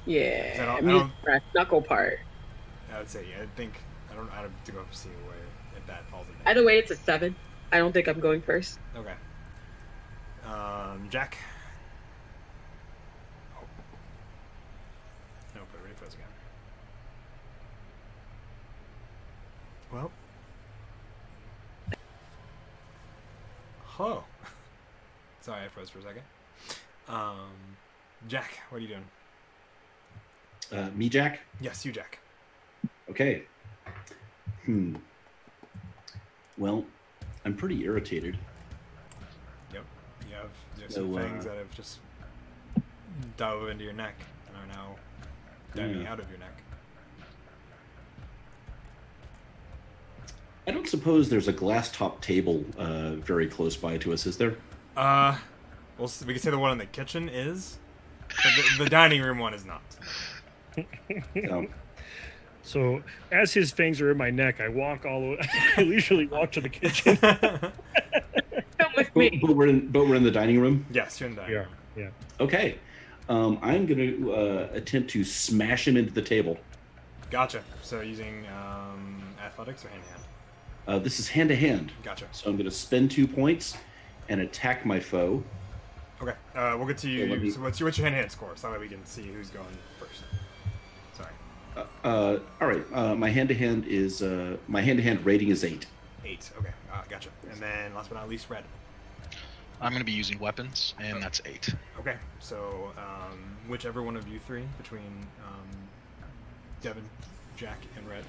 Yeah. I don't brass knuckle part. I would say yeah. I don't have to go see away if that falls in there. Either way, it's a 7. I don't think I'm going first. Okay. Jack. Oh. No, but ready for this again. Well. Hello. Sorry, I froze for a second. Jack, what are you doing? Me, Jack? Yes, you, Jack. Okay. Well, I'm pretty irritated. Yep. You have some fangs that have just dove into your neck and are now diving out of your neck. I don't suppose there's a glass top table very close by to us, is there? Well, we can say the one in the kitchen is, but the dining room one is not. No. So as his fangs are in my neck, I walk all the way. I leisurely walk to the kitchen. Come with me. But we're in the dining room. Yes, you're in the dining room. Yeah. Okay. I'm going to attempt to smash him into the table. Gotcha. So using athletics or hand to hand? This is hand to hand. Gotcha. So I'm going to spend 2 points and attack my foe. Okay. We'll get to you. Yeah, So what's your hand to hand score? So that way we can see who's going first. Sorry. All right. My hand to hand rating is 8. 8. Okay. Gotcha. And then last but not least, Red. I'm going to be using weapons, and that's 8. Okay. So whichever one of you three between Devin, Jack, and Red,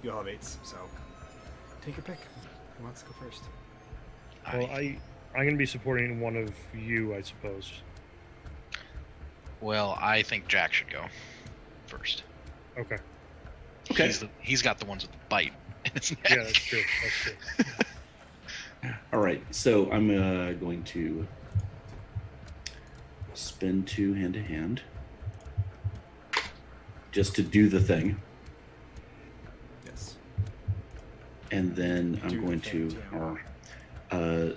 you'll have 8s. So take your pick. Who wants to go first? Well, I'm going to be supporting one of you, I suppose. Well, I think Jack should go first. Okay. Okay. He's got the ones with the bite in his neck. Yeah, that's true. That's true. All right. So I'm going to spend 2 hand to hand just to do the thing. Yes. And then I'm going to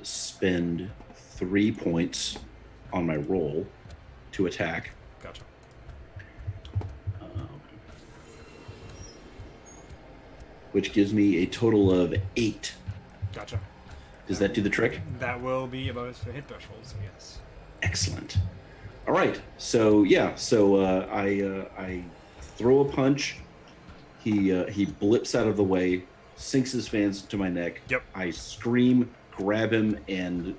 spend 3 points on my roll to attack. Gotcha. Which gives me a total of 8. Gotcha. Does that do the trick? That will be about his hit threshold, so yes. Excellent. All right. So yeah. So I throw a punch. He blips out of the way, sinks his fans to my neck. Yep. I scream, grab him, and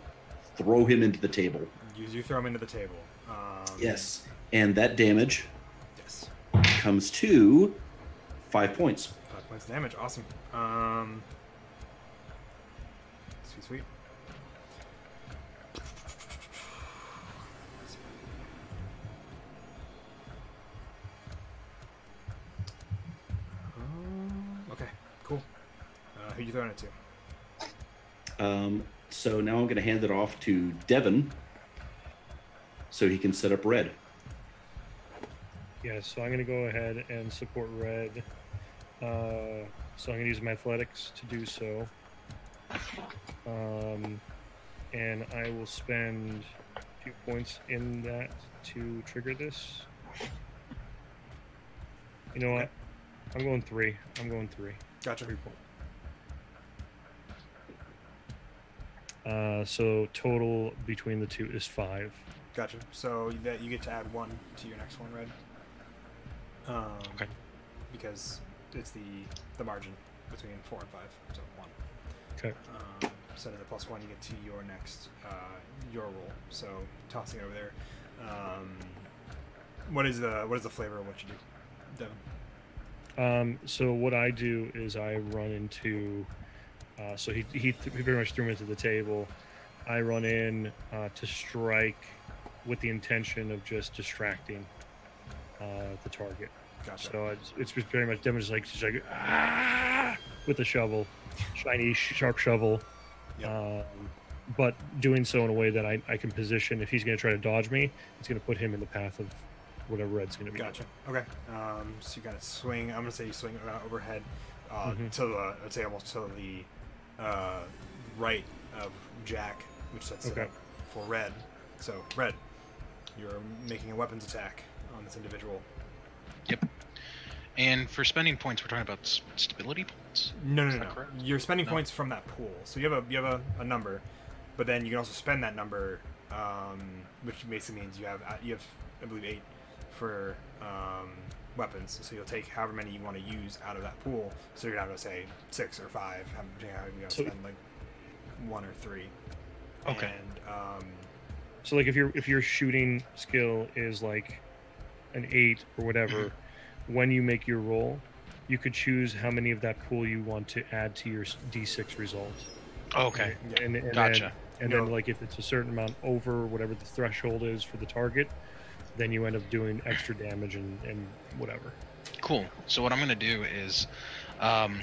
throw him into the table. You throw him into the table. Yes. And that damage Yes. comes to 5 points. 5 points of damage. Awesome. Sweet. Okay, cool. Who you throwing it to? So now I'm going to hand it off to Devin so he can set up Red. Yeah, so I'm going to go ahead and support Red. So I'm going to use my athletics to do so. And I will spend 2 points in that to trigger this. You know what? I'm going 3. Gotcha. 3 points. So total between the two is 5. Gotcha. So that you get to add 1 to your next one, Red. Okay. Because it's the margin between 4 and 5, so 1. Okay. So the +1 you get to your next your roll. So tossing it over there. What is the flavor of what you do, Devin? So what I do is I run into. So he very much threw me into the table. I run in to strike with the intention of just distracting. the target. Gotcha. So it's just very much them just like with a shovel, shiny sharp shovel, Yep. but doing so in a way that I can position. If he's going to try to dodge me, it's going to put him in the path of whatever Red's going to be. Gotcha. Okay. So you gotta swing. I'm gonna say you swing overhead to the, I'd say almost to the right of Jack, which sets it up for Red. So Red, you're making a weapons attack on this individual. Yep. And for spending points, we're talking about stability points. No. Correct? You're spending points from that pool. So you have a number, but then you can also spend that number, which basically means you have I believe 8 for weapons. So you'll take however many you want to use out of that pool. So you're not going to say 6 or 5. You're going to spend like 1 or 3. Okay. And so like if your shooting skill is like an 8 or whatever, when you make your roll, you could choose how many of that pool you want to add to your D6 result. Okay. And Gotcha. Then like if it's a certain amount over whatever the threshold is for the target, then you end up doing extra damage and whatever. Cool. So what I'm gonna do is, I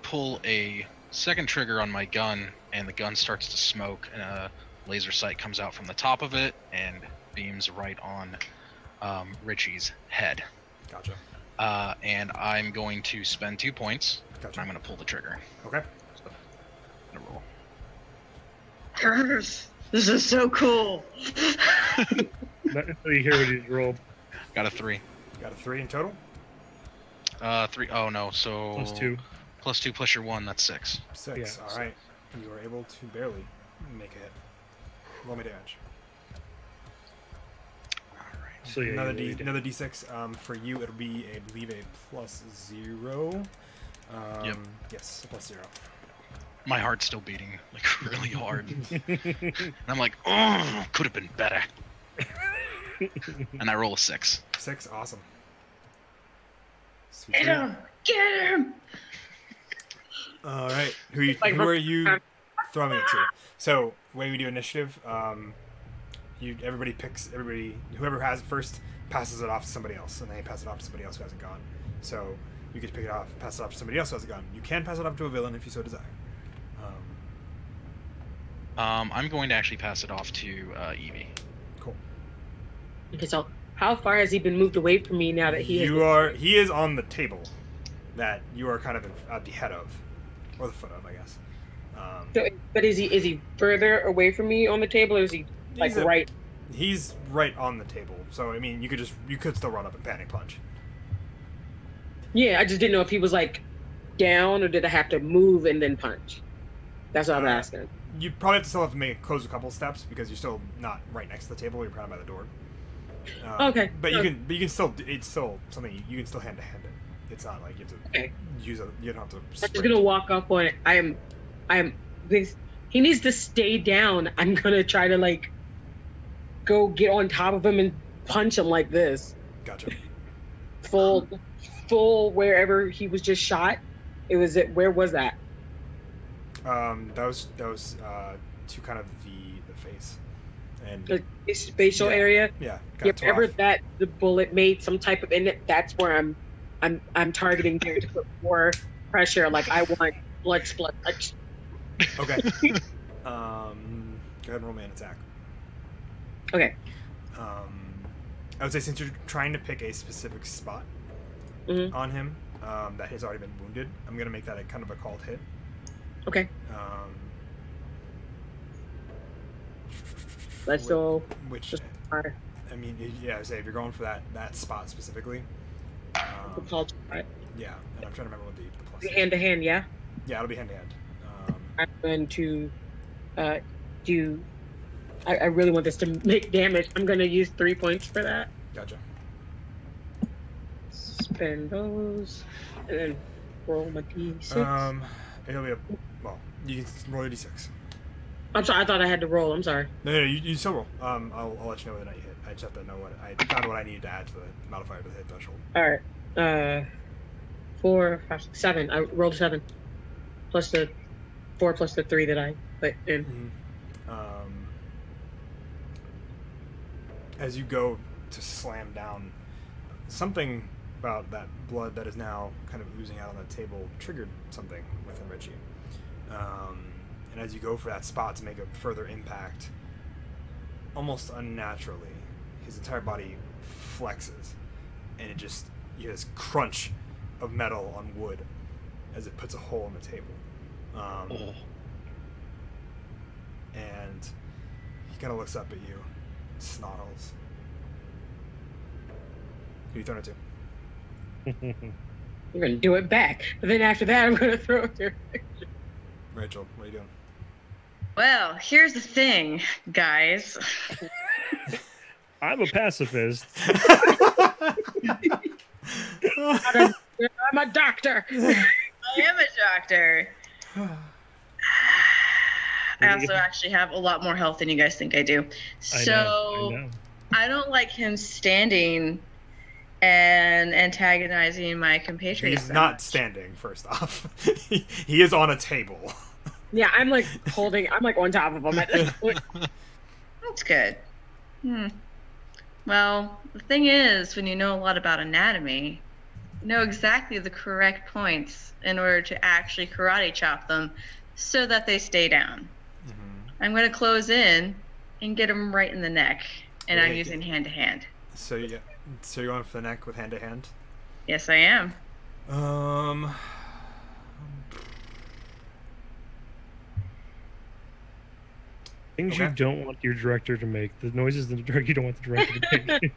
pull a second trigger on my gun, and the gun starts to smoke, and a laser sight comes out from the top of it and beams right on Richie's head. Gotcha. And I'm going to spend 2 points. Gotcha. And I'm gonna pull the trigger. Okay. So, I'm gonna roll. Curse! This is so cool. Not until you hear what he's rolled. Got a 3. Got a 3 in total. 3. Oh no. So +2. +2 plus your 1. That's 6. 6. Yeah, All right. You were able to barely make a hit. Roll me damage. All right. So yeah, another you another d6. For you, it'll be I believe a +0. Yep. Yes, a +0. My heart's still beating like really hard. And I'm like, oh, could have been better. And I roll a 6. 6. Awesome. Sweet. Get him! Get him! All right. Who are you throwing it to? So, way we do initiative, everybody picks whoever has it first passes it off to somebody else, and then they pass it off to somebody else who hasn't gone. So you get to pick it off, pass it off to somebody else who hasn't gone. You can pass it off to a villain if you so desire. I'm going to actually pass it off to Evie. Cool. Okay, so how far has he been moved away from me now that he He is on the table that you are kind of at the head of, or the foot of, I guess. So, but is he further away from me on the table, or is he like right? He's right on the table. So I mean, you could still run up and panic punch. Yeah, I just didn't know if he was like down, or did I have to move and then punch? That's what I'm asking. You probably have to close a couple steps because you're still not right next to the table. You're probably by the door. Okay. But you can still. It's still something you can still hand to hand it. It's not like you have to use a. You don't have to. I'm just gonna walk up on it. He needs to stay down. I'm gonna try to like go get on top of him and punch him like this. Gotcha. Full wherever he was just shot. Where was that? That was to kind of the face and The facial area. Yeah. Wherever that the bullet made some type of in it, that's where I'm targeting there to put more pressure. Like I want blood split. Okay. Go ahead and roll me an attack. Okay. I would say since you're trying to pick a specific spot on him that has already been wounded, I'm gonna make that a kind of a called hit. Okay. Let's go. Which I mean, yeah, I say if you're going for that spot specifically. Yeah, and I'm trying to remember what the plus. Hand to hand, yeah. Yeah, it'll be hand to hand. I'm going to do. I really want this to make damage. I'm going to use 3 points for that. Gotcha. Spend those, and then roll my d6. It'll be you can roll a d6. I'm sorry, I thought I had to roll. I'm sorry. No, you still roll. I'll let you know whether or not you hit. I just have to know I found what I needed to add to the modifier to the hit threshold. All right. 4, 5, 6, 7. I rolled a 7, plus the 4 plus the 3 that I put in. As you go to slam down. Something about that blood that is now kind of oozing out on the table triggered something within Richie. And as you go for that spot to make a further impact, almost unnaturally, his entire body flexes, and it just, you hear this crunch of metal on wood as it puts a hole in the table. And he kind of looks up at you, snarls. Who you throwing it to? You're gonna do it back, but then after that, I'm gonna throw it to Rachel, what are you doing? Well, here's the thing, guys. I'm a pacifist. I'm a doctor. I am a doctor. I also actually have a lot more health than you guys think I do. I So know. I don't like him standing and antagonizing my compatriots. He's that not much. standing, first off. He is on a table. Yeah, I'm like on top of him at this point. That's good. Well, the thing is, when you know a lot about anatomy, you know exactly the correct points in order to actually karate chop them so that they stay down. I'm going to close in and get him right in the neck, and I'm using hand to hand. So you're going for the neck with hand to hand? Yes, I am. Things you don't want your director to make. The noises you don't want the director to make.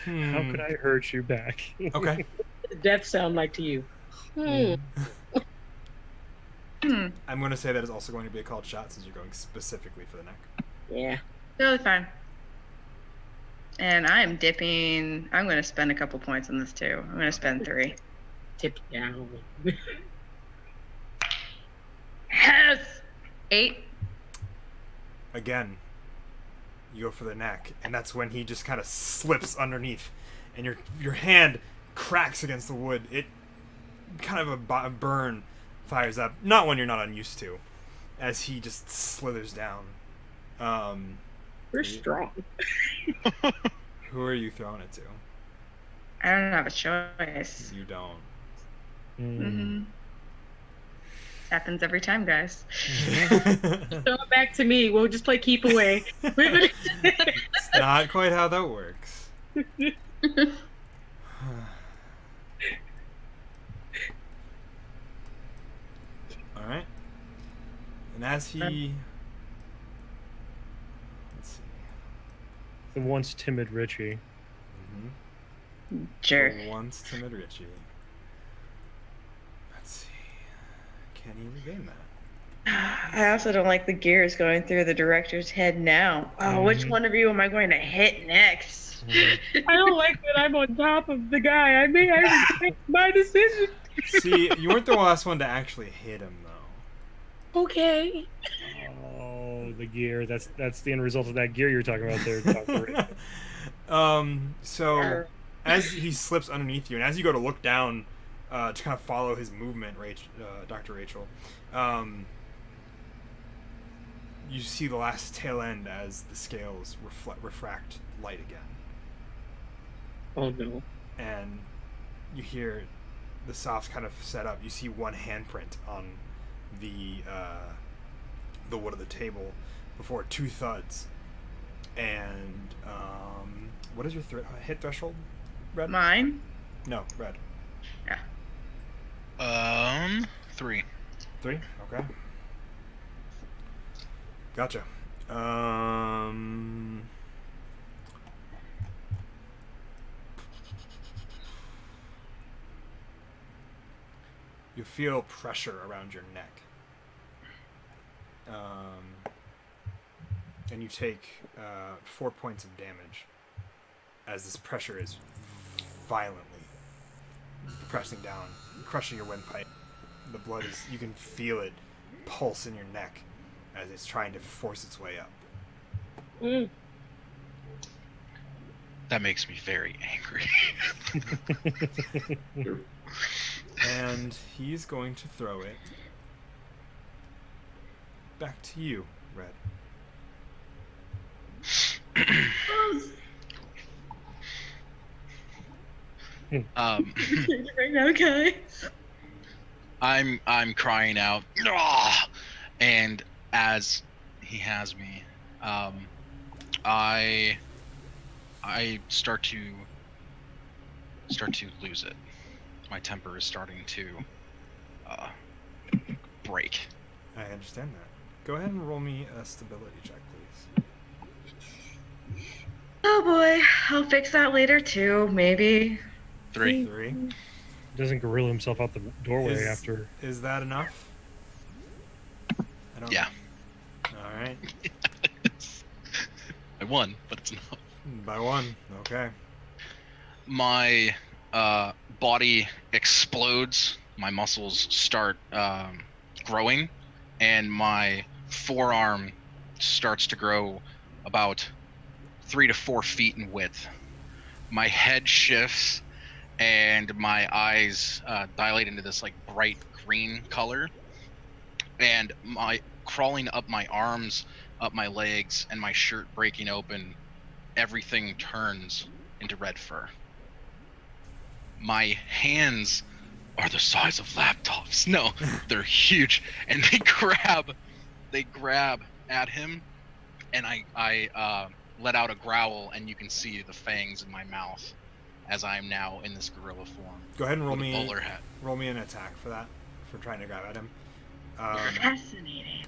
How could I hurt you back? Okay. What does death sound like to you? I'm going to say that is also going to be a called shot since you're going specifically for the neck. Yeah. Totally fine. And I'm dipping. I'm going to spend a couple points on this too. I'm going to spend 3. Tip down. Yes! 8. Again, you go for the neck, and that's when he just kind of slips underneath, and your hand cracks against the wood. It kind of a burn fires up, not one you're not unused to, as he just slithers down. We're strong. Who are you throwing it to? I don't have a choice. You don't. Happens every time, guys. Throw it back to me. We'll just play keep away. It's not quite how that works. All right. And as he, let's see. The once timid Richie. Jerk. The once timid Richie. Let's see. Can he regain that? I also don't like the gears going through the director's head now. Oh, which one of you am I going to hit next? I don't like that I'm on top of the guy. I regret my decision. See, you weren't the last one to actually hit him, though. Okay. Oh, the gear. That's the end result of that gear you're talking about there, Dr. So as he slips underneath you, and as you go to look down to kind of follow his movement, Dr. Rachel, you see the last tail end as the scales refract light again. Oh no. And you hear the soft kind of set up. You see one handprint on the wood of the table before 2 thuds. And what is your hit threshold, Red? Mine? No, Red. Yeah. 3. 3? Okay. Gotcha. You feel pressure around your neck. And you take 4 points of damage as this pressure is violently pressing down, crushing your windpipe. The blood is, you can feel it pulse in your neck as it's trying to force its way up. That makes me very angry. And he's going to throw it back to you, Red. Right now, guys. I'm crying out, "Ah!" And as he has me, I start to lose it. My temper is starting to break. I understand that. Go ahead and roll me a stability check, please. Oh boy, I'll fix that later too, maybe. 3. 3. Doesn't gorilla himself out the doorway after. Is that enough? I don't. Yeah. All right. I won, but it's not. By 1. Okay. My body explodes. My muscles start growing, and my forearm starts to grow about 3 to 4 feet in width. My head shifts, and my eyes dilate into this like bright green color, and my crawling up my arms, up my legs, and my shirt breaking open, everything turns into red fur. My hands are the size of laptops. No, they're huge, and they grab at him, and I let out a growl, and you can see the fangs in my mouth as I am now in this gorilla form. Go ahead and roll with a me. bowler hat. Roll me an attack for that, for trying to grab at him. Fascinating.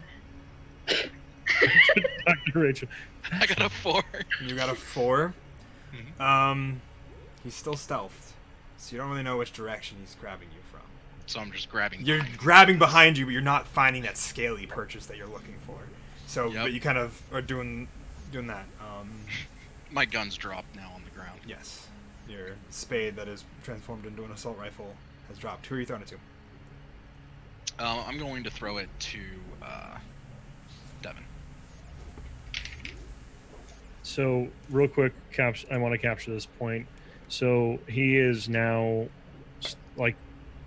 Dr. Rachel. I got a 4. You got a 4. Mhm. He's still stealthed, so you don't really know which direction he's grabbing you from. So I'm just grabbing. You're grabbing behind you, but you're not finding that scaly purchase that you're looking for. So, Yep. but you kind of are doing that. My gun's dropped now on the ground. Yes, your spade that is transformed into an assault rifle has dropped. Who are you throwing it to? I'm going to throw it to Devin. So, real quick, I want to capture this point. So, he is now, like,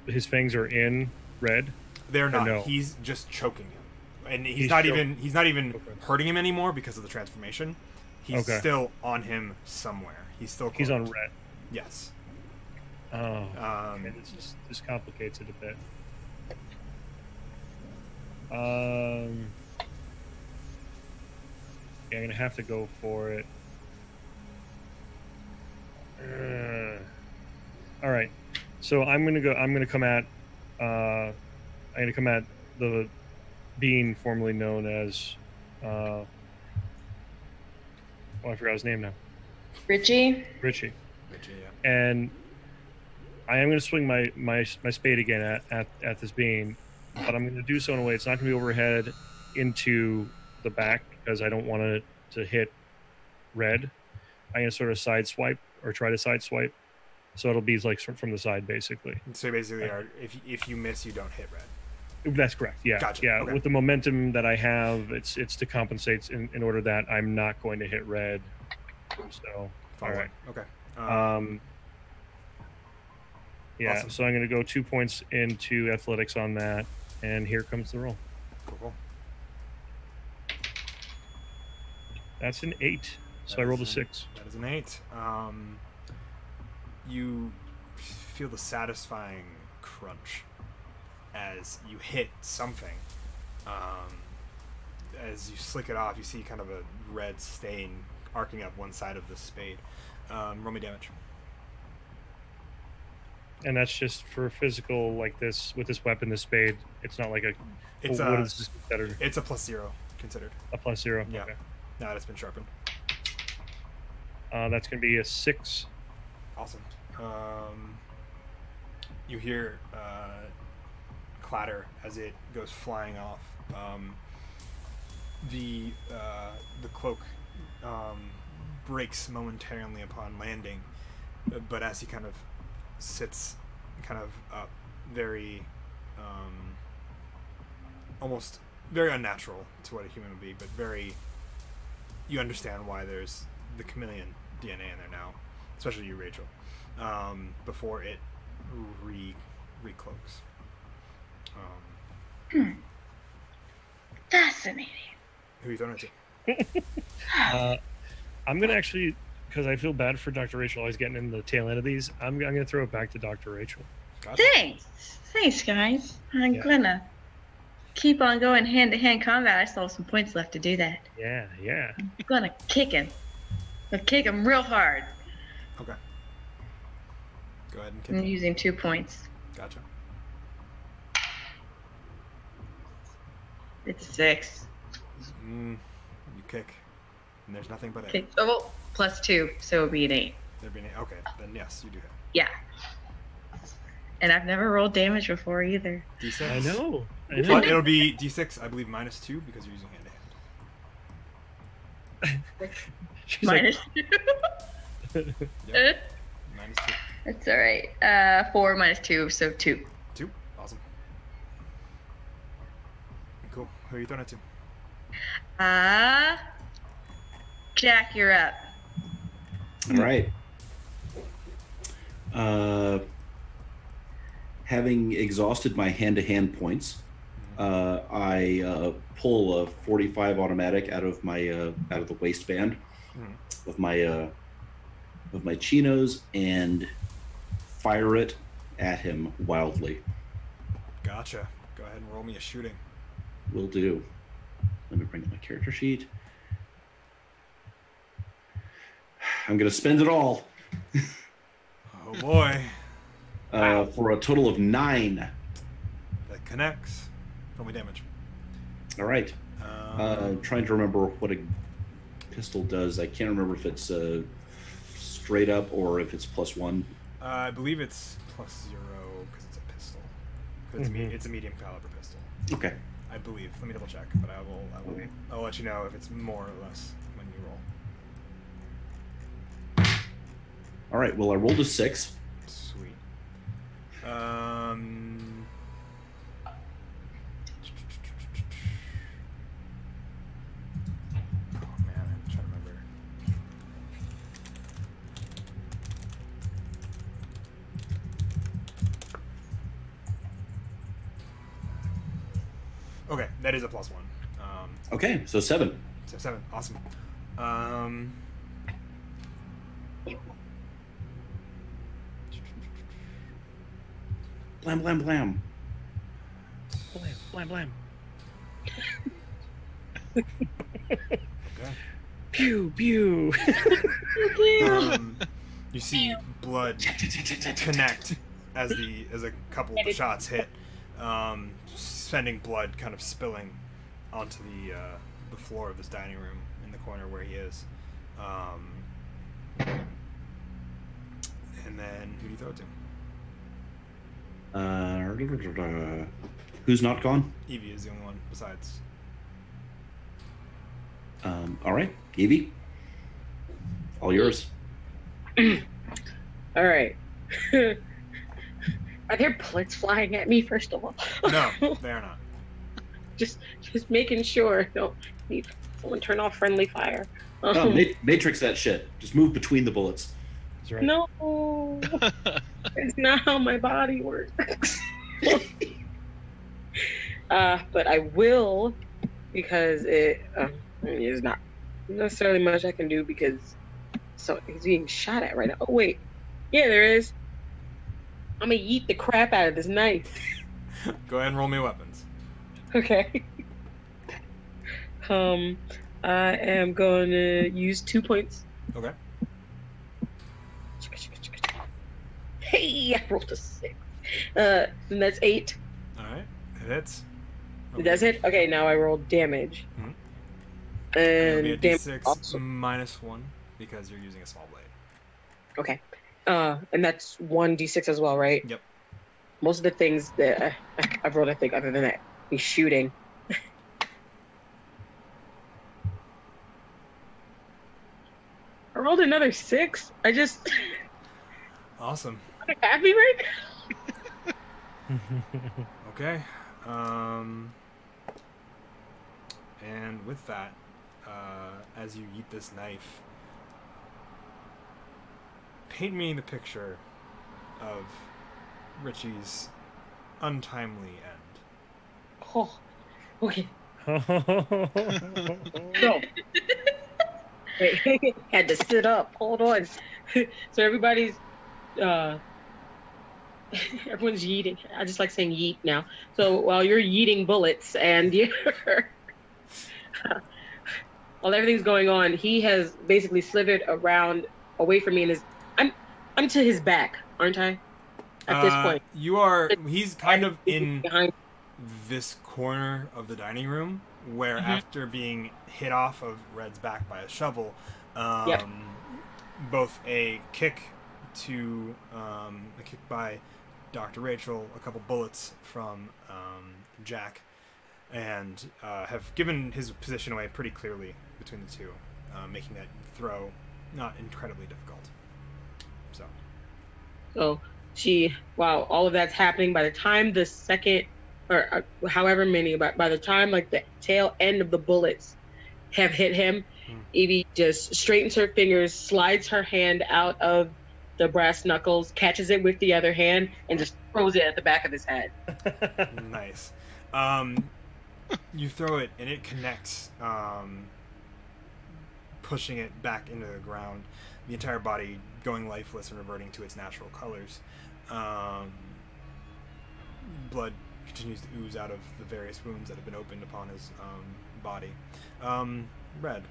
his fangs are in red. They're not. no? He's just choking him, and he's He's not still- even Okay. hurting him anymore because of the transformation. He's Okay. still on him somewhere. He's still. He's on cornered. red. Yes. Oh, Um, okay, this complicates it a bit. Yeah, I'm gonna have to go for it. All right, so I'm gonna come at the being formerly known as I forgot his name now. Richie? Richie. Richie, yeah. And I am going to swing my spade again at this being, but I'm going to do so in a way it's not going to be overhead into the back because I don't want it to hit red. I'm going to sort of side swipe or try to side swipe, so it'll be like from the side basically. So basically, if you miss, you don't hit red. That's correct. Yeah, Gotcha. yeah. Okay. With the momentum that I have, it's to compensate in order that I'm not going to hit red. So all right. Okay. Yeah, Awesome. so I'm going to go 2 points into athletics on that, and here comes the roll. Cool. That's an 8, so That I rolled a is 6. That is an 8. You feel the satisfying crunch as you hit something. As you slick it off, you see kind of a red stain arcing up one side of the spade. Roll me damage. And that's just for physical, like this, with this weapon, this spade. It's not like a. It's what a is this considered? it's a +0 considered. A +0. Yeah. Okay. Now that it's been sharpened. That's going to be a 6. Awesome. You hear clatter as it goes flying off. The cloak breaks momentarily upon landing, but as he kind of sits kind of up, very almost very unnatural to what a human would be, but very, you understand why there's the chameleon DNA in there now, especially you, Rachel, before it recloaks. Fascinating. Who are you throwing it to? I'm going to actually because I feel bad for Dr. Rachel always getting in the tail end of these, I'm going to throw it back to Dr. Rachel. Gotcha. Thanks, guys. I'm Yeah. gonna keep on going hand-to-hand combat. I still have some points left to do that. Yeah. I'm gonna kick him. I'll kick him real hard. Okay. Go ahead and kick I'm him. using 2 points. Gotcha. It's 6. You kick, and there's nothing but Okay. Oh, well, plus 2, so it would be an 8. There'd be okay, then yes, you do hit. Yeah. And I've never rolled damage before either. D6. I know. But it'll be D6, I believe, -2 because you're using hand-to-hand. She's like, Minus 2. Yep. -2. That's all right. 4 minus 2, so 2. 2. Awesome. Cool. Who are you throwing it to? Jack, you're up. All right. Having exhausted my hand-to-hand points, I pull a 45 automatic out of the waistband of my chinos and fire it at him wildly. Gotcha. Go ahead and roll me a shooting. Will do. Let me bring up my character sheet. I'm gonna spend it all. Oh boy. For a total of 9. That connects. Roll me damage. All right. Trying to remember what a pistol does. I can't remember if it's straight up or if it's +1. I believe it's +0 because it's a pistol. 'Cause it's a medium caliber pistol. Okay. I believe. Let me double check, but I'll let you know if it's more or less when you roll. All right. Well, I rolled a 6. Sweet. Oh man, I'm trying to remember. Okay, that is a +1. Okay, so 7. So 7. Awesome. Blam, blam, blam. Blam, blam. Okay. Pew, pew. You see blood connect as a couple of the shots hit, sending blood kind of spilling onto the floor of this dining room in the corner where he is. And then who do you throw it to? Who's not gone? Evie is the only one besides. All right, Evie. All yours. All right. Are there bullets flying at me, first of all? No, they are not. just making sure. Don't need someone turn off friendly fire. No, Matrix that shit. Just move between the bullets. That's right. No, it's not how my body works. But I will, because there's not necessarily much I can do because he's being shot at right now. Oh wait, yeah, there is. I'm gonna yeet the crap out of this knife. Go ahead and roll me weapons. Okay. I am going to use 2 points. Okay. Hey, I rolled a 6. And that's 8. All right. It hits. It does hit? Okay, now I roll damage. Mhm. And It'll be a damage D6 also. -1 because you're using a small blade. Okay. And that's 1d6 as well, right? Yep. Most of the things that I've rolled, I think, other than that, is shooting. I rolled another 6. I just... Awesome. I'm happy right now. Okay. And with that, as you eat this knife, paint me the picture of Richie's untimely end. Oh, okay. Oh. So, Had to sit up. Hold on. So everybody's everyone's yeeting. I just like saying yeet now. So while you're yeeting bullets and you're while everything's going on, he has basically slithered around away from me and I'm to his back, aren't I? At this point. You are. He's kind of in behind this corner of the dining room where after being hit off of Red's back by a shovel, both a kick by Dr. Rachel, a couple bullets from Jack, and have given his position away pretty clearly between the two, making that throw not incredibly difficult. So while all of that's happening, by the time the second, or however many, by the time like the tail end of the bullets have hit him, Evie just straightens her fingers, slides her hand out of the brass knuckles, catches it with the other hand, and just throws it at the back of his head. Nice. You throw it, and it connects, pushing it back into the ground, the entire body going lifeless and reverting to its natural colors. Blood continues to ooze out of the various wounds that have been opened upon his body. Red,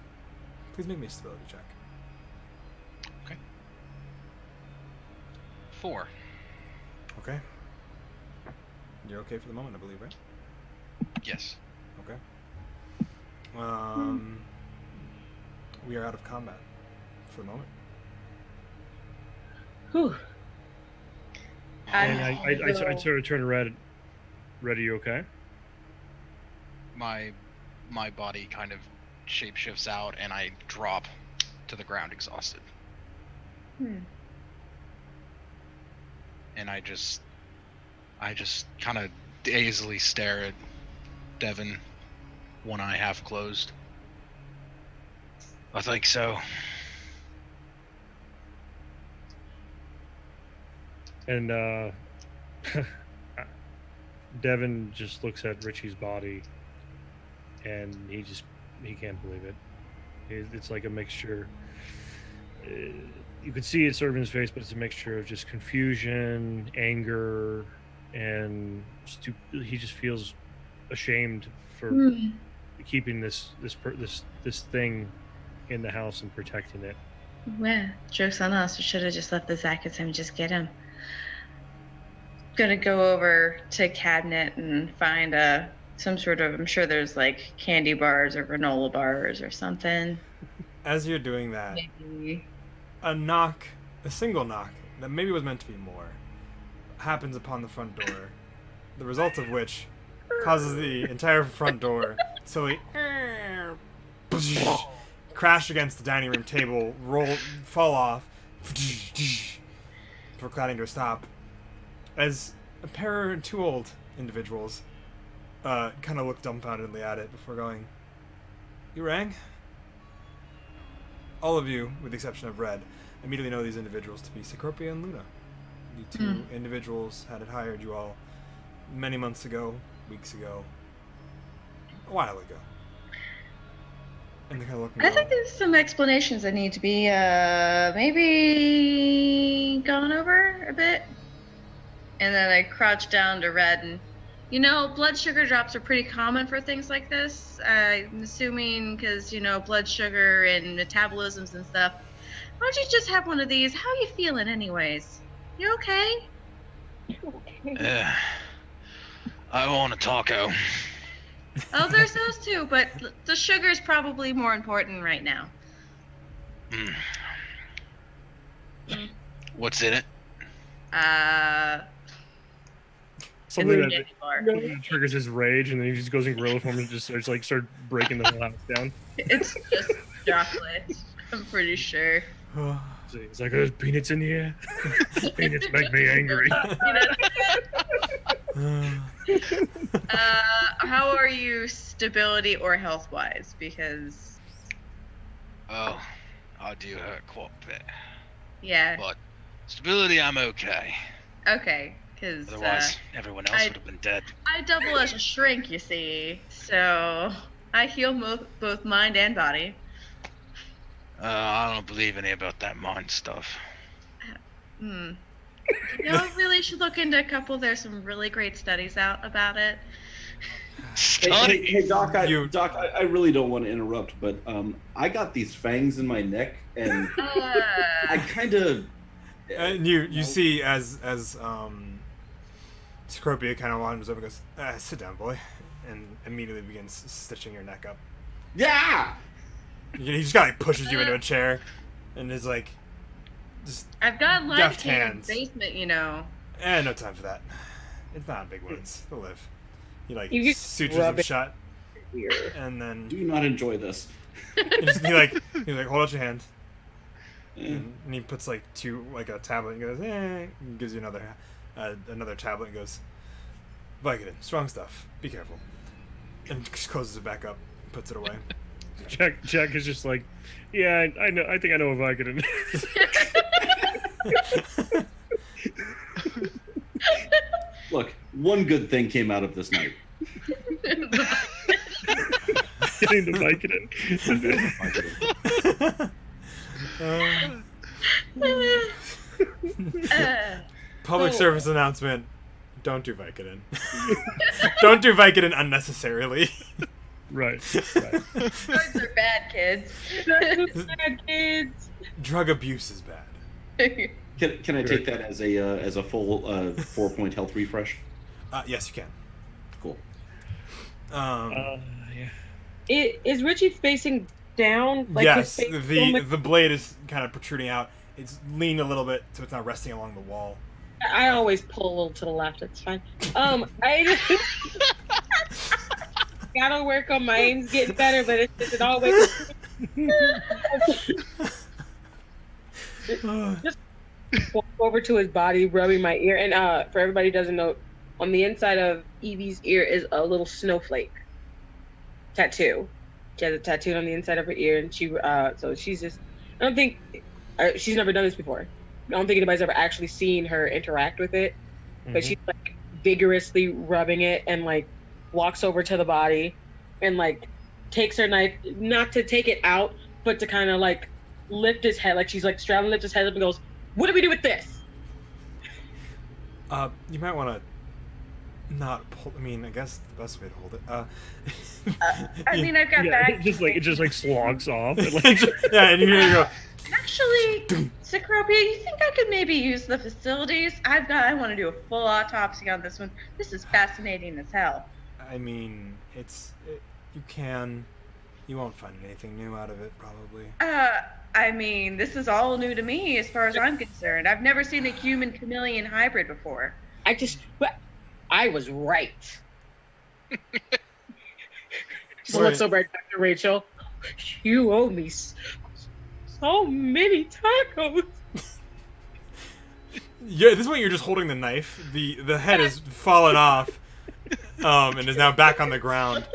please make me a stability check. Okay. 4. Okay. You're okay for the moment, I believe, right? Yes. Okay. We are out of combat for the moment. Whew. And I sort of turn to Red. Red, are you okay? My body kind of shapeshifts out, and I drop to the ground exhausted. And I just kind of dazedly stare at Devin, one eye half closed. I think so. And Devin just looks at Richie's body, and he can't believe it. It's like a mixture. You could see it sort of in his face, but it's a mixture of just confusion, anger, and he just feels ashamed for keeping this thing in the house and protecting it. Well, joke's on us. We should have just let the Zakazim just get him. Gonna go over to cabinet and find some sort of, I'm sure there's like candy bars or granola bars or something. As you're doing that, Maybe. a single knock that maybe was meant to be more, happens upon the front door, the result of which causes the entire front door to crash against the dining room table, fall off, for clattering to a stop, as two old individuals kind of look dumbfoundedly at it before going, "You rang?" All of you, with the exception of Red, immediately know these individuals to be Cecropia and Luna. The two individuals had hired you all many months ago, weeks ago, a while ago. And they kind of look. I think there's some explanations that need to be maybe gone over a bit. And then I crouch down to Red, and blood sugar drops are pretty common for things like this. I'm assuming because blood sugar and metabolisms and stuff. Why don't you just have one of these? How are you feeling, anyways? You okay? I want a taco. Oh, there's those too, but the sugar's probably more important right now. What's in it? Something that triggers his rage, and then he just goes in gorilla form and just start breaking the whole house down. It's just chocolate, I'm pretty sure. He's like, "There's peanuts in here. Peanuts make me angry." How are you stability or health-wise? Because... Oh, I do hurt quite a bit. Yeah. But stability, I'm okay. Okay, because... Otherwise, everyone else would have been dead. I double as a shrink, you see. So, I heal both mind and body. I don't believe any about that mind stuff. You know, I really should look into a couple. There's some really great studies out about it. Hey, Doc, I really don't want to interrupt, but I got these fangs in my neck, and I kind of... And you see as Scropia kind of wanders over and goes, sit down, boy, and immediately begins stitching your neck up. Yeah! He just kind of pushes you into a chair, and is like, just I've got deft light in the hands. basement, you know. No time for that. It's not big wounds. They'll live. He like You just sutures rub them it. shut, Weird. and then Do not enjoy this. he's like hold out your hand, and he puts like a tablet and goes, and gives you another tablet and goes, Vicodin, strong stuff. Be careful, and just closes it back up, and puts it away. Jack is just like, yeah, I know. I think I know what Vicodin is. Look, one good thing came out of this night. Getting the Vicodin. Public service announcement: don't do Vicodin. Don't do Vicodin unnecessarily. Right. Drugs are bad, kids. Bad kids. Drug abuse is bad. Can I take that as a full 4-point health refresh? Yes, you can. Cool. Yeah. Is Richie facing down? Like Yes, his face the blade is kind of protruding out. It's leaned a little bit, so it's not resting along the wall. I always pull a little to the left. It's fine. I gotta work on my aims, getting better, but it's just it always. Just walk over to his body, rubbing my ear, and for everybody who doesn't know, on the inside of Evie's ear is a little snowflake tattoo. She has a tattoo on the inside of her ear, and so she's just. I don't think she's never done this before. I don't think anybody's ever actually seen her interact with it, but she's like vigorously rubbing it and like walks over to the body and like takes her knife, not to take it out, but to kind of like lift his head, like she's like straddling, lift his head up and goes, "What do we do with this?" You might want to not pull. I mean, I guess the best way to hold it. I mean, I've got Yeah, bags. it just like slogs off. And, like, yeah, and here you go. Actually, Cecropia, you think I could maybe use the facilities? I want to do a full autopsy on this one. This is fascinating as hell. I mean, you can. You won't find anything new out of it, probably. I mean, this is all new to me as far as I'm concerned. I've never seen a human chameleon hybrid before. I was right. She looks over at Dr. Rachel. You owe me so many tacos. Yeah, at this point you're just holding the knife. The head has fallen off, and is now back on the ground.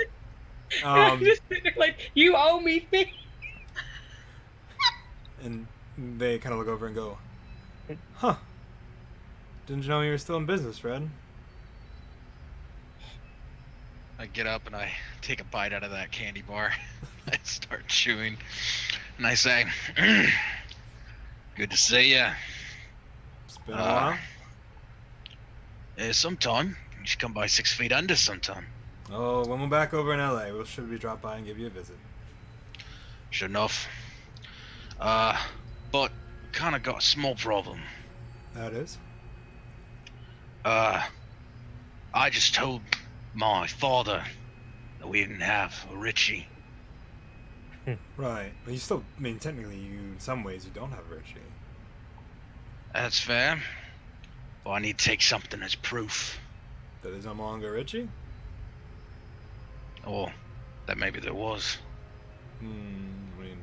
I'm just like, you owe me things. And they kind of look over and go, "Huh? Didn't you know you were still in business, Fred?" I get up and I take a bite out of that candy bar. I start chewing, and I say, "Good to see ya. It's been a while. Sometime you should come by 6 Feet Under sometime." Oh, when we're back over in LA, we'll should we drop by and give you a visit. Sure enough. But kind of got a small problem. That is. I just told my father that we didn't have a Richie. Right. But you still, I mean, technically, in some ways, you don't have Richie. That's fair. But I need to take something as proof. That there's no longer Richie? Or that maybe there was. I mean,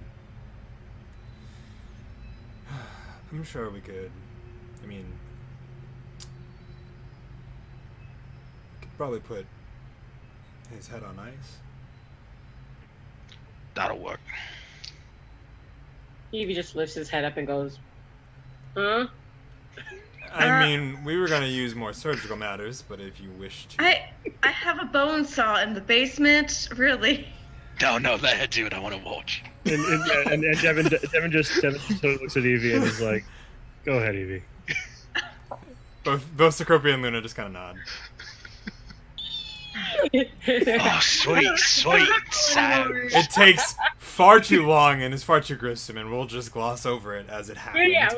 I'm sure we could. I mean, could probably put his head on ice. That'll work. Evie just lifts his head up and goes, "Huh?" I mean, we were gonna use more surgical matters, but if you wish to, I have a bone saw in the basement. Really? No, let her do it. I want to watch. And Devin just sort of looks at Evie and is like, "Go ahead, Evie." Both Cecropia and Luna just kind of nod. Oh, sweet sound. It takes far too long and is far too gruesome, and we'll just gloss over it as it happens. Yeah.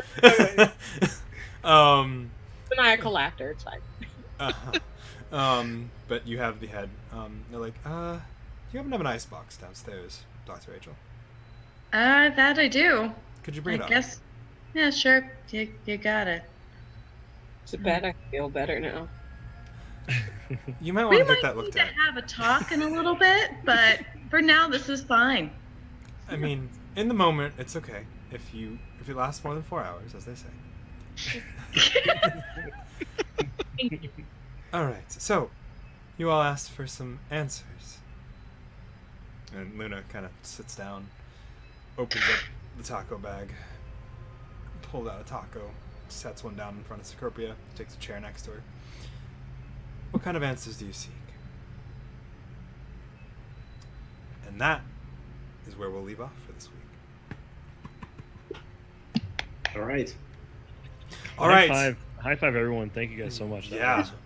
Maniacal laughter. It's fine. But you have the head. They're like, you happen to have an icebox downstairs, Dr. Rachel. That I do. Could you bring it up? I guess. Yeah, sure. You got it. It's bad. I feel better now. You might want to get that looked at. We might need to have a talk in a little bit, but for now, this is fine. I mean, in the moment, it's okay. If it lasts more than 4 hours, as they say. Thank you. All right. So, you all asked for some answers, and Luna kind of sits down, opens up the taco bag, pulls out a taco, sets one down in front of Cecropia, takes a chair next to her. What kind of answers do you seek? And that is where we'll leave off for this week. All right. All right. High five, everyone. Thank you guys so much. Yeah. Was awesome.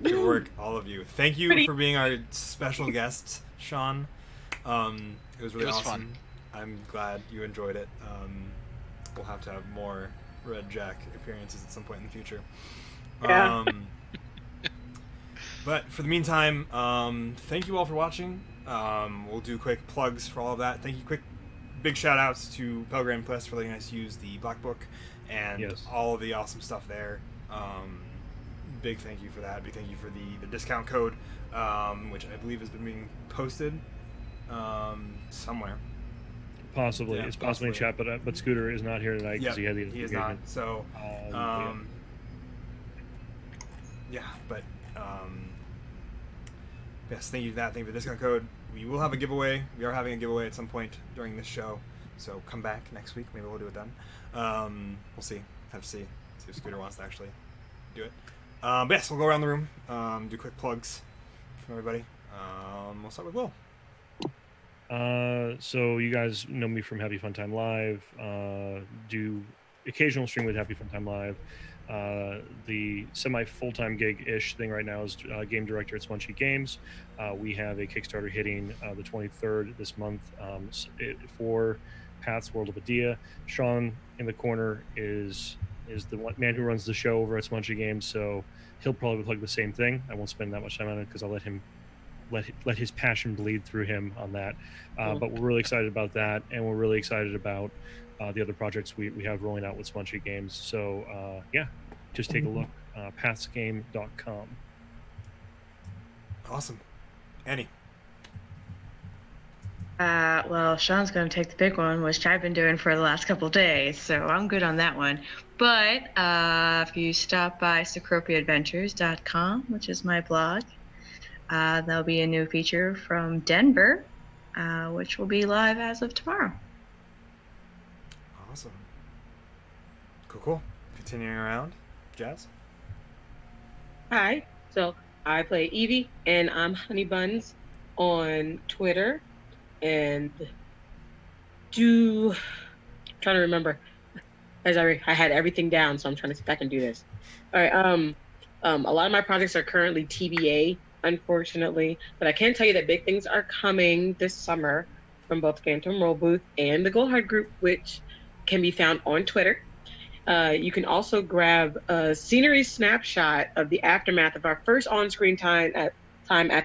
Good work, all of you. Thank you for being our special guest, Sean. It was really awesome. Fun. I'm glad you enjoyed it. We'll have to have more Red Jack appearances at some point in the future. Yeah. But for the meantime, thank you all for watching. We'll do quick plugs for all of that. Thank you, big shout outs to Pelgrane Press for letting us use the Black Book and all of the awesome stuff there. Big thank you for that. Big thank you for the discount code, which I believe has been being posted somewhere. Possibly. It's possibly in chat, but Scooter is not here tonight because he had the he is not. So, yes, thank you for that. Thank you for the discount code. We will have a giveaway. We are having a giveaway at some point during this show. So come back next week. Maybe we'll do it then. We'll see. Have to see if Scooter wants to actually do it. But yes, we'll go around the room, do quick plugs from everybody. We'll start with Will. So you guys know me from Happy Fun Time Live. Do occasional stream with Happy Fun Time Live. The semi-full-time gig-ish thing right now is game director at Smunchy Games. We have a Kickstarter hitting the 23rd this month for Path's World of Adia. Sean in the corner is the man who runs the show over at Smunchy Games, so he'll probably plug the same thing. I won't spend that much time on it because I'll let his passion bleed through him on that. Cool. But we're really excited about that, and we're really excited about the other projects we have rolling out with Smunchy Games. So just take a look, pathsgame.com. Awesome. Annie. Well, Sean's going to take the big one, which I've been doing for the last couple of days, so I'm good on that one. But if you stop by cecropiaadventures.com, which is my blog, there'll be a new feature from Denver, which will be live as of tomorrow. Awesome. Cool. Continuing around, Jazz. Hi. So I play Evie, and I'm Honey Buns on Twitter. And trying to remember, as I had everything down, so I'm trying to sit back and do this. All right. A lot of my projects are currently TBA, unfortunately, but I can tell you that big things are coming this summer from both Phantom Roll Booth and the Goldheart Group, which can be found on Twitter. You can also grab a scenery snapshot of the aftermath of our first on-screen time at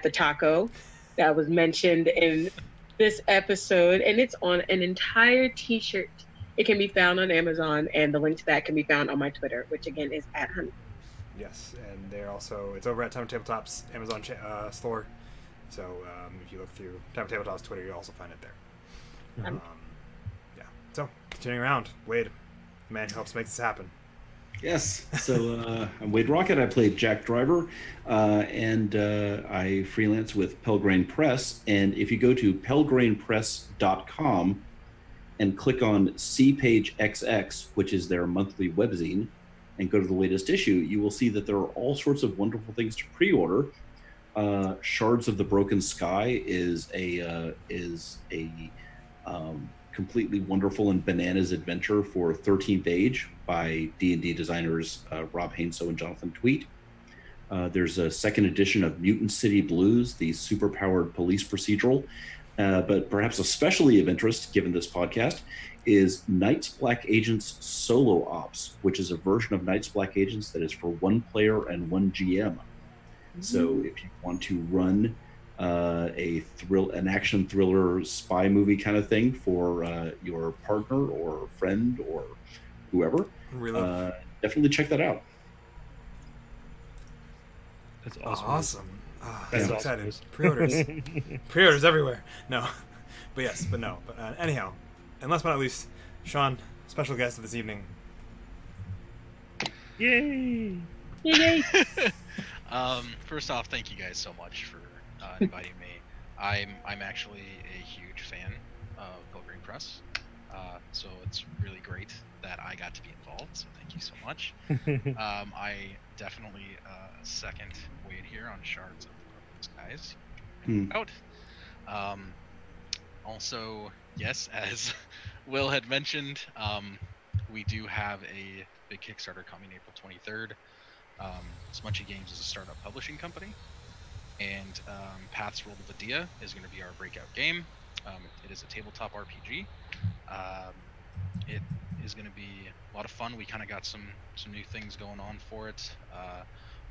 the taco that was mentioned in this episode, and it's on an entire t-shirt. It can be found on Amazon, and the link to that can be found on my Twitter, which again is @Honey. Yes, and it's over at Time of Tabletop's Amazon store. So if you look through Time of Tabletop's Twitter, you'll also find it there. So continuing around, Wade, the man who helps make this happen. Yes. So I'm Wade Rocket. I play Jack Driver, and I freelance with Pelgrane Press. And if you go to pelgranepress.com and click on See Page XX, which is their monthly webzine, and go to the latest issue, you will see that there are all sorts of wonderful things to pre-order. Shards of the Broken Sky is a completely wonderful and bananas adventure for 13th Age by D&D designers Rob Hainso and Jonathan Tweet. There's a second edition of Mutant City Blues, the superpowered police procedural. But perhaps especially of interest, given this podcast, is Night's Black Agents Solo Ops, which is a version of Night's Black Agents that is for one player and one GM. So if you want to run an action thriller spy movie kind of thing for your partner or friend or whoever, definitely check that out. That's awesome. Awesome. Oh, that's so excited. Pre-orders. Pre-orders everywhere. No. But yes, but no. But anyhow, and last but not least, Sean, special guest of this evening. Yay! Yay! First off, thank you guys so much for inviting me. I'm actually a huge fan of Pelgrane Press, so it's really great that I got to be involved. So thank you so much. I definitely second Wade here on Shards of the Broken Skies. Out. Also, yes, as Will had mentioned, we do have a big Kickstarter coming April 23rd. Smutchy Games is a startup publishing company, and Path's World of Adia is going to be our breakout game. It is a tabletop RPG. It is going to be a lot of fun. We kind of got some new things going on for it.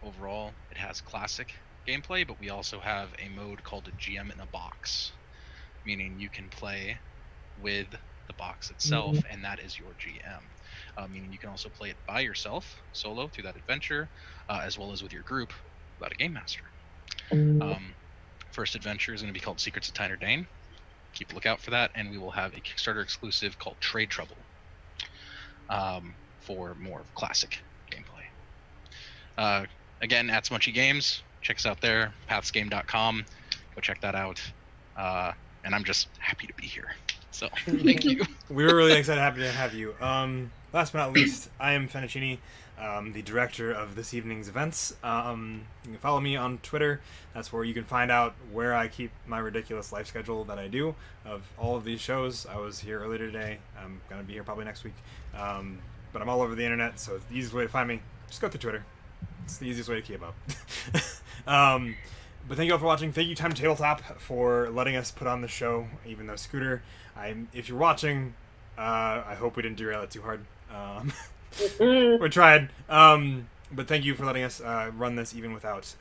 Overall, it has classic gameplay, but we also have a mode called a GM in a box, meaning you can play with the box itself, and that is your GM. Meaning you can also play it by yourself, solo, through that adventure, as well as with your group, without a game master. First adventure is going to be called Secrets of Tyner Dane. Keep a lookout for that, and we will have a Kickstarter exclusive called Trade Trouble for more of classic gameplay. Again, at Smutchy Games, check us out there, pathsgame.com. Go check that out. And I'm just happy to be here. So, thank you. We were really excited, happy to have you. Last but not least, I am Fennicini, the director of this evening's events. You can follow me on Twitter. That's where you can find out where I keep my ridiculous life schedule that I do of all of these shows. I was here earlier today. I'm going to be here probably next week. But I'm all over the internet, so the easiest way to find me, just go through Twitter. It's the easiest way to keep up. But thank you all for watching. Thank you, Time Tabletop, for letting us put on the show, even though Scooter, if you're watching, I hope we didn't derail it too hard. We tried. But thank you for letting us run this even without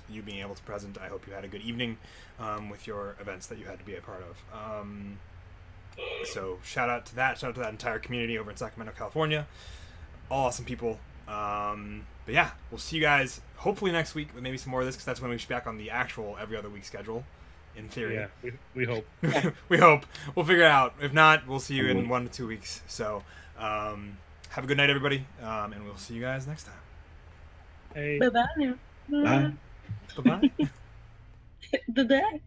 you being able to present. I hope you had a good evening with your events that you had to be a part of. So shout out to that. Shout out to that entire community over in Sacramento, California. All awesome people. But yeah, we'll see you guys hopefully next week with maybe some more of this, because that's when we should be back on the actual every other week schedule, in theory. Yeah, we hope. We hope. We'll figure it out. If not, we'll see you in 1 to 2 weeks. So have a good night, everybody, and we'll see you guys next time. Hey. Bye-bye now. Bye. Bye-bye. Bye-bye.